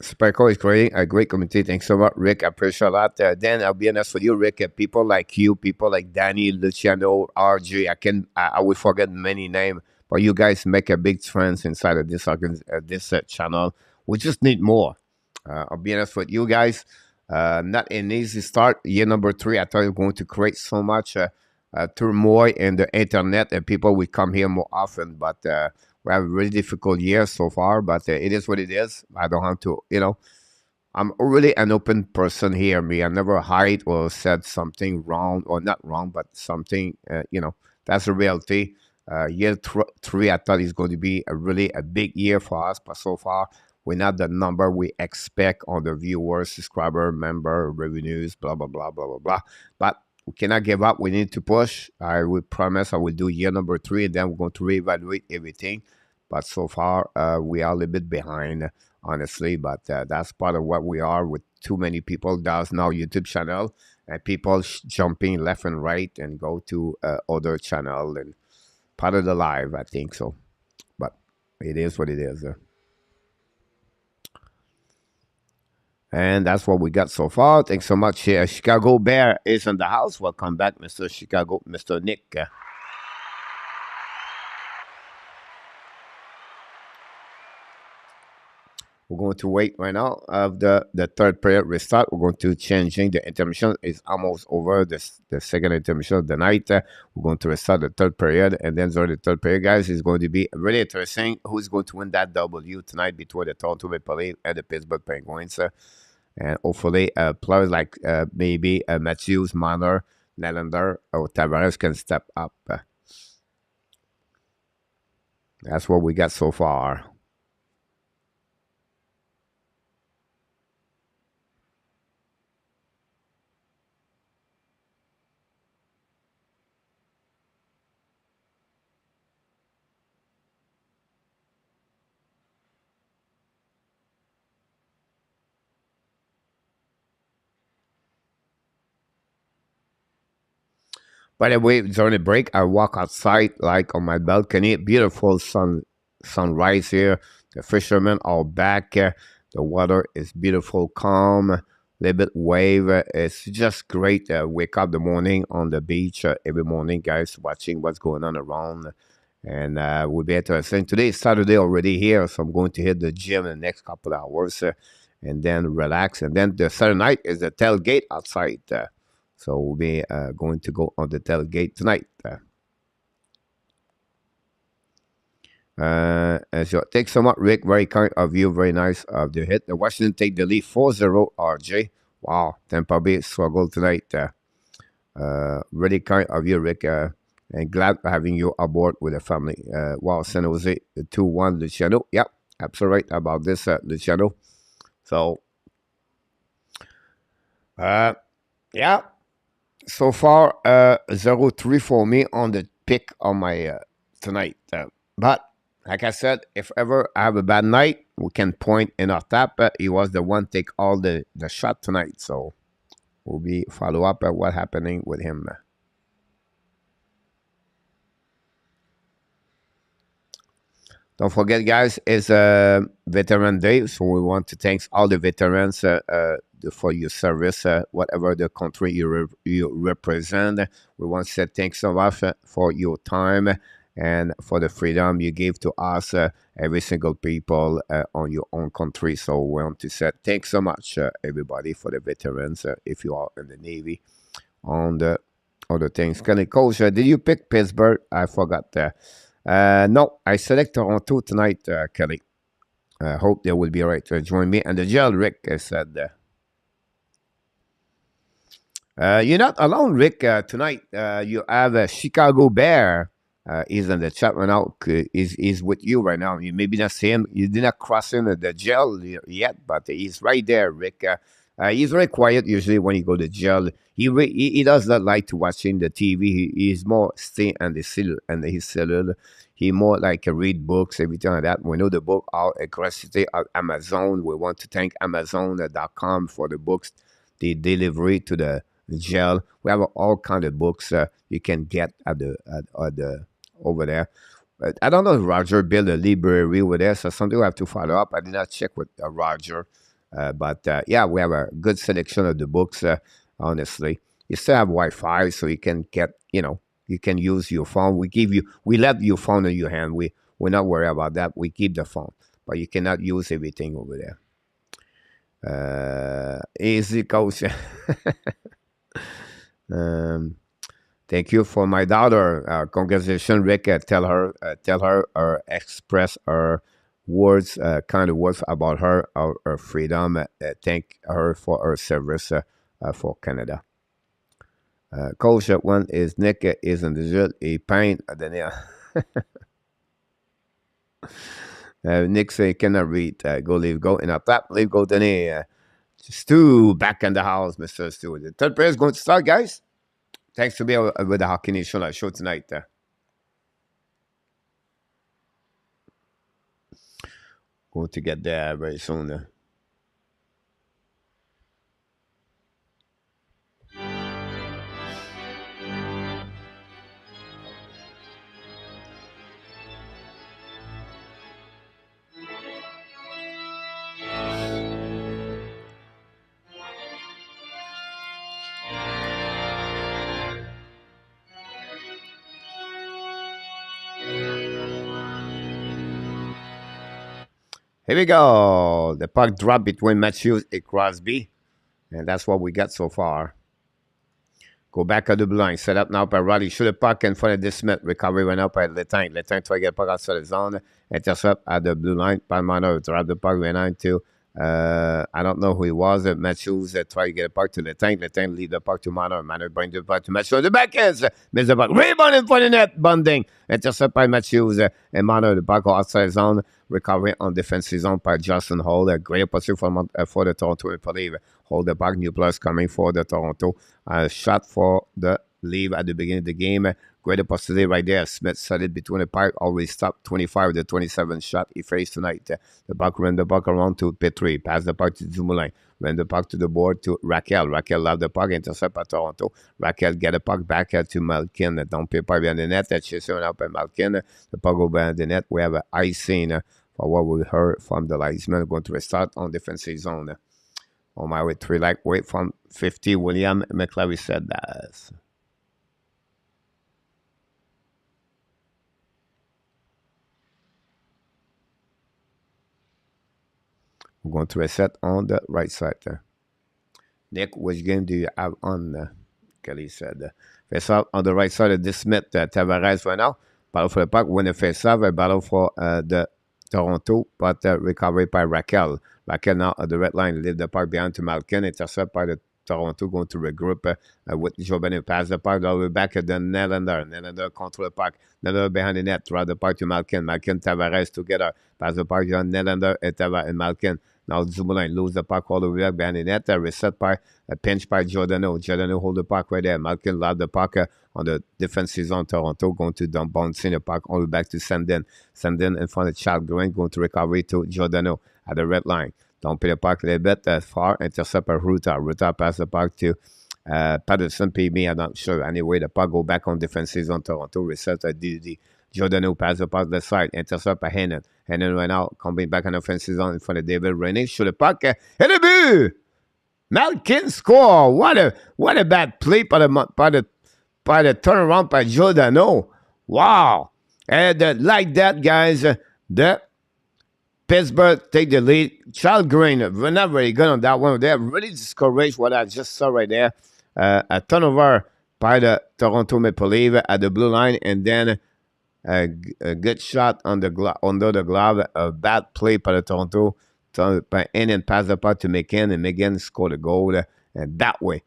Sparkle is creating a great community. Thanks so much, Rick. I appreciate that. Then I'll be honest with you, Rick. People like you, people like Danny, Luciano, RJ. I will forget many names, but you guys make a big difference inside of this channel. We just need more. I'll be honest with you guys. Not an easy start. Year number 3, I thought it was going to create so much turmoil in the internet, and people will come here more often. But we have a really difficult year so far. But it is what it is. I don't have to, I'm really an open person here. I never hide or said something wrong, or not wrong, but something, that's the reality. Year 3, I thought it's going to be a big year for us, but so far we're not the number we expect on the viewers, subscriber, member, revenues, blah, blah, blah, blah, blah, blah. But we cannot give up. We need to push. I will promise I will do year number 3, and then we're going to reevaluate everything. But so far, we are a little bit behind, honestly. But that's part of what we are with too many people does now YouTube channel, and people jumping left and right and go to other channel, and part of the live, I think so. But it is what it is. And that's what we got so far. Thanks so much. Chicago Bear is in the house. Welcome back, Mr. Chicago, Mr. Nick. We're going to wait right now of the third period restart. We're going to changing the intermission. It's almost over. The second intermission of the night. We're going to restart the third period, and then during the third period, guys, is going to be really interesting. Who's going to win that W tonight between the Toronto Maple Leafs and the Pittsburgh Penguins? And hopefully, players like maybe Matthews, Marner, Nylander, or Tavares can step up. That's what we got so far. By the way, during the break, I walk outside, like on my balcony. Beautiful sunrise here. The fishermen are back. The water is beautiful, calm, a little bit wave. It's just great. Wake up the morning on the beach every morning, guys, watching what's going on around. And we'll be interesting. Today is Saturday already here, so I'm going to hit the gym in the next couple of hours and then relax. And then the Saturday night is the tailgate outside. So we'll be going to go on the tailgate tonight. Thanks so much, Rick. Very kind of you. Very nice of the hit. The Washington take the lead 4-0, RJ. Wow. Tampa Bay struggled tonight. Really kind of you, Rick. And glad having you aboard with the family. Wow. San Jose 2-1, Luciano. Yep. Absolutely right about this, Luciano. So, yeah. So far, 0-3 for me on the pick on my tonight. But like I said, if ever I have a bad night, we can point in our tap. He was the one take all the shot tonight. So we'll be follow up at what happening with him. Don't forget, guys, it's Veteran Day. So we want to thank all the veterans for your service, whatever the country you represent. We want to say thanks so much for your time and for the freedom you gave to us, every single people on your own country. So we want to say thanks so much, everybody, for the veterans, if you are in the Navy, on the other things. Coach, did you pick Pittsburgh? I forgot that. No, I select Toronto tonight, Kelly. I hope they will be right to join me. And the jail, Rick, said, you're not alone, Rick. Tonight, you have a Chicago Bear. He's in the chat right now. He's with you right now. You maybe not see him. You did not cross him at the jail yet, but he's right there, Rick. He's very quiet usually when he go to jail. He does not like to watching the TV. He's more stay on the his cellular. He more like read books, everything like that. We know the book are aggressively at Amazon. We want to thank Amazon.com for the books, the delivery to the jail. We have all kind of books you can get at the over there. But I don't know if Roger built a library over there, so something we have to follow up. I did not check with Roger. But yeah, we have a good selection of the books, honestly. You still have Wi-Fi, so you can get, you can use your phone. We let your phone in your hand. We're not worried about that. We keep the phone, but you cannot use everything over there. Easy, coach. Thank you for my daughter. Congratulations, Rick. Tell her, or express her words, kind of words about her freedom. Thank her for her service for Canada. Coach, one is Nick is in the jeu. He paint Daniel. Nick say cannot read. Go leave go in a tap. Leave go Danny. Stu back in the house, Mr. Stu. The third player is going to start, guys. Thanks to be with the Hockey Nation show tonight. Going to get there very soon. Here we go. The puck drop between Matthews and Crosby. And that's what we got so far. Go back at the blue line. Set up now by Roddy. Shoot the puck in front of this Smith. Recovery went up by Letang. Letang try to get the puck outside the zone. Intercept at the blue line. Palmano drop the puck. Went on to, I don't know who he was. Matthews try to get the puck to Letang. Letang lead the puck to Mano. Mano bring the puck to Matthews. The back is. Miss the puck. Rebound in front of the net. Bunding. Intercept by Matthews. And Mano the puck outside the zone. Recovery on defensive zone by Justin Hall. A great opportunity for the Toronto Maple Leafs. Hold the puck. New plus coming for the Toronto. Shot for the Leafs at the beginning of the game. Great opportunity right there. Smith set it between the puck. Always stopped 25 with the 27 shot he faced tonight. The puck ran the puck around to Petrie. Pass the puck to Dumoulin. Ran the puck to the board to Raquel. Raquel left the puck. Intercept by Toronto. Raquel get the puck back to Malkin. Don't pay pas behind the net. Chasing up by Malkin. The puck go behind the net. We have an icing for what we heard from the linesman. Going to restart on defensive zone. On my way, 3 wait from 50. William McLary said that. We're going to reset on the right side there. Nick, which game do you have on? Kelly said. Face off on the right side of this Smith. Tavares right now. Battle for the puck. Win the face off. A battle for the Toronto, but recovery by Raquel. Raquel now at the red line. Leave the puck behind to Malkin. Intercept by the Toronto, going to regroup with Jobin. Pass the puck all the way back at the Nylander. Nylander control the puck. Nylander behind the net. Throw the puck to Malkin. Malkin, Tavares together. Pass the puck to Nylander and Malkin. Now Dumoulin lose the puck all the way back behind the net. Reset by a pinch by Giordano. Giordano hold the puck right there. Malkin lost the puck on the defensive zone. Toronto going to dump bouncing the puck all the way back to Sandin. Sandin in front of KALLGREEN going to recovery to Giordano at the red line. Don't pay the puck a little bit far. Intercept by Ruta. Ruta pass the puck to Patterson. PB, I'm not sure. Anyway, the puck go back on defensive zone. Toronto reset at DD. Giordano pass the puck the side. Intercept by Hennen. Hennen right now coming back on offensive zone in front of David Rennie. Shoot the puck. Hit a boo! Malkin score. What a bad play by the turnaround by Giordano. Wow. And like that, guys, the Pittsburgh take the lead. KALLGREEN, we're not very good on that one. They're really discouraged what I just saw right there. A turnover by the Toronto Maple Leafs at the blue line, and then a good shot on the under the glove. A bad play by the Toronto. By in and pass the puck to McKinnon, and McKinnon scored a goal. And that way,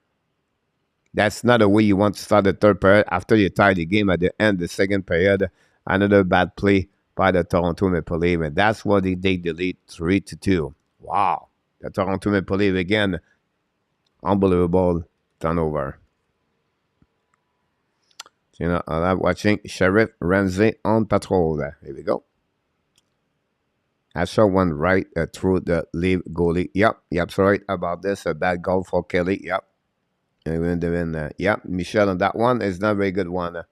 that's not the way you want to start the third period after you tie the game at the end of the second period. Another bad play by the Toronto Maple Leafs, and that's what they take the lead 3-2. Wow. The Toronto Maple Leafs again Unbelievable turnover. You know, I'm watching Sheriff Ramsey on patrol. Here we go. I saw one right through the lead goalie. Yep, sorry about this. A bad goal for Kelly. Yep. Michel on that one is not a very good one.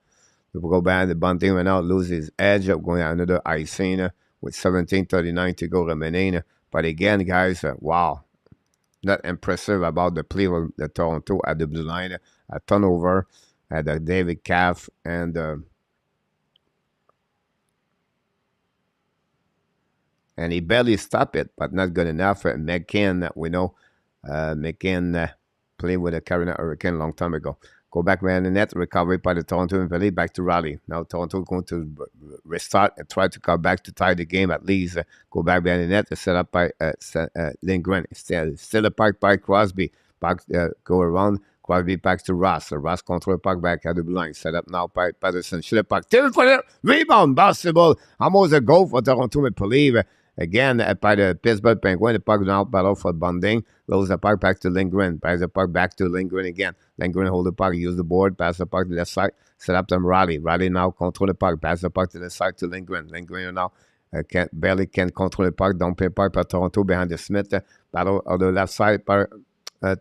We'll go back. The bunting went out, lose his edge. Going another icing with 17:39 to go remaining. But again, guys, wow. Not impressive about the play of the Toronto at the blue line. A turnover at the David Calf and he barely stopped it, but not good enough. McCann, we know, McCann played with the Carolina Hurricane a long time ago. Go back behind the net, recovery by the Toronto Maple back to rally. Now Toronto going to restart and try to come back to tie the game at least. Go back behind the net, set up by Lindgren. Still a puck by Crosby. Back, go around. Crosby back to Ross. Ross control puck back at the blue line. Set up now by Patterson. Shoot the puck. Till for the rebound. Basketball. Almost a goal for Toronto Maple Leafs. Again, by the Pittsburgh Penguins, the puck now battle for Bunting. Lose the puck back to Lindgren. Pass the puck back to Lindgren again. Lindgren hold the puck, use the board, pass the puck to the left side, set up them Raleigh. Raleigh now control the puck, pass the puck to the side to Lindgren. Lindgren now barely can control the puck. Don't play puck by Toronto behind the Smith. Battle on the left side by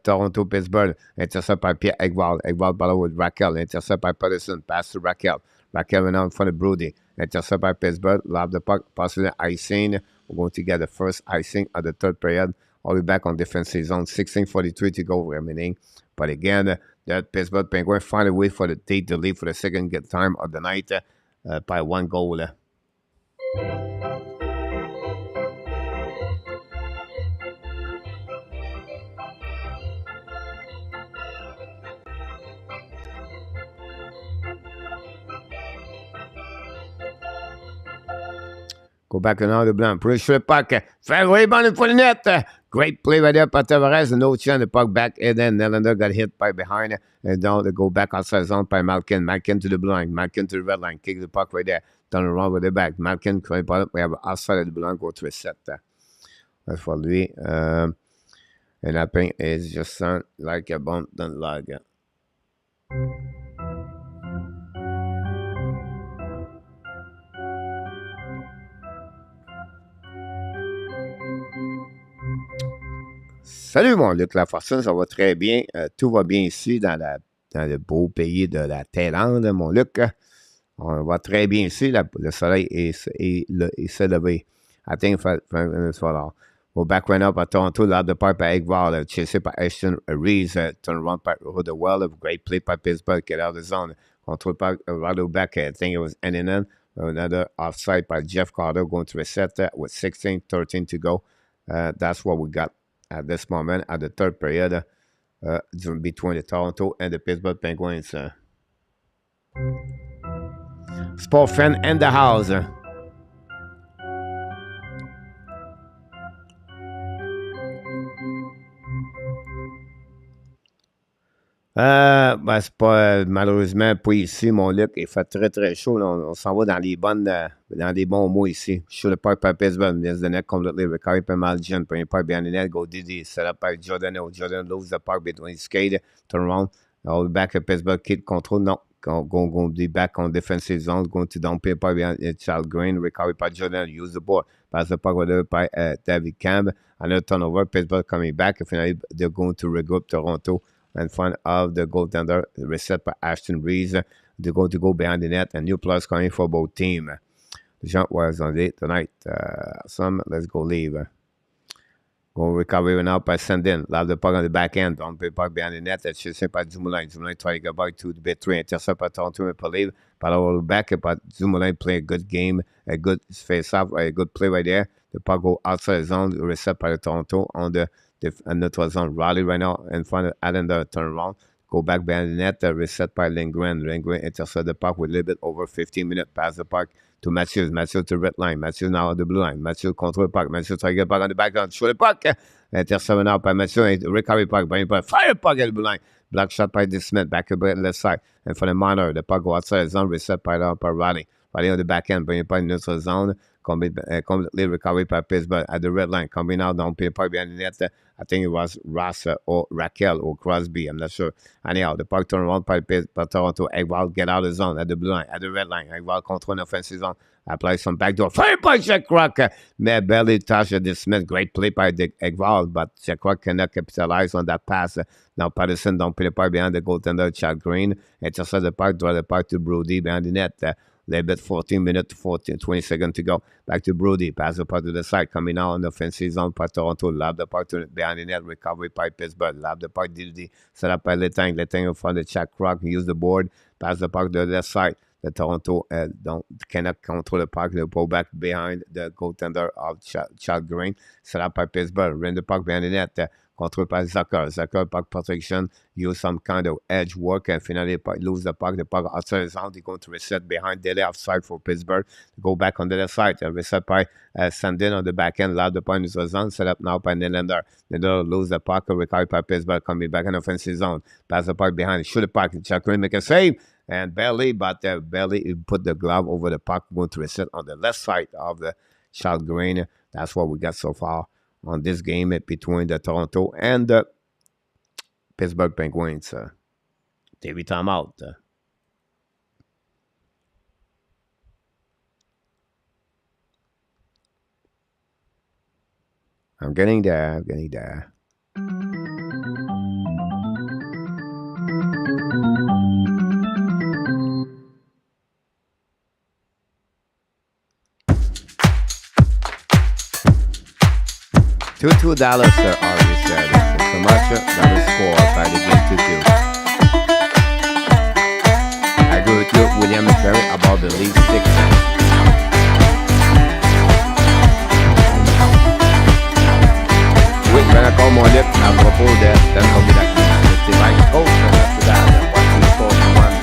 Toronto, Pittsburgh. Intercept by Pierre Egwald. Egwald battle with Raquel. Intercept by Patterson. Pass to Raquel. Raquel went out in front of Brody. Intercept by Pittsburgh. Lob the puck. Possibly icing. We're going to get the first icing of the third period. All the way back on defensive zone. 16:43 to go remaining. But again, the Pittsburgh Penguins find a way for the Tate to lead for the second time of the night by one goal. Go back now to Blanc. Push the puck. Fair rebound in front of the net. Great play right there by Tavares. No chance. The puck back. And then Nylander got hit by behind. And down to go back outside zone by Malkin. Malkin to the blue line. Malkin to the red line. Kick the puck right there. Turn around with the back. Malkin. We have outside of the blue line. Go to a set. That's for lui. And I think it's just like a bump done like that. Salut mon Luc Lafortune, ça va très bien. Tout va bien ici dans le beau pays de la Thaïlande, mon Luc. On va très bien ici. Le soleil s'est levé. I think it's fall. We're back right up at Toronto. Loud the park by Egwald. Chasé par Ashton Reeves. Turn around by Rudewell. Great play by Pittsburgh. Get out of the zone. Control by Rado back. I think it was N. Another offside by Jeff Carter going to reset that with 16:13 to go. That's what we got at this moment at the third period between the Toronto and the Pittsburgh Penguins. Sport fan in the house. C'est pas malheureusement pas ici, mon Luc. Il fait très très chaud. Là. On s'en va dans les bons mots ici. Shoot the puck by Pittsburgh. There's the net completely recovered by Malgin. Bring puck behind the net. Go Didi. Set up by Giordano. Jordan loses the puck between his skate. Turn around. All back at Pittsburgh. Kid control. No. Going be back on defensive zone. Going to down play puck behind KALLGREEN. Recovered by Jordan. Use the board. Pass the puck by David Camp. Another turnover. Pittsburgh coming back. And finally, they're going to regroup Toronto in front of the goaltender, reset by Ashton Reeves. They're going to go behind the net. A new plus coming for both teams. The jump was on it tonight. Let's go leave. Go recover now by Sandin. Love the puck on the back end. Don't play puck behind the net. That's just by Dumoulin. Dumoulin trying to get back to the bit 3. Intercept by Toronto Maple Leafs. But all back, but Dumoulin play a good game. A good face-off. A good play right there. The puck go outside the zone. Reset by the Toronto on the neutral zone. Raleigh right now in front of Allender. Turn around. Go back behind the net. Reset by Lindgren. Lindgren intercept the puck with a little bit over 15 minutes. Pass the puck to Matthews. Matthews to red line. Matthews now on the blue line. Matthews control the puck. Matthews try to get back on the background. Show the puck. Intercept now by Matthews. Recovery puck. Bring puck. Fire puck at the blue line. Block shot by the Smith. Back to the left side. And for the minor, the puck go outside the zone. Reset by Raleigh. Body on the back end, bring it by neutral zone. Completely recovered by Pittsburgh at the red line. Coming out, don't pay part behind the net. I think it was Rasa or Raquel or Crosby. I'm not sure. Anyhow, the puck turned around by Toronto. Egwald get out of the zone at the blue line, at the red line. Egwald control offensive zone. Apply some backdoor. Fire by Jack Rock. May barely touch the Smith. Great play by Egwald, but Jack Rock cannot capitalize on that pass. Now Patterson don't pay the part behind the goaltender, Chad Green. Intercept the puck, draw the puck to Brody behind the net. Little bit 14 minutes, 20 seconds to go. Back to Brody. Pass the puck to the side. Coming out on the offensive zone by Toronto. Lob the puck to behind the net. Recovery by Pittsburgh. Lob the puck. DD. Set up by Letang. Letang in front of Jack Rock. Use the board. Pass the puck to the left side. The Toronto cannot control the puck. They pull back behind the goaltender of Chad Green. Set up by Pittsburgh. Run the puck behind the net. Controlled by Zucker. Zucker puck protection. Use some kind of edge work and finally lose the puck. The puck outside the zone. They're going to reset behind Daly offside for Pittsburgh. Go back on the left side. Reset by Sandin on the back end. Loud the point is the zone. Set up now by Nylander. Nylander lose the puck. Recovered by Pittsburgh. Coming back in offensive zone. Pass the puck behind. Shoot the puck. Chuck Green make a save. And barely put the glove over the puck. Going to reset on the left side of the Chad Green. That's what we got so far on this game between the Toronto and the Pittsburgh Penguins. TV timeout. I'm getting there. $2 sir, already said. It's so much that was scored by the game 2-2. I agree with you, William Ferry, about the league 6. Oui, ben encore mon livre à propos de la c'est Mike Coach, after that, and what he scored for one,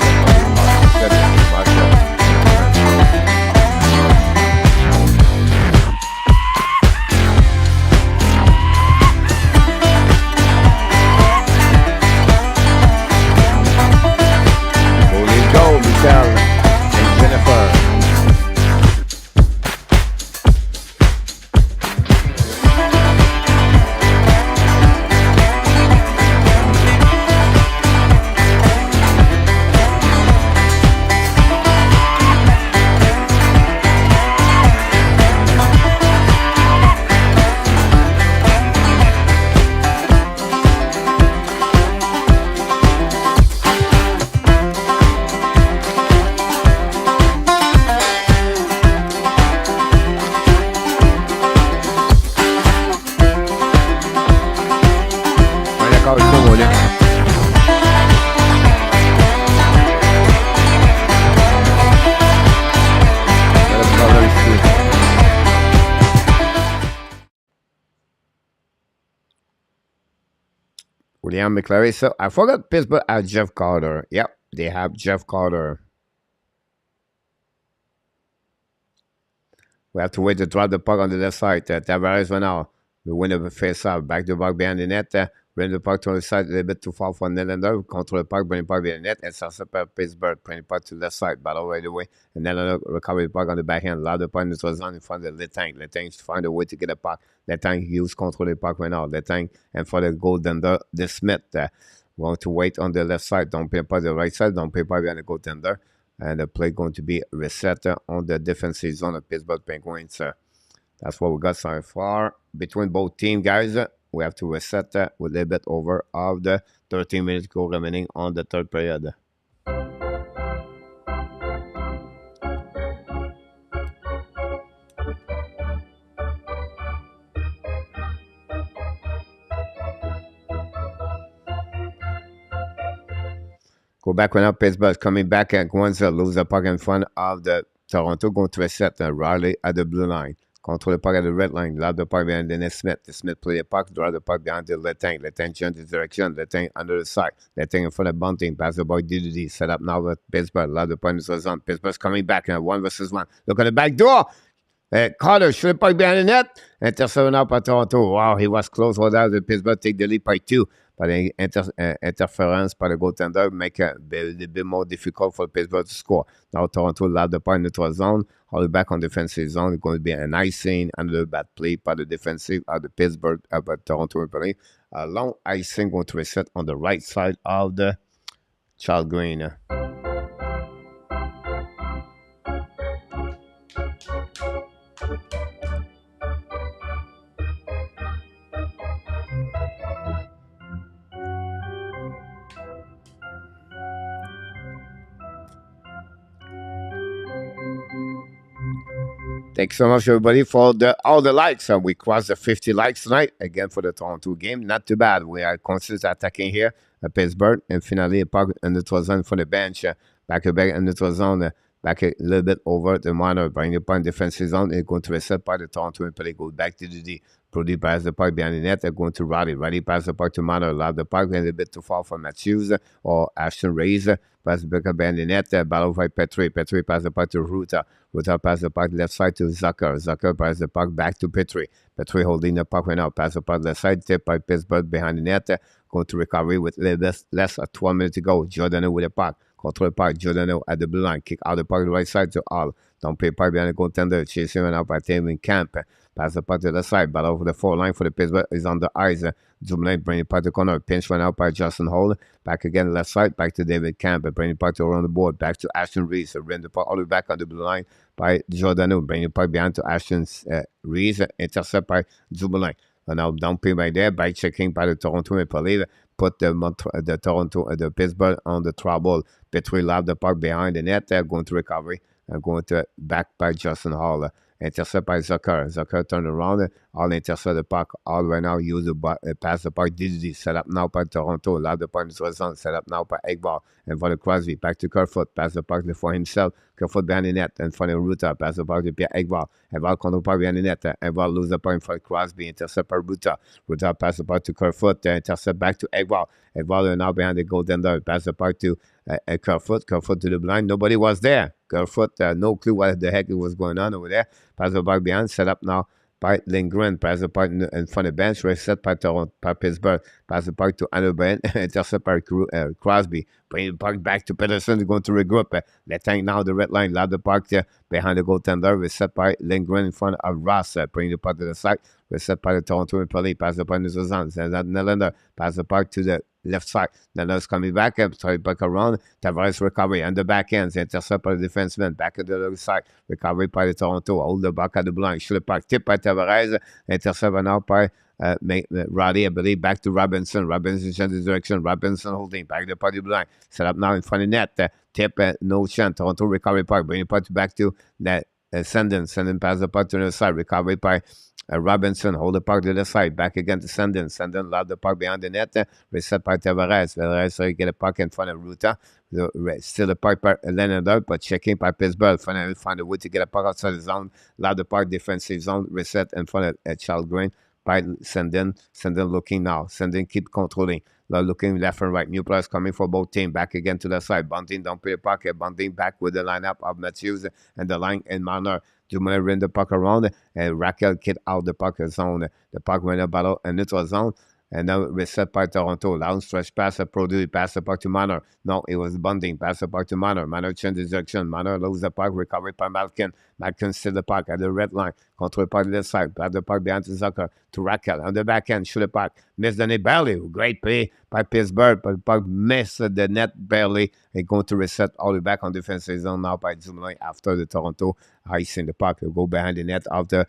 Michelle and Jennifer. William McClary. So I forgot Pittsburgh had Jeff Carter. Yep, they have Jeff Carter. We have to wait to drop the puck on the left side. Tavares went out. We win the face-off. Back to back behind the net. Bring the puck to the side a little bit too far for Nylander. Control the puck, bring the puck behind the net. And Sasha Pittsburgh, bring the puck to the left side. Battle right away. And Nylander recover the puck on the backhand. Allow the puck to the in front of Letang. Letang find a way to get the puck. Letang use control the puck right now. Letang and for the goaltender, the Smith. Want to wait on the left side. Don't pay the puck the right side. Don't pay the puck behind the goaltender. And the play going to be reset on the defensive zone of Pittsburgh Penguins. That's what we got so far between both teams, guys. We have to reset with a little bit over of the 13 minutes go remaining on the third period. Go back when Pittsburgh coming back and once lose the puck in front of the Toronto, going to reset Riley at the blue line. Control the puck at the red line. Lob the puck behind the Smith. The Smith play the puck. Draw the puck behind the Letang. Letang change the direction. Letang under the side. Letang in front of Bunting. Pass the ball. DDD. Set up now with Pittsburgh. Lob the puck in the zone. Pittsburgh's coming back in 1-1. Look at the back door. Carter shoot the puck behind the net. Intercepted out by Toronto. Wow, he was close for that. Pittsburgh take the lead by 2. par l'interférence par le goaltender, make it a bit more difficult for Pittsburgh to score. Now Toronto allowed the point neutral zone, all back on defensive zone. It's going to be an icing, another bad play by the defensive of the Pittsburgh, but Toronto will play. A long icing going to reset on the right side of the KALLGREEN. Thanks so much, everybody, for all the likes. We crossed the 50 likes tonight, again, for the Toronto game. Not too bad. We are constantly attacking here at Pittsburgh. And finally, a puck in neutral zone for the bench. Back in neutral zone. Back a little bit over the minor. Bring the point defensive zone. It's going to reset by the Toronto and play. Go back to the D. Brody passes the puck behind the net. They're going to Roddy. Roddy passes the puck to Manor. Allow the puck a little bit too far from Matthews or Ashton Reyes. Pass the puck behind the net. Battle by Petrie. Petrie passes the puck to Ruta. Ruta passes the puck left side to Zucker. Zucker passes the puck back to Petrie. Petrie holding the puck right now. Pass the puck left side. Tip by Pittsburgh behind the net. Going to recovery with less than 12 minutes to go. Giordano with the puck. Control the puck. Giordano at the blue line. Kick out the puck to the right side to All. Don't play puck behind the goaltender. Chasing him out by Taven Camp. Pass the puck to the side. Battle over the 4 line for the Pittsburgh is on the ice. Dumoulin bring the puck to the corner. Pinch went out by Justin Hall. Back again left side. Back to David Camp. Bring the puck to around the board. Back to Ashton Reese. Ran the puck all the way back on the blue line by Giordano. Bring the puck behind to Ashton Reese. Intercept by Dumoulin. And now dumping by there. By checking by the Toronto Maple Leafs. Put the Pittsburgh on the trouble. Petrie lobbed the puck behind the net. Going to recovery. And going to back by Justin Hall. Intercept by Zucker. Zucker turned around. All intercept the puck. All right now use the pass the puck. DD set up now by Toronto. Loud the puck into the zone. Set up now by Egball. And for the Crosby. Back to Kerfoot. Pass the puck for himself. Kerfoot behind the net. And for the Ruta. Pass the puck to Pierre Egball. Egball control the puck behind the net. Egball lose the puck for Crosby. Intercept by Ruta. Ruta pass the puck to Kerfoot. Intercept back to Egball. Egball now behind the goaltender. Pass the puck to Kerfoot. Kerfoot to the blind. Nobody was there. Kerfoot, no clue what the heck was going on over there. Pass the puck behind. Set up now by Lindgren. Pass the puck in front of the bench. Reset by Pittsburgh. Pass the puck to Anderben. Intercept by Crosby. Bring the puck back to Peterson. Going to regroup. Let's hang now the red line. Loud the puck behind the goaltender. Reset by Lindgren in front of Ross. Bring the puck to the side. Reset by the Toronto Maple Leafs. Pass the puck to the zone. Sends out Nylander. Pass the puck to the left side. Nylunder's coming back up. Try back around. Tavares recovery. On the back end. Intercept by the defenseman. Back at the other side. Recovery by the Toronto. Hold the back at the blind. Shoot the puck. Tip by Tavares. Intercept now by Roddy, I believe, back to Robinson. Robinson changes direction. Robinson holding back the puck blind. Set up now in front of net. Tip, no chance. Toronto recovery puck. Bring the puck back to that Sendon. Sendon pass the puck to the side. Recovery by Robinson. Hold the puck to the side. Back again to Sendon. Sendon loud the puck behind the net. Reset by Tavares. Tavares get a puck in front of Ruta. Still the puck by Leonard, but checking by Pittsburgh. Finally find a way to get a puck outside the zone. Loud the puck defensive zone. Reset in front of KALLGREEN by Sendon. Sendon looking now. Sendon keep controlling. Looking left and right. New players coming for both teams. Back again to the side. Bunting down the puck. Bunting back with the lineup of Matthews and the line in Marner. Dumoulin ran the puck around and Raquel kicked out the puck zone. The puck went a battle in neutral zone. And now reset by Toronto. Long stretch pass. Produce pass the puck to Manor. No, it was Bunting. Pass the puck to Manor. Manor changes direction. Manor loses the puck. Recovery by Malkin. Malkin still the puck at the red line. Control puck to the side. Pass the puck behind to Zucker. To Raquel. On the back end. Shoot the puck. Missed the net barely. Great play by Pittsburgh. But the puck missed the net barely. And going to reset all the way back on defensive zone now by Dumoulin after the Toronto icing the puck. They'll go behind the net after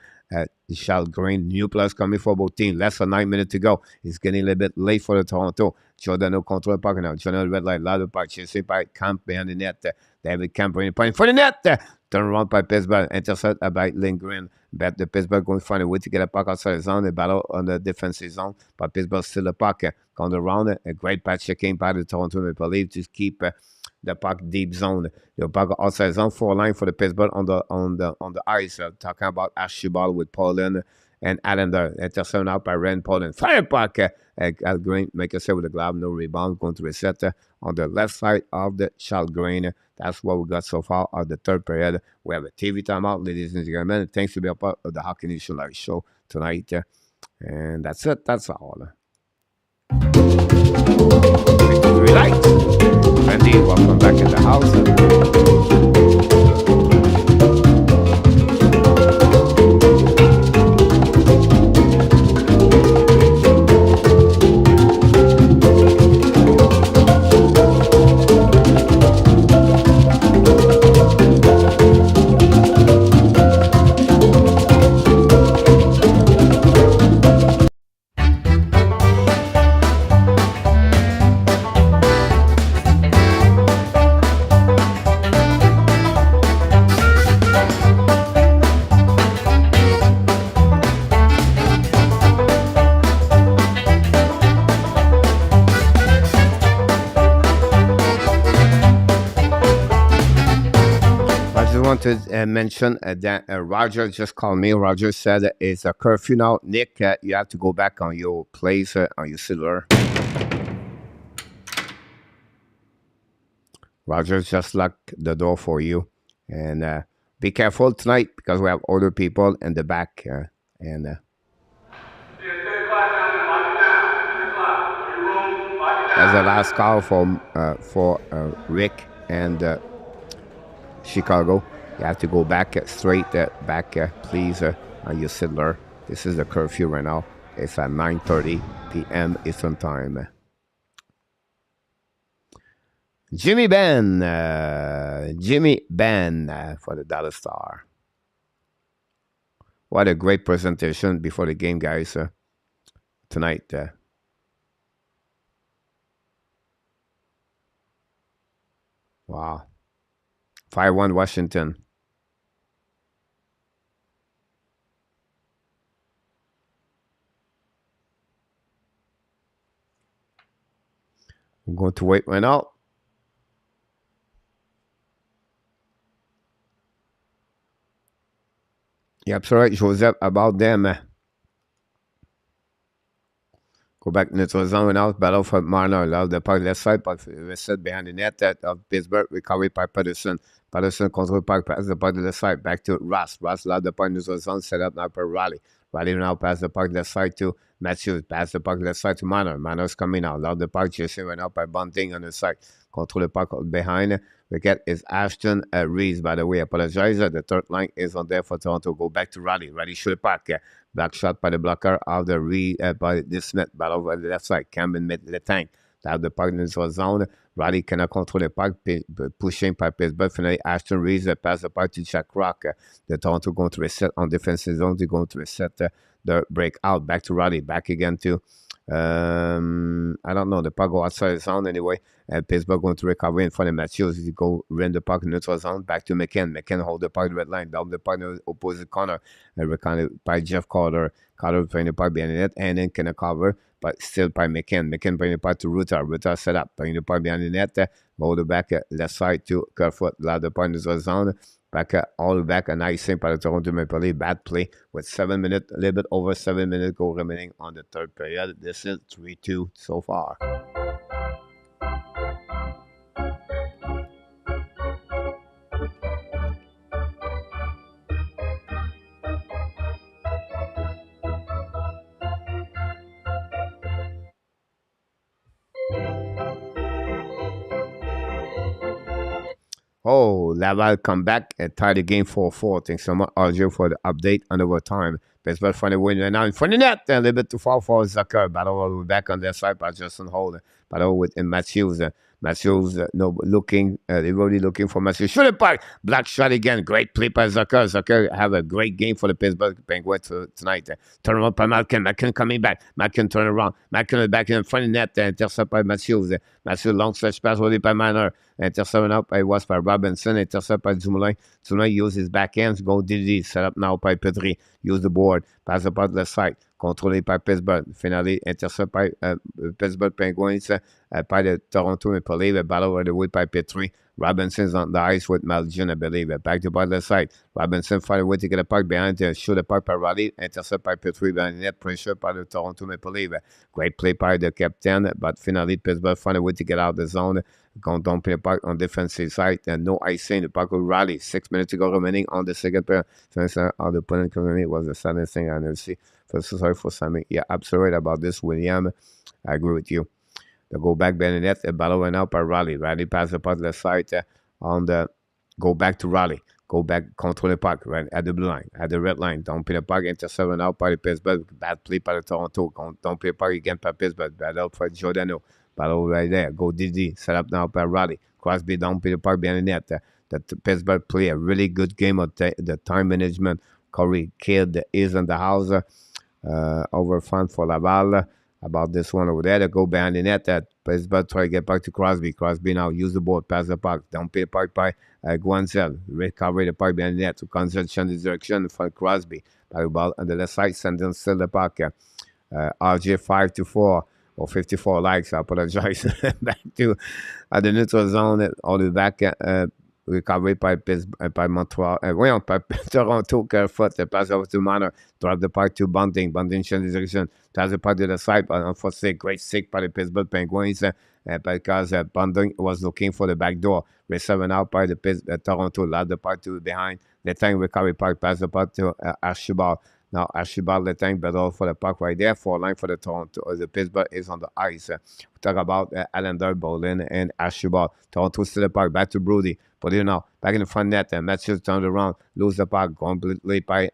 KALLGREEN. New players coming for both teams. Less than 9 minutes to go. It's getting a little bit late for the Toronto. Giordano control the puck now. Giordano red light. Loud the puck. Chasing by Camp behind the net. David Camp bringing the point for the net. Turn around by Pittsburgh. Intercept by Lindgren. But the Pittsburgh going to find a way to get a puck outside the zone. They battle on the defensive zone. But Pittsburgh still the puck. Going around. A great patch checking by the Toronto Maple Leafs to keep the puck deep zone. The puck outside zone. 4 line for the Pittsburgh on the ice. Talking about Archibald with Poland and Allender. Intercept out by Rand Poland. Fire puck. KALLGREEN make a save with the glove. No rebound. Going to reset on the left side of the KALLGREEN. That's what we got so far of the third period. We have a TV timeout, ladies and gentlemen. Thanks for being a part of the Hockey Nation Live show tonight. And that's it. That's all. Relax. Randy, welcome back in the house. To mention that Roger just called me. Roger said it's a curfew now. Nick, you have to go back on your place on your cellular. Roger just locked the door for you. And be careful tonight because we have other people in the back. That's the last call for Rick and Chicago. You have to go back straight back, please, on your cellular. This is the curfew right now. It's at 9:30 p.m. Eastern Time. Jimmy Ben for the Dallas Star. What a great presentation before the game, guys, tonight. Wow. 5-1 Washington. I'm going to wait right now. You're absolutely right, Joseph, about them. Go back neutral zone now. Battle for Marner. Là, the puck left side, but set behind the net of Pittsburgh. Recovery by Patterson. Patterson control puck, pass the puck to the side. Back to Ross. Ross allowed the puck neutral zone. Set up now for Raleigh. Raleigh now pass the puck left side to Matthews. Pass the puck left side to Marner. Marner's coming out. Allowed the puck chasing right now by Bunting on the side. Control the puck behind. We get is Ashton Reeves, by the way. Apologize. The third line is on there for Toronto. Go back to Raleigh. Raleigh shoot the puck. Back shot by the blocker of the by this Smith. Battle over the left side. Cameron mid the tank. Have the puck in the zone. Raleigh cannot control the puck. Pushing by Pittsburgh. Finally, Ashton Reeves pass the puck to Jack Rock. The Toronto going to reset on defensive zone. They're going to reset the breakout. Back to Raleigh. Back again to I don't know. The puck go outside the zone anyway. Pittsburgh going to recover in front of Matthews. He go run the puck in neutral zone. Back to McKen. McKen hold the puck red line. Down the puck in the opposite corner. Recovered by Jeff Carter. Carter playing the puck behind the net. And then can cover. But still by McKen. McKen bring the puck to Ruta. Ruta set up. Bring the puck behind the net. Hold it back left side to Kerfoot. Allow the puck in the zone. Back all the way back. A nice thing by the Toronto Maple Leafs. Bad play with 7 minutes, a little bit over 7 minutes go remaining on the third period. This is 3-2 so far. Oh, Laval come back and tie the game 4-4. Thanks so much, Arjo, for the update on overtime. Pittsburgh find a win right now in front of the net. A little bit too far for Zucker. Battle all the way back on their side by Justin Holder. Battle with Matthews. Matthews, no, looking, they're really looking for Matthews. Shoot it back. Black shot again. Great play by Zucker. Zucker have a great game for the Pittsburgh Penguins tonight. Turn around by Malkin. Malkin coming back. Malkin turn around. Malkin back in front of the net. Intercept by Matthews. Matthews long stretch pass ready by Manor. Intercept up by was by Robinson. Intercept by Dumoulin. Dumoulin use his backhands. Go DD. Set up now by Petrie. Use the board. Pass about left side. Contrôlé par Pittsburgh. Finally, intercept by Pittsburgh Penguins by the Toronto Maple Leafs. Battle over the way by Petrie. Robinson's on the ice with Malgin, I believe. Back to the left side. Robinson find a way to get a puck behind. Shoot the puck by Raleigh. Intercept by Petrie. Behind net pressure by the Toronto Maple Leafs. Great play by the captain. But finally, Pittsburgh find a way to get out of the zone. Going down the puck on defensive side. And no icing. The puck with Raleigh. 6 minutes to go remaining on the second period. So the opponent coming was the saddest thing I never see. Sorry for Sammy. Yeah, absolutely right about this, William. I agree with you. They go back behind the net. The ball went out by Raleigh. Raleigh pass the puck left side on the go back to Raleigh. Go back, control the puck right at the blue line, at the red line. Don't play the puck, intercept went out by the Pittsburgh. Bad play by the Toronto. Don't play the puck again by Pittsburgh. Bad out for Giordano. Battle right there. Go DD. Set up now by Raleigh. Crosby don't play the puck behind the net. The Pittsburgh play a really good game of the time management. Corey killed is in the house. Over front for Laval. About this one over there. They go behind the net. Pittsburgh try to get back to Crosby. Crosby now use the board. Pass the puck. Don't play the puck by Guancel. Recover the puck behind the net. To Guancel change the direction for Crosby. By the ball on the left side. Send them still the puck. RJ 5-4. Or 54 likes, I apologize. Back to the neutral zone, all the back, recovery by Montreal. Voyons, by Toronto, Kerfoot, pass over to Manor, drop the puck to Bunting. Bunting change direction, pass the puck to the side, but unfortunately, great stick by the Pittsburgh Penguins because Bunting was looking for the back door. Receiving out by the Toronto, loud the puck to behind. The tank recovery puck, pass the puck to Archibald. Now, Archibald Letang battle for the puck right there. 4 line for the Toronto. The Pittsburgh is on the ice. We talk about Allender, Bolin, and Archibald. Toronto still the puck. Back to Brody. But you know, back in the front net. Matthews turned around. Lose the puck. Completely by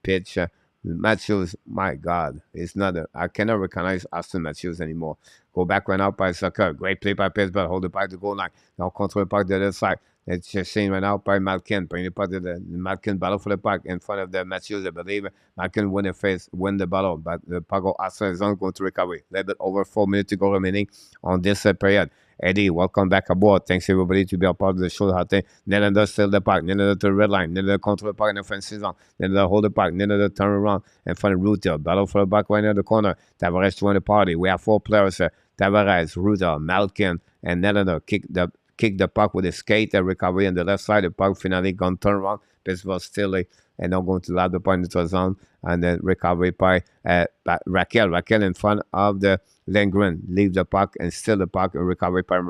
pitch. Matthews, my God. It's not I cannot recognize Austin Matthews anymore. Go back right out by Sucker. Great play by Pittsburgh. Hold the puck to goal line. Now control the puck to the other side. It's just seen right out by Malkin. Bring the puck to the Malkin battle for the puck in front of the Matthews. I believe Malkin win the battle, but the puck outside is not going to recover. A little bit over 4 minutes to go remaining on this period. Eddie, welcome back aboard. Thanks everybody to be a part of the show. Nylander still the puck. Nylander to the red line. Nylander control the puck in the front season. Nylander hold the puck. Nylander turn around in front of Ruther. Battle for the puck right near the corner. Tavares join the party. We have 4 players. Tavares, Ruther, Malkin, and Nylander kick the puck with a skate and recovery on the left side. The puck finally gone turn around. Pittsburgh still and not going to allow the point into the zone. And then recovery by Raquel. Raquel in front of the Lindgren. Leave the puck and steal the puck and recovery by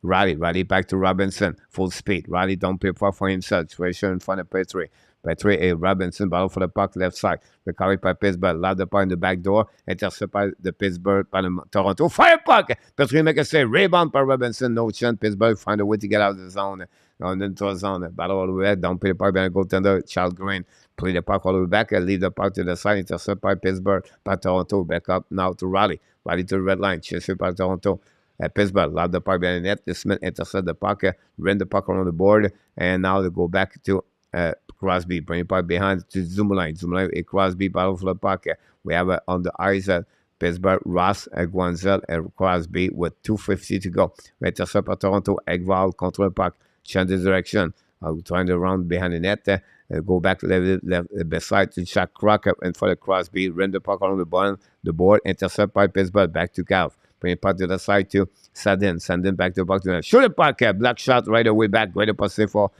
Riley. Riley back to Robinson. Full speed. Riley don't play puck for himself. Situation in front of Petrie. Petrie, Robinson battle for the puck left side. Recovery by Pittsburgh. Loud the puck in the back door. Intercept by the Pittsburgh, by the Toronto. Fire puck! Petrie make a save. Rebound by Robinson. No chance. Pittsburgh find a way to get out of the zone. On into the zone. Battle all the way. Don't play the puck. Then goaltender, KALLGREEN. Play the puck all the way back. And leave the puck to the side. Intercept by Pittsburgh. By Toronto. Back up now to Raleigh. Raleigh to the red line. Chased by Toronto. Pittsburgh loud the puck behind the net. The Smith intercept the puck. Ran the puck around the board. And now they go back to Crosby, bring the puck behind to Zumoulin. Zumoulin and Crosby battle for the puck. We have on the ice Pittsburgh, Ross, Guanzel, and Crosby with 2:50 to go. We intercept by Toronto. Egval control the puck. Change the direction. Trying to run behind the net. Go back left beside to Jack Crocker and for the Crosby. Run the puck along the board. Intercept by Pittsburgh. Back to Calv. Bring the puck to the side to Sadin. Sandin back to the puck to the net. Shoot the puck. Black shot right away back. Great pass for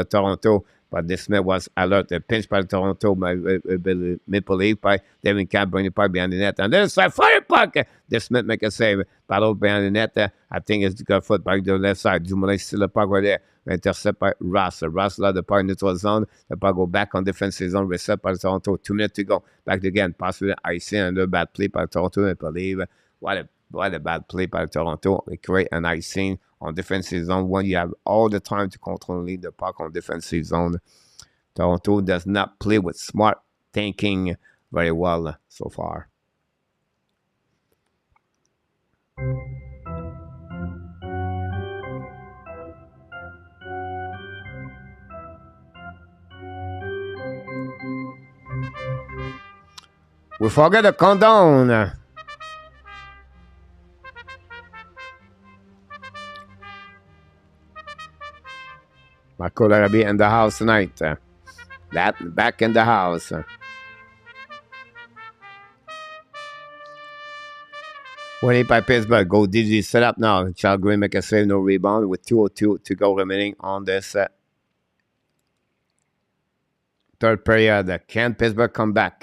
Toronto. But this man was alert. A pinch by Toronto, Maple Leaf by Devin Camp, bring the puck behind the net. And then it's like fire puck. This Smith make a save. Battle behind the net. I think it's good foot back to the left side. Dumoulin still the puck right there. Intercept by Ross. Ross led the puck in the zone. The puck go back on defensive zone. Reset by Toronto. 2 minutes to go. Back again. Pass with the icing and a bad play by Toronto, Maple Leaf. What a bad play by Toronto. They create an icing on defensive zone when you have all the time to control the puck on defensive zone. Toronto does not play with smart thinking very well so far. We forget the countdown. Marco Larrabee in the house tonight. That back in the house. Winning by Pittsburgh. Go DG set up now. KALLGREEN make a save, no rebound with 2:02 to go remaining on this third period. Can Pittsburgh come back?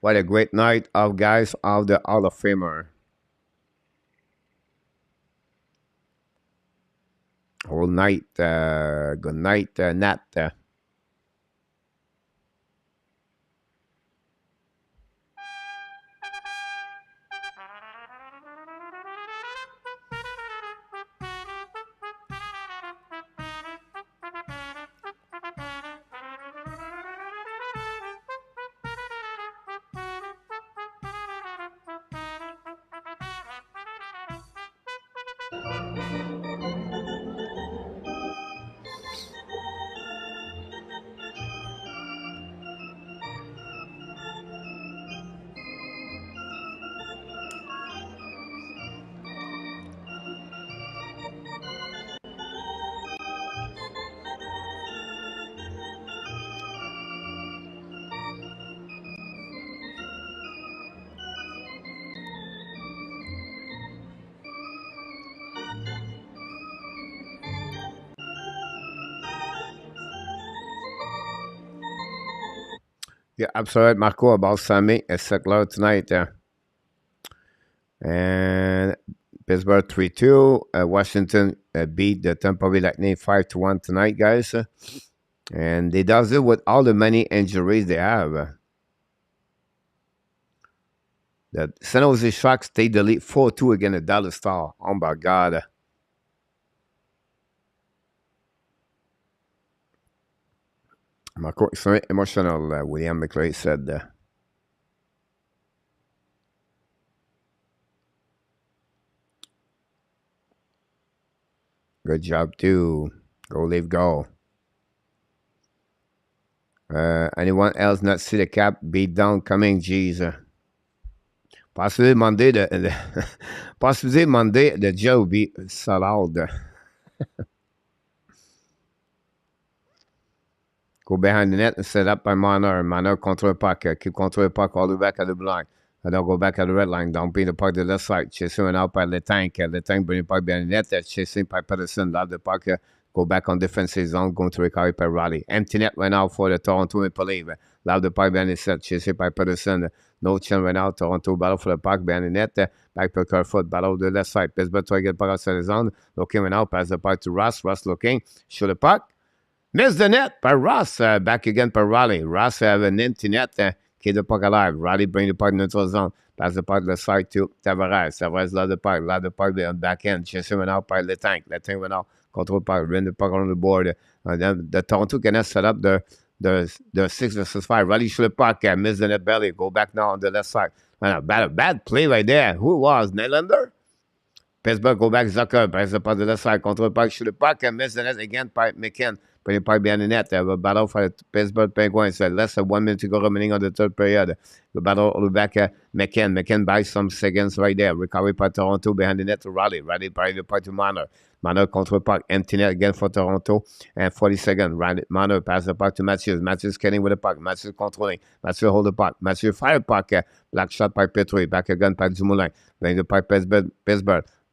What a great night of guys of the Hall of Famer. All night. Good night, Nat. Yeah, absolutely, Marco, about Sammy and Settler tonight. And Pittsburgh 3-2. Washington beat the Tampa Bay Lightning 5-1 tonight, guys. And they does it with all the many injuries they have. The San Jose Sharks stayed the lead 4-2 against the Dallas Stars. Oh my God. Marco, it's very emotional, William McClay said. Good job, too. Go, Leaf, go. Anyone else not see the Cap beat down coming? Jeez. Possibly Monday, possibly Monday, the Joe will be sold out. Go behind the net and set up by Marner. Marner control the puck. Keep control the puck all the way back at the blind. And then go back at the red line. Down being the puck to the left side. Chasing out by Letang. Letang bring the puck behind the net. Chasing by Patterson. Love the puck. Go back on defensive zone. Going to recover by Raleigh. Empty net went out for the Toronto Maple Leafs. Love the puck behind the set. Chasing by Patterson. No chance went out. Toronto battle for the puck behind the net. Back to Kerfoot. Battle to the left side. Pittsburgh try to get the puck outside the zone. Looking went out. Pass the puck to Ross. Ross looking. Shoot the puck. Missed the net by Ross. Back again by Raleigh. Ross have an empty net. Keep the puck alive. Raleigh bring the puck in the neutral zone. Pass the puck to the side to Tavares. Tavares love the puck. Love the puck on back end. Chasing went out by Letang. Letang went out. Control puck. Ran the puck on the board. And then the Toronto can set up the 6 versus 5. Raleigh shoot the puck. Missed the net belly. Go back now on the left side. And a bad play right there. Who was? Nylander? Pittsburgh go back. Zucker. Pass the puck to the left side. Control puck. Shoot the puck. And miss the net again by McKen. Putting the puck behind the net. A battle for the Pittsburgh Penguins. Less than 1 minute to go remaining on the third period. The battle all the back. McKen. McKen buys some seconds right there. Recovery by Toronto behind the net to Raleigh. Raleigh by the puck to Marner. Marner control puck. Empty net again for Toronto. And 40 seconds. Marner pass the puck to Matthews. Matthews getting with the puck. Matthews controlling. Matthews hold the puck. Matthews fire puck. Black shot by Petrie. Back again by Dumoulin. Bring the puck Pittsburgh.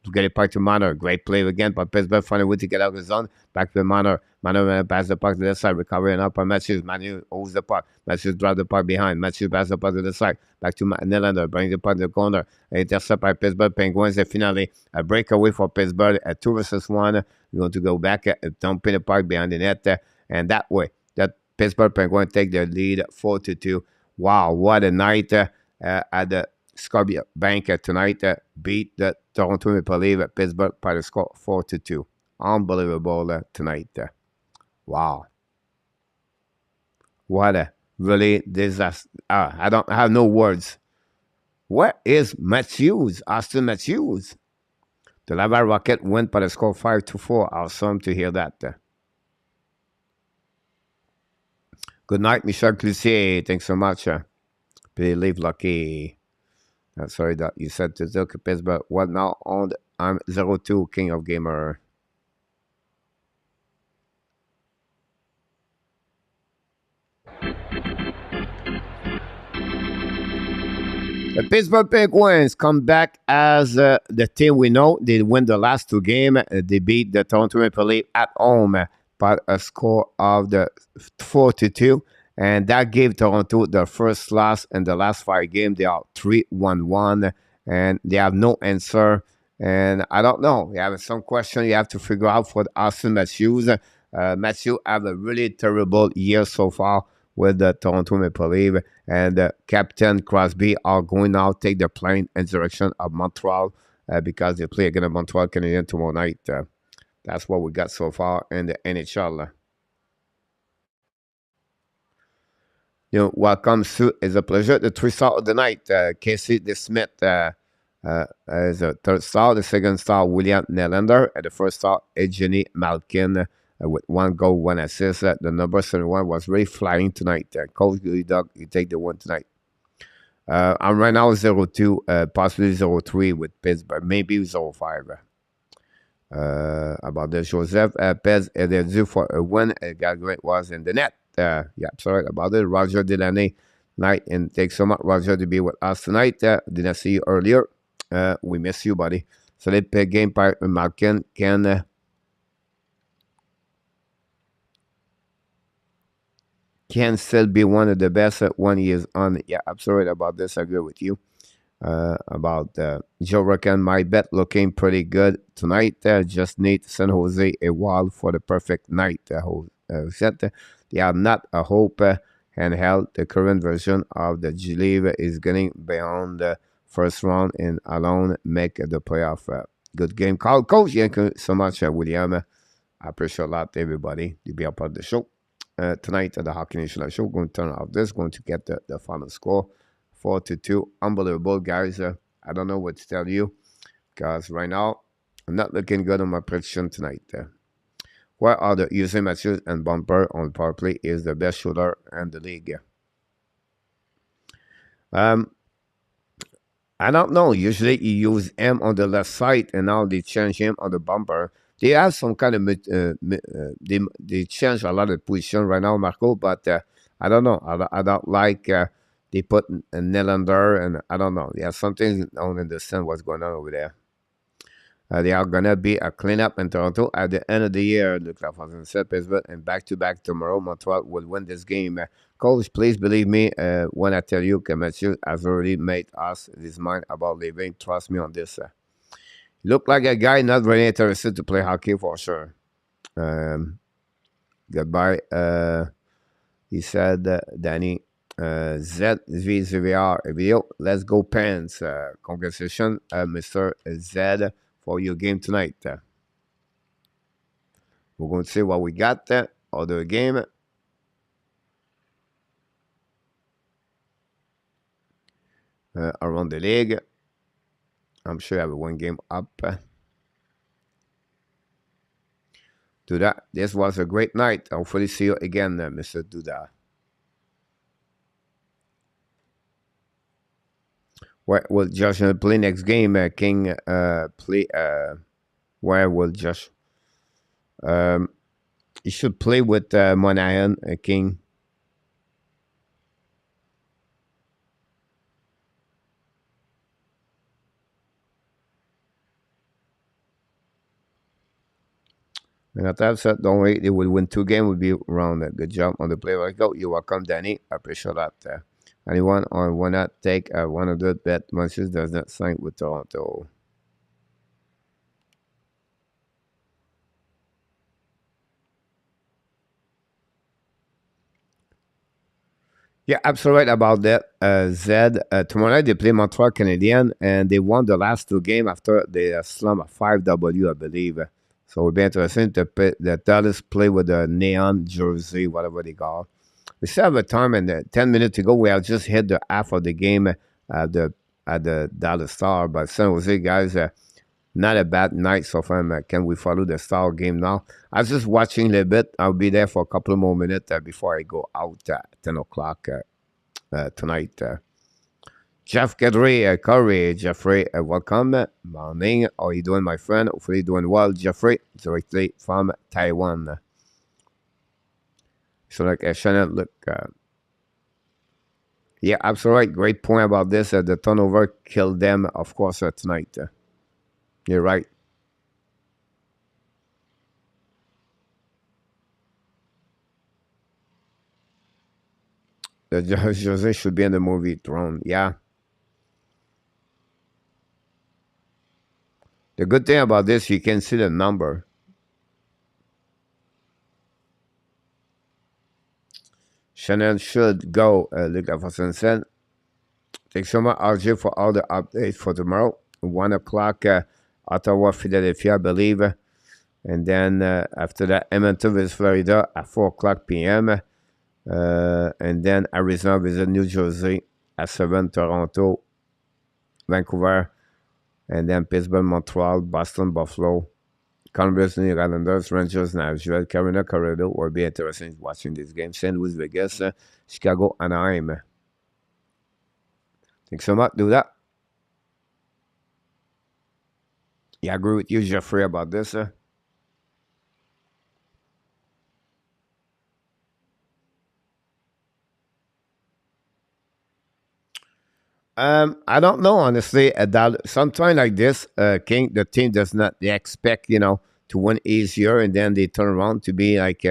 To get it back to Marner. Great play again, but Pittsburgh find a way to get out of the zone. Back to Marner. Marner pass the puck to the side. Recovering up by Matthews. Matthews holds the puck. Matthews drive the puck behind. Matthews pass the puck to the side. Back to Nylander. Bring the puck to the corner. Intercept by Pittsburgh Penguins. And finally, a breakaway for Pittsburgh at 2 versus 1. We're going to go back, dumping the puck behind the net. And that way, that Pittsburgh Penguins take their lead 4-2. Wow, what a night at the Scotia Bank tonight. Beat the Toronto Maple Leafs at Pittsburgh by the score 4-2. Unbelievable tonight. Wow. What a really disaster. I have no words. Where is Matthews? Austin Matthews. The Laval Rocket went by the score 5-4. Awesome to hear that. Good night, Michel Cloutier. Thanks so much. Believe lucky. Sorry that you said to Zilke Pittsburgh. What now on? I'm 0-2 King of Gamer. The Pittsburgh Penguins come back as the team we know. They win the last 2 games. They beat the Toronto Maple Leafs at home by a score of the 4-2. And that gave Toronto their first loss in the last 5 games. They are 3-1-1, and they have no answer. And I don't know. You have some question you have to figure out for Austin Matthews. Matthews have a really terrible year so far with the Toronto Maple Leafs. And Captain Crosby are going now take the plane in direction of Montreal because they play against Montreal Canadiens tomorrow night. That's what we got so far in the NHL. Welcome, Sue. It's a pleasure. The 3 star of the night, Casey DeSmith. As a third star. The second star, William Nylander. And the first star, Evgeny Malkin, with 1 goal, 1 assist. The number 71 was really flying tonight. Coach Dog, you take the one tonight. I'm right now 0-2, possibly 0-3 with Pittsburgh, maybe 0-5. About the Joseph Pez, they're due for a win. Calgary was in the net. Yeah, sorry about it. Roger Delaney, night, and thanks so much, Roger, to be with us tonight. Didn't see you earlier. We miss you, buddy. So they pick game by Malkin can still be one of the best when he is on. Yeah, I'm sorry about this. I agree with you. About Joe Reckon, my bet looking pretty good tonight. Just need San Jose a while for the perfect night. They are not a hope handheld. The current version of the G-League is getting beyond the first round and alone make the playoff. Good game call, Coach. Thank you so much, William. I appreciate a lot, everybody, to be a part of the show. Tonight at the Hockey Nation Live Show, going to turn off this, going to get the final score. 4-2. Unbelievable, guys. I don't know what to tell you because right now I'm not looking good on my prediction tonight. Where are the using Matthews and Bumper on power play is the best shooter in the league. I don't know. Usually you use him on the left side and now they change him on the Bumper. They have some kind of they change a lot of position right now, Marco, but I don't know. I don't like they put a Nylander, and I don't know. Yeah, something don't understand what's going on over there. They are going to be a cleanup in Toronto at the end of the year. Look like I said, Pittsburgh, and back-to-back tomorrow. Montreal will win this game. Coach, please believe me when I tell you Matthew has already made us his mind about leaving. Trust me on this. Look like a guy not really interested to play hockey for sure. Goodbye. He said, Danny. ZVR video. Let's go, Pants. Congratulations, Mr. Z, for your game tonight. We're going to see what we got. Other game. Around the league. I'm sure I have one game up. Duda, this was a great night. Hopefully see you again, Mr. Duda. Where will Josh play next game? King play. Where will Josh? He should play with Monahan, King. And at that set, don't wait. They will win 2 games. Will be around. Good job on the play. Like go. You're welcome, Danny. I appreciate that. Anyone or will not take 100 bet matches does not sign with Toronto. Yeah, absolutely right about that, Zed. Tomorrow night they play Montreal Canadiens, and they won the last 2 games after they slump a 5W, I believe. So it will be interesting to the Dallas play with the neon jersey, whatever they call. We still have a time, and 10 minutes ago, we have just hit the half of the game at the Dallas Star. But San Jose, guys, not a bad night so far. Can we follow the Star game now? I was just watching a little bit. I'll be there for a couple of more minutes before I go out at 10 o'clock tonight. Jeff Curry, Jeffrey, welcome. Morning. How are you doing, my friend? Hopefully you're doing well, Jeffrey, directly from Taiwan. So like Shannon, look, yeah, absolutely right. Great point about this. The turnover killed them, of course, tonight. You're right. The Jose should be in the movie Throne. Yeah. The good thing about this, you can see the number. Shannon should go, Luke Afonso. Thanks so much, RJ, for all the updates for tomorrow. 1 o'clock, Ottawa, Philadelphia, I believe. And then after that, Edmonton vs. Florida at 4 o'clock p.m. And then Arizona visit New Jersey at 7, Toronto, Vancouver, And then Pittsburgh, Montreal, Boston, Buffalo, Columbus, New York Islanders, Rangers, Nashville, Carolina, Colorado will be interesting watching this game. St. Louis, Vegas, Chicago, Anaheim. Think so much? Do that. Yeah, I agree with you, Jeffrey, about this. I don't know, honestly. Sometimes like this, King, the team does not, they expect, to win easier, and then they turn around to be like,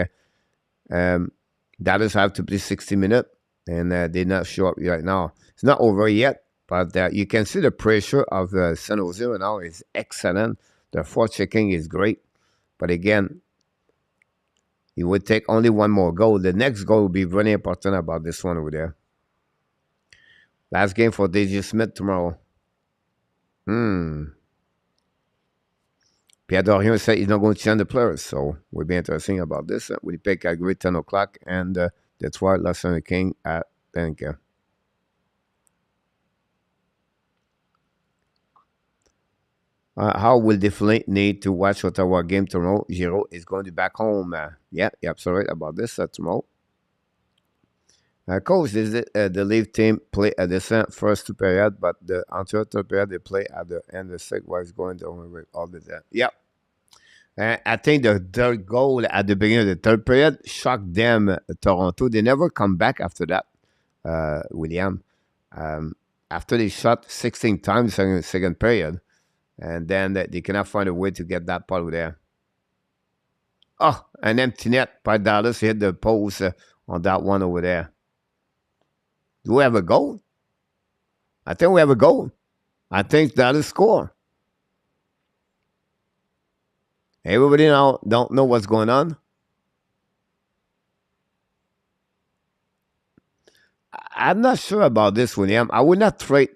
Dallas have to play 60 minutes, and they not show up right now. It's not over yet, but you can see the pressure of San Jose right now is excellent. The forechecking is great, but again, it would take only one more goal. The next goal will be very important about this one over there. Last game for DJ Smith tomorrow. Pierre Dorion said he's not going to change the players, so we'll be interesting about this. We'll pick Calgary 10 o'clock, and Detroit, Los Angeles King at 10. How will definitely need to watch Ottawa game tomorrow? Giro is going to be back home. Yeah, you're absolutely right about this tomorrow. Coach, is it the leave team play at the first two period, but the entire third period they play at the end. The second was going the only way all the time. Yeah. I think the third goal at the beginning of the third period shocked them, Toronto. They never come back after that, William. After they shot 16 times in the second period, and then they cannot find a way to get that ball over there. Oh, an empty net by Dallas hit the post on that one over there. Do we have a goal? I think we have a goal. I think Dallas score. Everybody now don't know what's going on. I'm not sure about this, William. I would not trade.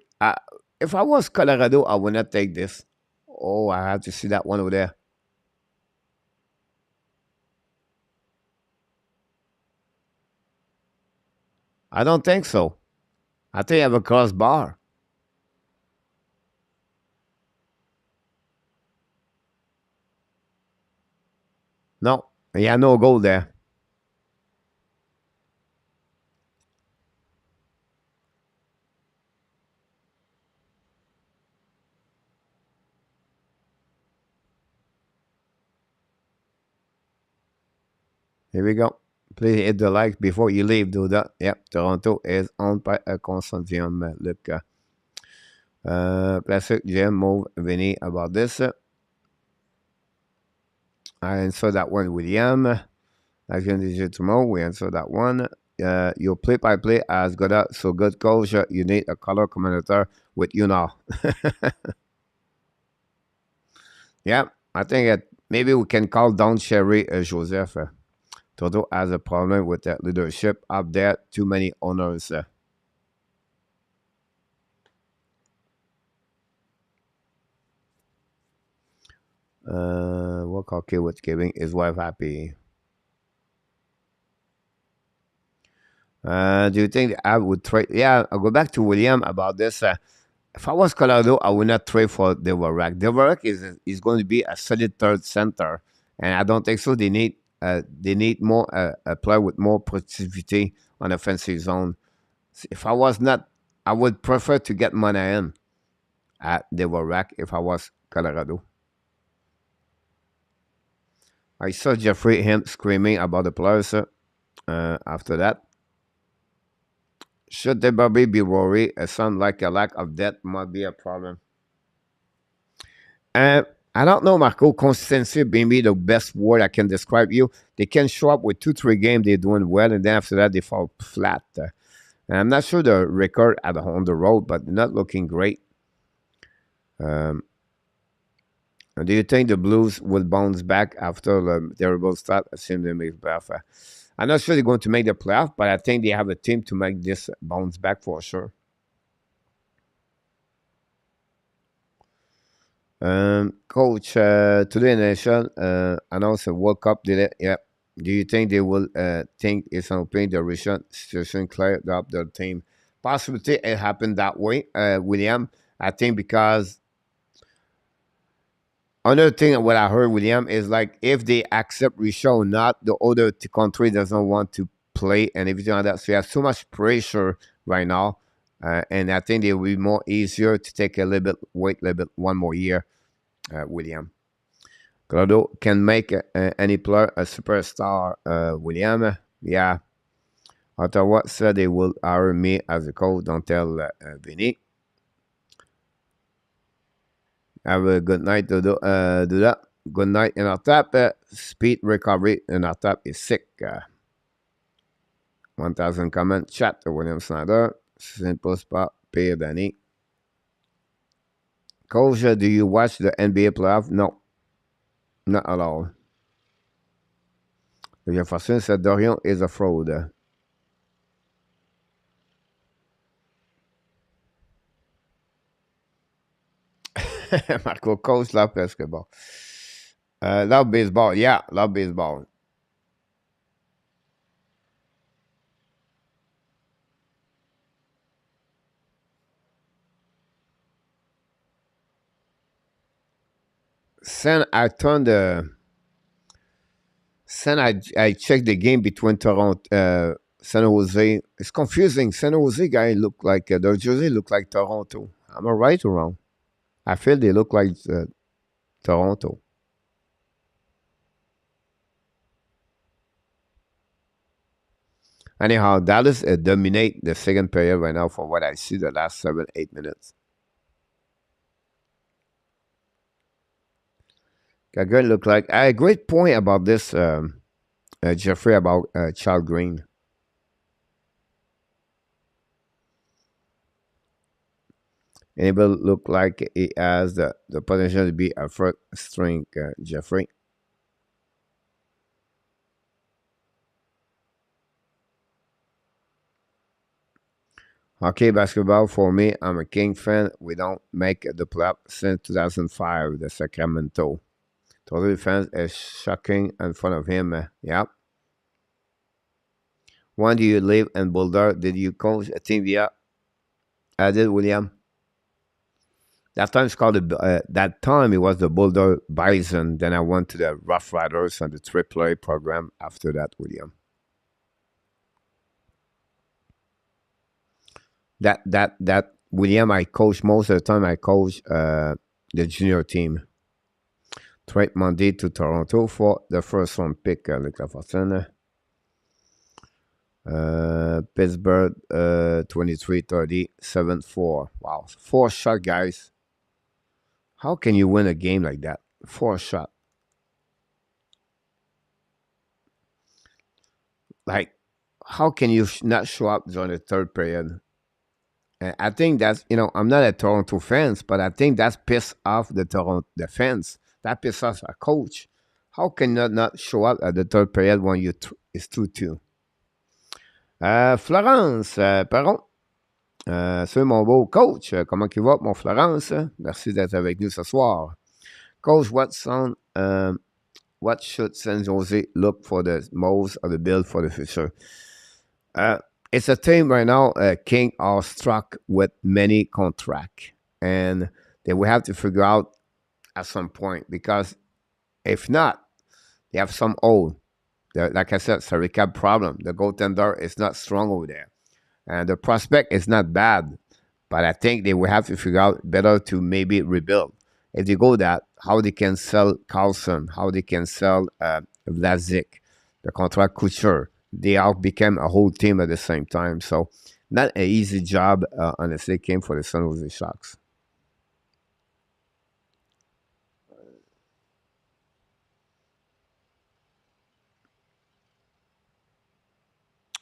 If I was Colorado, I would not take this. Oh, I have to see that one over there. I don't think so. I think I have a crossbar. No, yeah, no goal there. Here we go. Please hit the like before you leave. Do that. Yep, Toronto is owned by a consortium. Look, Classic Jim move Vinny about this. I answer that one, William. Like you tomorrow, we answer that one. Your play-by-play has got a so good coach. You need a color commentator with you now. Yeah, I think maybe we can call down Sherry Joseph. Toto has a problem with that leadership up there. Too many owners. Work okay with giving his wife happy. Do you think I would trade? Yeah, I'll go back to William about this. If I was Colorado, I would not trade for DeVarak. DeVarak is going to be a solid third center, and I don't think so. They need more a player with more productivity on offensive zone. If I was not, I would prefer to get Monahan at DeVarak if I was Colorado. I saw Jeffrey him screaming about the players after that. Should the Bobby be worried? It sounds like a lack of depth might be a problem. I don't know, Marco. Consistency being the best word I can describe you. They can show up with 2-3 games, they're doing well, and then after that, they fall flat. And I'm not sure the record on the road, but not looking great. Do you think the Blues will bounce back after the terrible start? I assume they make playoff. I'm not sure they're going to make the playoff, but I think they have a team to make this bounce back for sure. Coach, today Nation announced a World Cup delay. Yeah. Do you think they will think it's an opening the recent situation cleared up their team? Possibility it happened that way, William. I think because Another thing what I heard, William, is like if they accept Risha or not, the other country doesn't want to play and everything like that. So you have so much pressure right now. And I think it will be more easier to take a little bit, wait a little bit, one more year, William. Colorado can make any player a superstar, William. Yeah. Ottawa said they will hire me as a coach. Don't tell Vinny. Have a good night to do that. Good night in our tap. Speed recovery in our tap is sick. 1,000 comment chat to William Snyder. Simple spot. Pay Danny. Coach, do you watch the NBA playoff? No. Not at all. Jefferson said Dorion is a fraud. Marco, coach love basketball. Love baseball. Yeah, love baseball. I turned the. I checked the game between Toronto, San Jose. It's confusing. San Jose guy look like the jersey look like Toronto. Am I right or wrong? I feel they look like Toronto. Anyhow, Dallas dominate the second period right now for what I see the last 7-8 minutes. Gagger look like a great point about this, Jeffrey, about Child Green. Anybody look like he has the potential to be a first string, Jeffrey? Hockey, basketball, for me, I'm a King fan. We don't make the playoff since 2005, the Sacramento. Total defense is shocking in front of him. Yep. When do you live in Boulder? Did you coach a team? Yeah, I did, William. That time it's called that time it was the Boulder Bison. Then I went to the Rough Riders and the AAA program after that, William. That William, I coach most of the time. I coach the junior team. Trade Monday to Toronto for the first round pick, Luc Lafontaine. Pittsburgh 23-30, 7-4. Wow, 4 shot, guys. How can you win a game like that? 4 shot. Like, how can you not show up during the third period? And I think that's, I'm not a Toronto fans, but I think that's pissed off the Toronto fans. That pisses off a coach. How can you not show up at the third period when it's 2-2? Florence Perron. C'est mon beau coach. Comment il va, mon Florence? Merci d'être avec nous ce soir. Coach, what should San Jose look for the most of the build for the future? It's a team right now, King are struck with many contracts. And they will have to figure out at some point, because if not, they have some old. Like I said, it's a recap problem. The goaltender is not strong over there. And the prospect is not bad. But I think they will have to figure out better to maybe rebuild. If they go that, how they can sell Carlson, how they can sell Vlasic, the contract Couture. They all became a whole team at the same time. So not an easy job, honestly, came for the San Jose Sharks.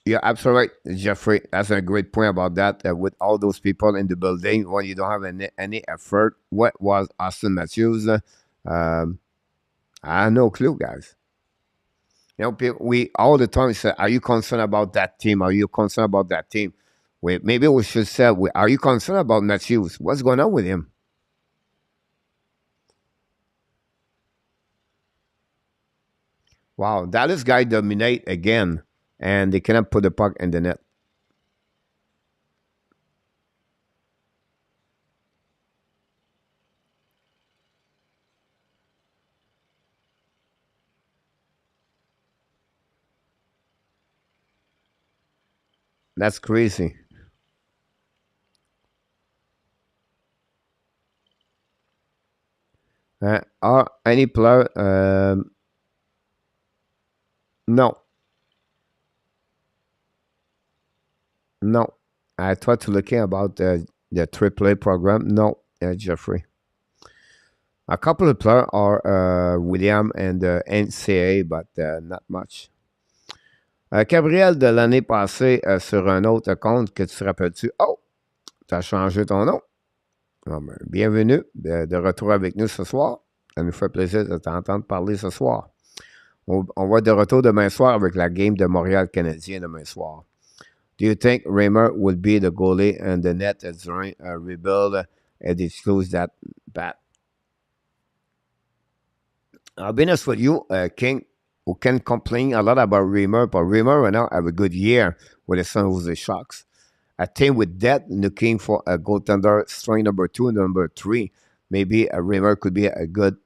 Yeah, absolutely right, Jeffrey. That's a great point about that. With all those people in the building, when you don't have any effort, what was Austin Matthews? I have no clue, guys. We all the time say, "Are you concerned about that team? Are you concerned about that team?" Maybe we should say, "Are you concerned about Matthews? What's going on with him?" Wow, Dallas guy dominate again. And they cannot put the puck in the net. That's crazy. Are any player? No, no. I tried to looking about the AAA program. No, Jeffrey. A couple of players are William and NCAA, but not much. Gabriel, de l'année passée, sur un autre compte que tu te rappelles-tu? Oh, tu as changé ton nom. Oh, ben, bienvenue de retour avec nous ce soir. Ça nous fait plaisir de t'entendre parler ce soir. On va être de retour demain soir avec la game de Montréal Canadien demain soir. Do you think Reimer will be the goalie and the net during a rebuild and disclose that bat? I'll be honest with you, King, who can complain a lot about Reimer, but Reimer right now have a good year with the San Jose Sharks. I think with that, looking for a goaltender, string number 2 and number 3, maybe a Reimer could be a good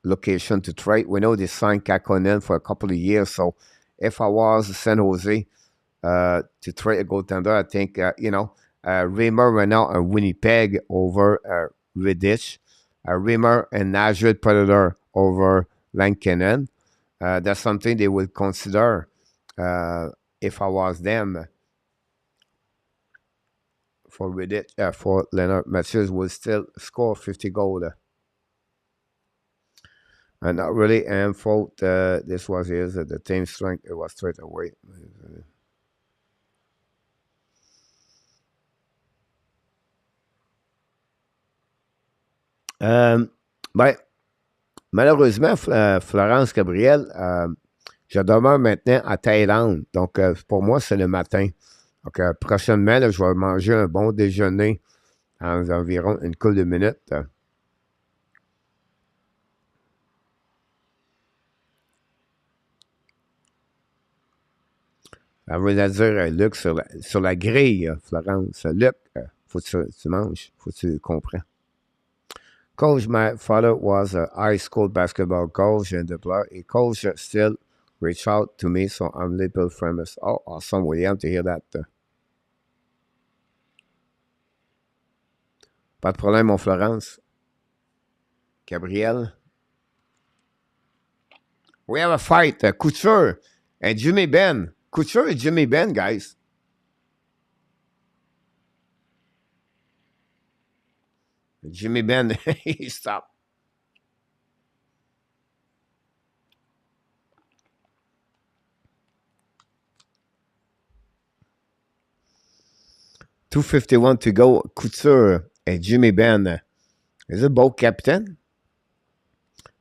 location to trade. We know they signed Kakkonen for a couple of years, so if I was San Jose to trade a goaltender, I think, Reimer right now and Winnipeg over Riddich, Reimer and Nashville Predator over Lankinen. That's something they would consider if I was them. For Riddich, for Leonard Matthews will still score 50 goals. And not really fault. This was his the team strength. It was straight away. Ben, malheureusement, Florence Gabriel, je demeure maintenant à Thaïlande. Donc, pour moi, c'est le matin. Donc, prochainement, là, je vais manger un bon déjeuner en environ une couple de minutes. Ça veut dire, Luc, sur la grille, Florence. Luc, faut que tu manges. Faut que tu comprends. Coach, my father was a high school basketball coach and the player. A coach still reach out to me, so I'm little famous. Oh, awesome, William, to hear that. Pas de problème, mon Florence. Gabriel. We have a fight. Couture and Jimmy Ben. Couture and Jimmy Ben, guys. Jimmy Ben, he stopped. .251 to go. Couture and Jimmy Ben. Is it both captain?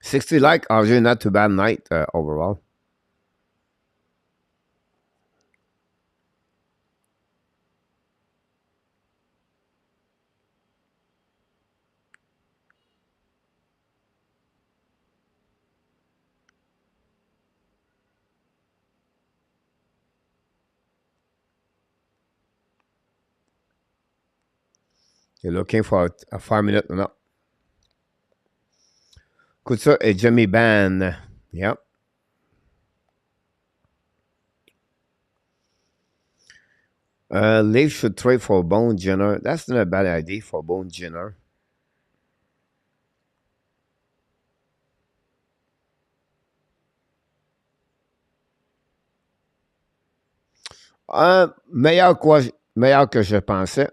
60 like, RJ, not too bad night overall. You're looking for a 5-minute no. Couture et Jimmy Ben. Yep. Leafs should trade for Bone Jenner. That's not a bad idea for Bone Jenner. Meilleur que je pensais.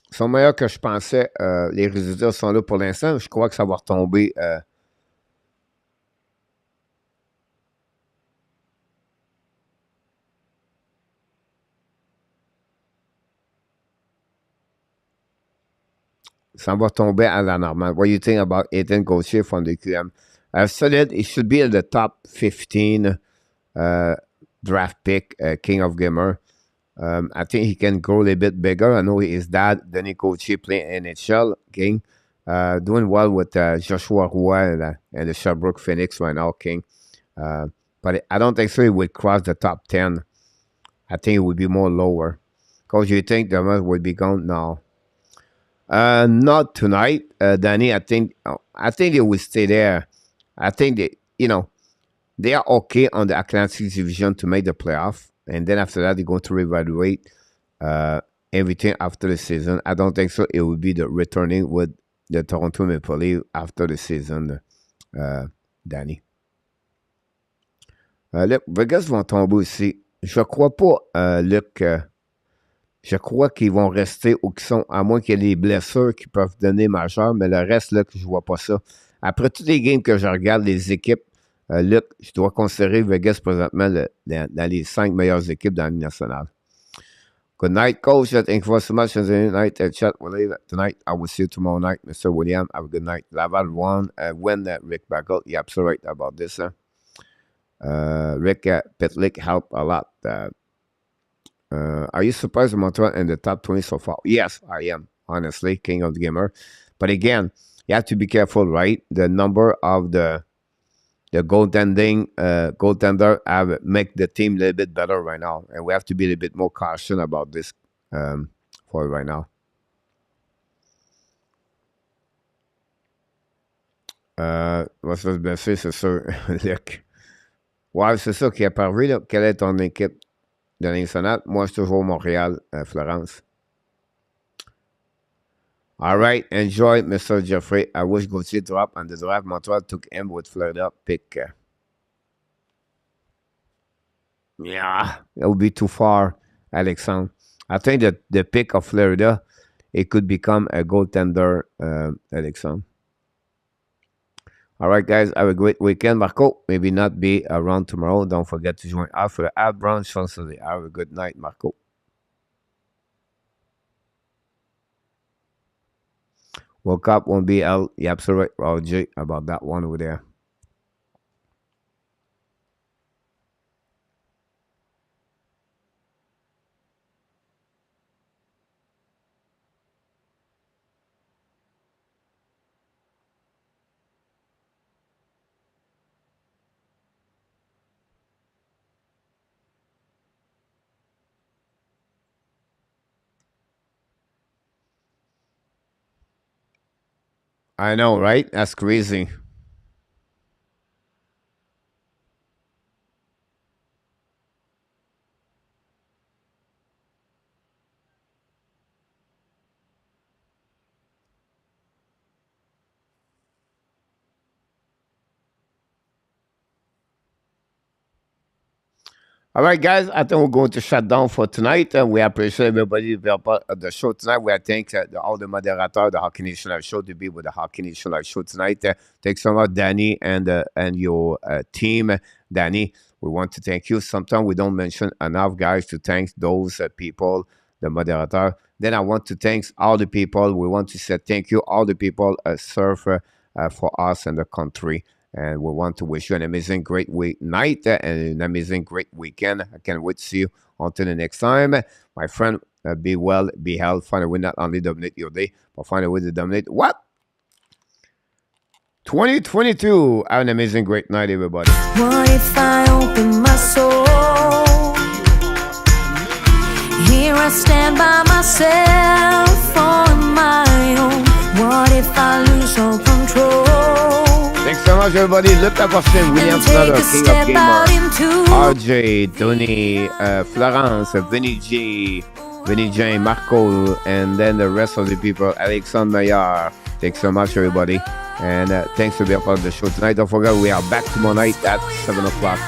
Ils sont meilleurs que je pensais. Les résultats sont là pour l'instant. Je crois que ça va retomber. Ça va tomber à la normale. What do you think about Ethan Gauthier from the QM? Solid. It should be in the top 15 draft pick, King of Gamer. I think he can grow a little bit bigger. I know his dad, Danny Gauthier, playing NHL, King. Doing well with Joshua Roy and the Sherbrooke Phoenix right now, King. But I don't think so he would cross the top 10. I think it would be more lower. Because you think the month would be gone? No. Not tonight, Danny. I think I think they will stay there. I think they, they are okay on the Atlantic Division to make the playoff, and then after that they're going to reevaluate everything after the season. I don't think so. It will be the returning with the Toronto Maple Leafs after the season, Danny. Luc, Vegas vont tomber aussi. Je crois pas, Luc. Je crois qu'ils vont rester où ils sont, à moins qu'il y ait des blessures qui peuvent donner majeures, mais le reste, là, je vois pas ça. Après toutes les games que je regarde, les équipes, Luc, je dois considérer Vegas présentement dans les 5 meilleures équipes dans la Ligue nationale. Good night, coach. Thank you so much. Good night, chat. We'll leave it tonight. I will see you tomorrow night, Mr. William. Have a good night. Laval won when Rick back out. You're absolutely right about this. Rick Pitlick helped a lot. Are you surprised Montreal in the top 20 so far? Yes, I am, honestly, king of the gamer. But again, you have to be careful, right? The number of the goaltender have make the team a little bit better right now. And we have to be a little bit more cautious about this for right now. What's the best? C'est sûr, Luc. Ouais, c'est ça qui est apparu. Là. Quelle est ton équipe de la nationale? Moi, je suis toujours Montréal, Florence. All right, enjoy, Mr. Jeffrey. I wish Gauthier drop on the draft. Montreal took him with Florida pick. Yeah, it would be too far, Alexandre. I think that the pick of Florida, it could become a goaltender, Alexandre. All right, guys, have a great weekend. Marco, maybe not be around tomorrow. Don't forget to join us for the ad brunch on Sunday. Have a good night, Marco. Woke up, won't be out. You're absolutely right, Roger, about that one over there. I know, right? That's crazy. All right, guys, I think we're going to shut down for tonight. We appreciate everybody being a part of the show tonight. We thank all the moderators, the Hockey Nation Live Show, to be with the Hockey Nation Live Show tonight. Thanks so much, Danny, and your team. Danny, we want to thank you. Sometimes we don't mention enough, guys, to thank those people, the moderator. Then I want to thank all the people. We want to say thank you, all the people serve for us and the country. And we want to wish you an amazing, great night and an amazing, great weekend. I can't wait to see you until the next time. My friend, be well, be healthy. Find a way not only dominate your day, but find a way to dominate what? 2022. Have an amazing, great night, everybody. What if I open my soul? Here I stand by myself on my own. What if I lose all control? Thanks so much, everybody. Look up Austin Williams, another King of Gamer. RJ, Tony, Florence, Vinny J, Marco, and then the rest of the people. Alexandre Meilleur. Thanks so much, everybody. And thanks for being part of the show tonight. Don't forget, we are back tomorrow night at 7 o'clock.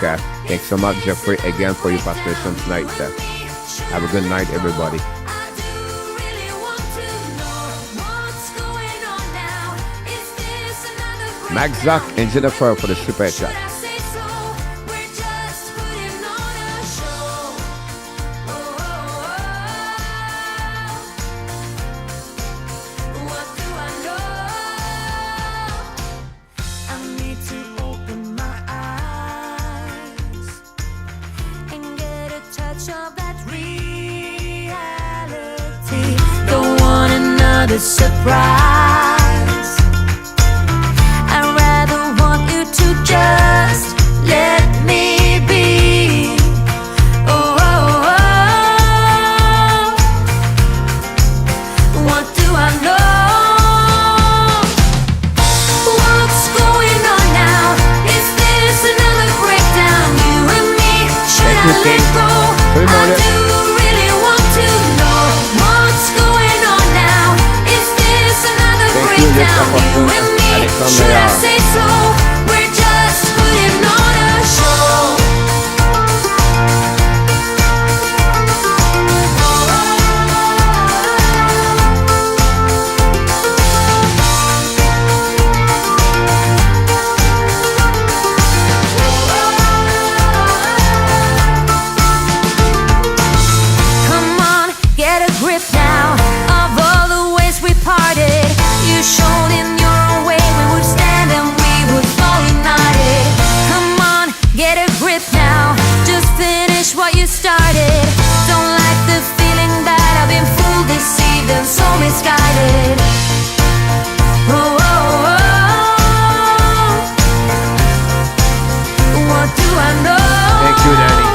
Thanks so much, Jeffrey, again, for your participation tonight. Have a good night, everybody. Max Zuck and Jennifer for the super chat. Don't want another surprise. Just let me be. Oh, oh, oh. What do I know? Thank you, King. Good morning. I do really want to know what's going on now. Is this another Thank you, breakdown? Mr. You and me, Alexandre. should I say so? We're just putting on a show. Come on, get a grip now of all the ways we parted. You showed in your own way we would stand and we would fall united. Come on, get a grip now. Just finish what you started. Don't like the feeling that I've been fooled, deceived, and so misguided. Oh, oh, oh. What do I know? Thank you, Danny.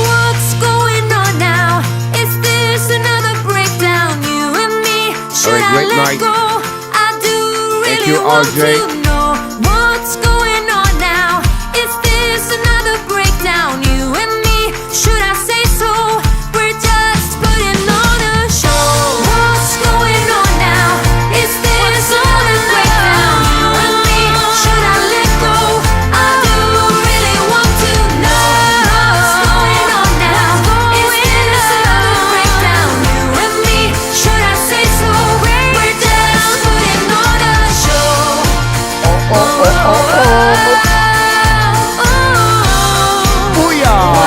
What's going on now? Is this another breakdown? You and me, should Have a I great let night. go? I do Thank really you, want RJ. to